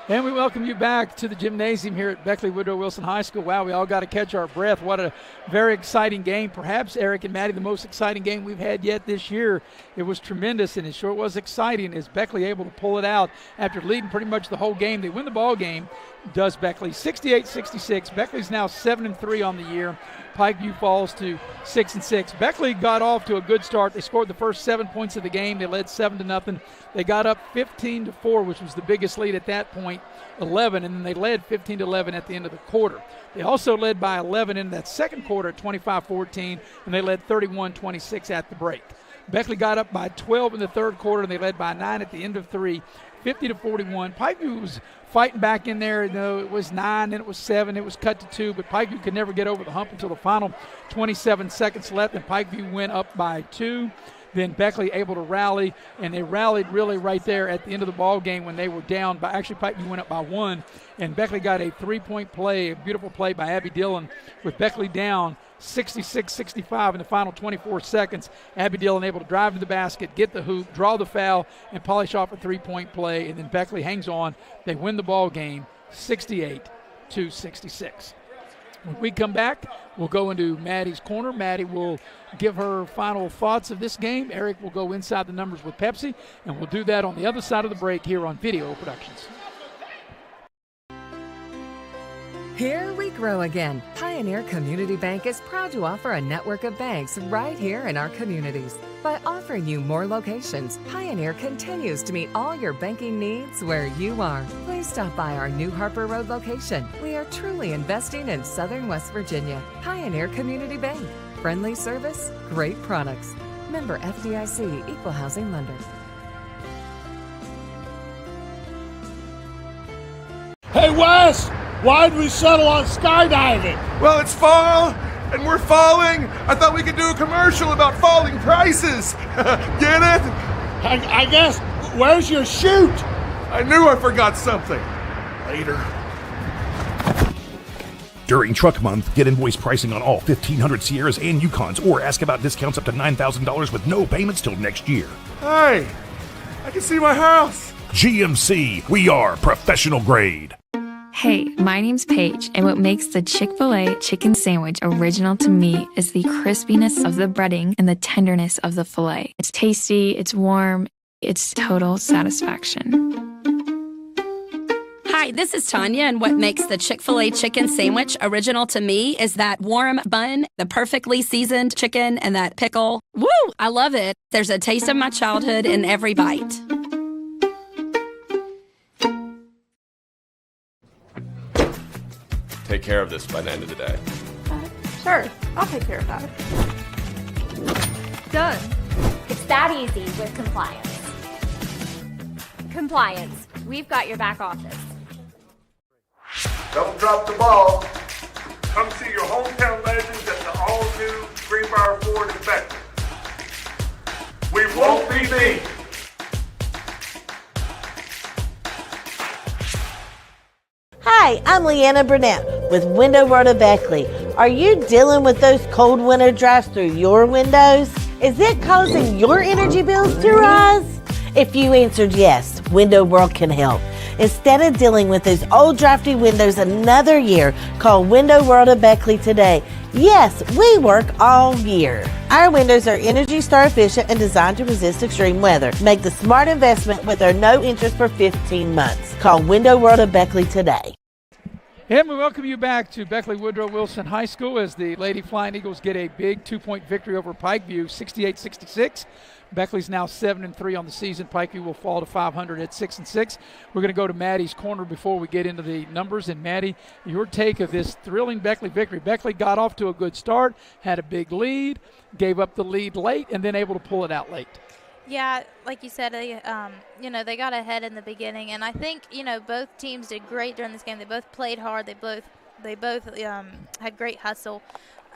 And we welcome you back to the gymnasium here at Beckley Woodrow Wilson High School. Wow, we all got to catch our breath. What a very exciting game. Perhaps, Eric and Maddie, the most exciting game we've had yet this year. It was tremendous, and it sure was exciting as Beckley able to pull it out after leading pretty much the whole game. They win the ball game, does Beckley, 68-66. Beckley's now 7-3 on the year. Pikeview falls to 6-6. Beckley got off to a good start. They scored the first 7 points of the game. They led 7-0. They got up 15-4, which was the biggest lead at that point, 11, and then they led 15-11 at the end of the quarter. They also led by 11 in that second quarter at 25-14, and they led 31-26 at the break. Beckley got up by 12 in the third quarter, and they led by 9 at the end of 3, 50-41. Pikeview was fighting back in there. You know, it was 9, then it was 7, it was cut to 2, but Pikeview could never get over the hump until the final 27 seconds left, and Pikeview went up by 2. Then Beckley able to rally, and they rallied really right there at the end of the ball game when they were down. But actually, Pikeview went up by 1, and Beckley got a three-point play, a beautiful play by Abby Dillon, with Beckley down 66-65 in the final 24 seconds. Abby Dillon able to drive to the basket, get the hoop, draw the foul, and polish off a three-point play. And then Beckley hangs on. They win the ball game 68-66. When we come back, we'll go into Maddie's corner. Maddie will give her final thoughts of this game. Eric will go inside the numbers with Pepsi, and we'll do that on the other side of the break here on Video Productions. Here we grow again. Pioneer Community Bank is proud to offer a network of banks right here in our communities. By offering you more locations, Pioneer continues to meet all your banking needs where you are. Please stop by our New Harper Road location. We are truly investing in Southern West Virginia. Pioneer Community Bank. Friendly service, great products. Member FDIC, Equal Housing Lender. Hey, Wes! Why'd we settle on skydiving? Well, it's fall, and we're falling. I thought we could do a commercial about falling prices. Get it? I guess. Where's your chute? I knew I forgot something. Later. During Truck Month, get invoice pricing on all 1,500 Sierras and Yukons, or ask about discounts up to $9,000 with no payments till next year. Hey, I can see my house. GMC, we are professional grade. Hey, my name's Paige, and what makes the Chick-fil-A chicken sandwich original to me is the crispiness of the breading and the tenderness of the filet. It's tasty, it's warm, it's total satisfaction. Hi, this is Tanya, and what makes the Chick-fil-A chicken sandwich original to me is that warm bun, the perfectly seasoned chicken, and that pickle. Woo! I love it. There's a taste of my childhood in every bite. Take care of this by the end of the day. Sure, I'll take care of that. Done. It's that easy with compliance. Compliance. We've got your back office. Don't drop the ball. Come see your hometown legends at the all-new Greenbrier Ford in Beckley. We won't be beat. Hi, I'm Leanna Burnett with Window Rota Beckley. Are you dealing with those cold winter drafts through your windows? Is it causing your energy bills to rise? If you answered yes, Window World can help. Instead of dealing with those old drafty windows another year, call Window World of Beckley today. Yes, we work all year. Our windows are Energy Star efficient and designed to resist extreme weather. Make the smart investment with our no interest for 15 months. Call Window World of Beckley today. And we welcome you back to Beckley Woodrow Wilson High School as the Lady Flying Eagles get a big 2-point victory over Pikeview, 68-66. Beckley's now 7-3 on the season. Pikeview will fall to 500 at 6-6. We're going to go to Maddie's corner before we get into the numbers. And Maddie, your take of this thrilling Beckley victory. Beckley got off to a good start, had a big lead, gave up the lead late, and then able to pull it out late. Yeah, like you said, they got ahead in the beginning, and I think both teams did great during this game. They both played hard. They both had great hustle.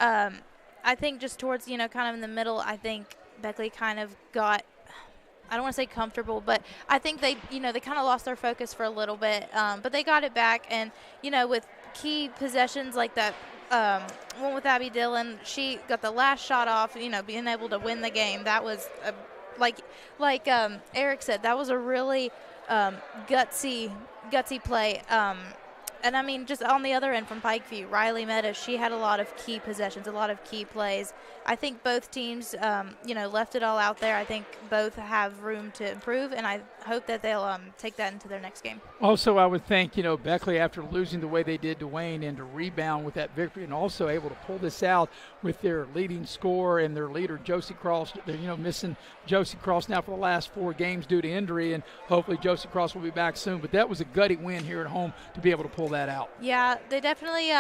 I think just towards kind of in the middle, I think Beckley kind of got, I don't want to say comfortable, but I think they kind of lost their focus for a little bit, but they got it back, and with key possessions like that. One with Abby Dillon, she got the last shot off. Being able to win the game, that was like Eric said, that was a really gutsy play. And I mean, just on the other end from Pikeview, Riley Meadows, she had a lot of key possessions, a lot of key plays. I think both teams, left it all out there. I think both have room to improve, and I hope that they'll take that into their next game. Also, I would think, Beckley, after losing the way they did to Wayne, and to rebound with that victory, and also able to pull this out with their leading scorer and their leader, Josie Cross. They're, missing Josie Cross now for the last 4 games due to injury, and hopefully Josie Cross will be back soon. But that was a gutty win here at home to be able to pull that out. Yeah, they definitely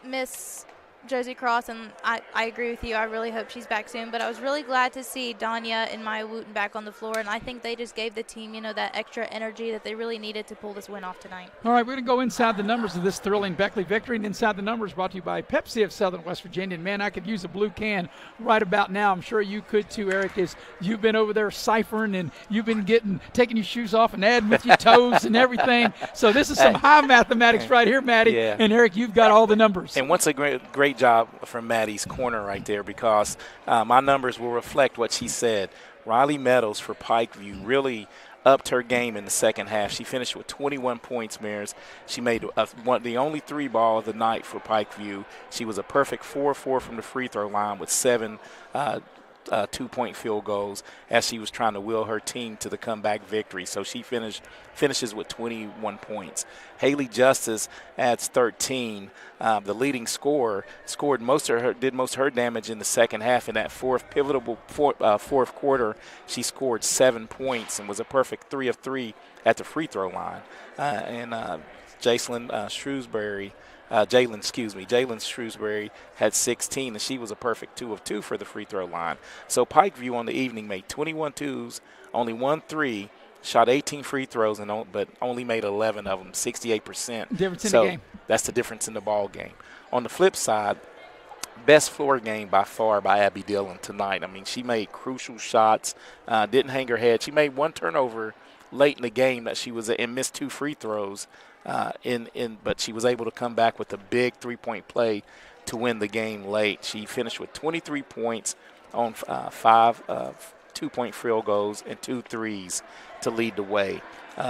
miss Josie Cross, and I agree with you. I really hope she's back soon. But I was really glad to see Danya and Maya Wooten back on the floor, and I think they just gave the team, that extra energy that they really needed to pull this win off tonight. All right, we're going to go inside the numbers of this thrilling Beckley victory, and inside the numbers brought to you by Pepsi of Southern West Virginia. And, man, I could use a blue can right about now. I'm sure you could too, Eric, as you've been over there ciphering, and you've been taking your shoes off and adding with your toes and everything. So this is some high mathematics right here, Maddie. Yeah. And, Eric, you've got all the numbers. And once a great job from Maddie's corner right there, because my numbers will reflect what she said. Riley Meadows for Pikeview really upped her game in the second half. She finished with 21 points, Mares. She made the only 3 ball of the night for Pikeview. She was a perfect 4-4 from the free throw line with 7 2-point field goals as she was trying to will her team to the comeback victory. So she finishes with 21 points. Haley Justice adds 13. The leading scorer did most of her damage in the second half. In that pivotal fourth quarter, she scored 7 points and was a perfect 3 of 3 at the free throw line. Jalen Shrewsbury had 16, and she was a perfect 2 of 2 for the free throw line. So Pikeview on the evening made 21 twos, only 1 3, shot 18 free throws, but only made 11 of them, 68%. Difference in the game. That's the difference in the ball game. On the flip side, best floor game by far by Abby Dillon tonight. I mean, she made crucial shots, didn't hang her head. She made 1 turnover late in the game that she was and missed 2 free throws. But she was able to come back with a big 3-point play to win the game late. She finished with 23 points on 5 2-point field goals and 2 threes to lead the way.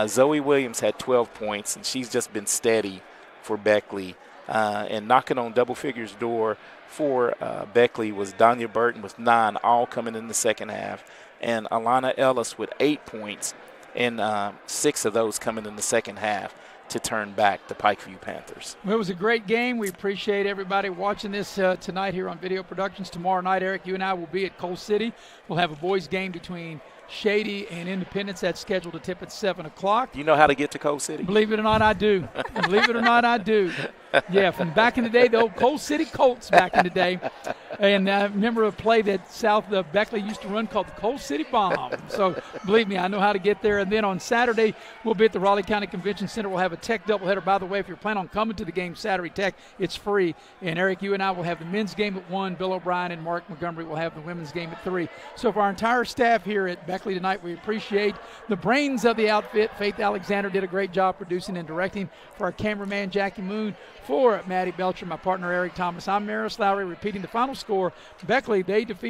Zoe Williams had 12 points, and she's just been steady for Beckley. And knocking on double figures door for Beckley was Danya Burton with 9, all coming in the second half, and Alana Ellis with 8 points, and 6 of those coming in the second half to turn back the Pikeview Panthers. Well, it was a great game. We appreciate everybody watching this tonight here on Video Productions. Tomorrow night, Eric, you and I will be at Coal City. We'll have a boys game between Shady and Independence. That's scheduled to tip at 7 o'clock. You know how to get to Coal City? Believe it or not, I do. Believe it or not, I do. Yeah, from back in the day, the old Coal City Colts back in the day. And I remember a play that South of Beckley used to run called the Coal City Bomb. So believe me, I know how to get there. And then on Saturday, we'll be at the Raleigh County Convention Center. We'll have a Tech doubleheader. By the way, if you're planning on coming to the game Saturday Tech, it's free. And Eric, you and I will have the men's game at 1. Bill O'Brien and Mark Montgomery will have the women's game at 3. So for our entire staff here at Beckley tonight, we appreciate the brains of the outfit. Faith Alexander did a great job producing and directing. For our cameraman, Jackie Moon. For Maddie Belcher, my partner, Eric Thomas, I'm Maris Lowry, repeating the final score. Beckley, they defeat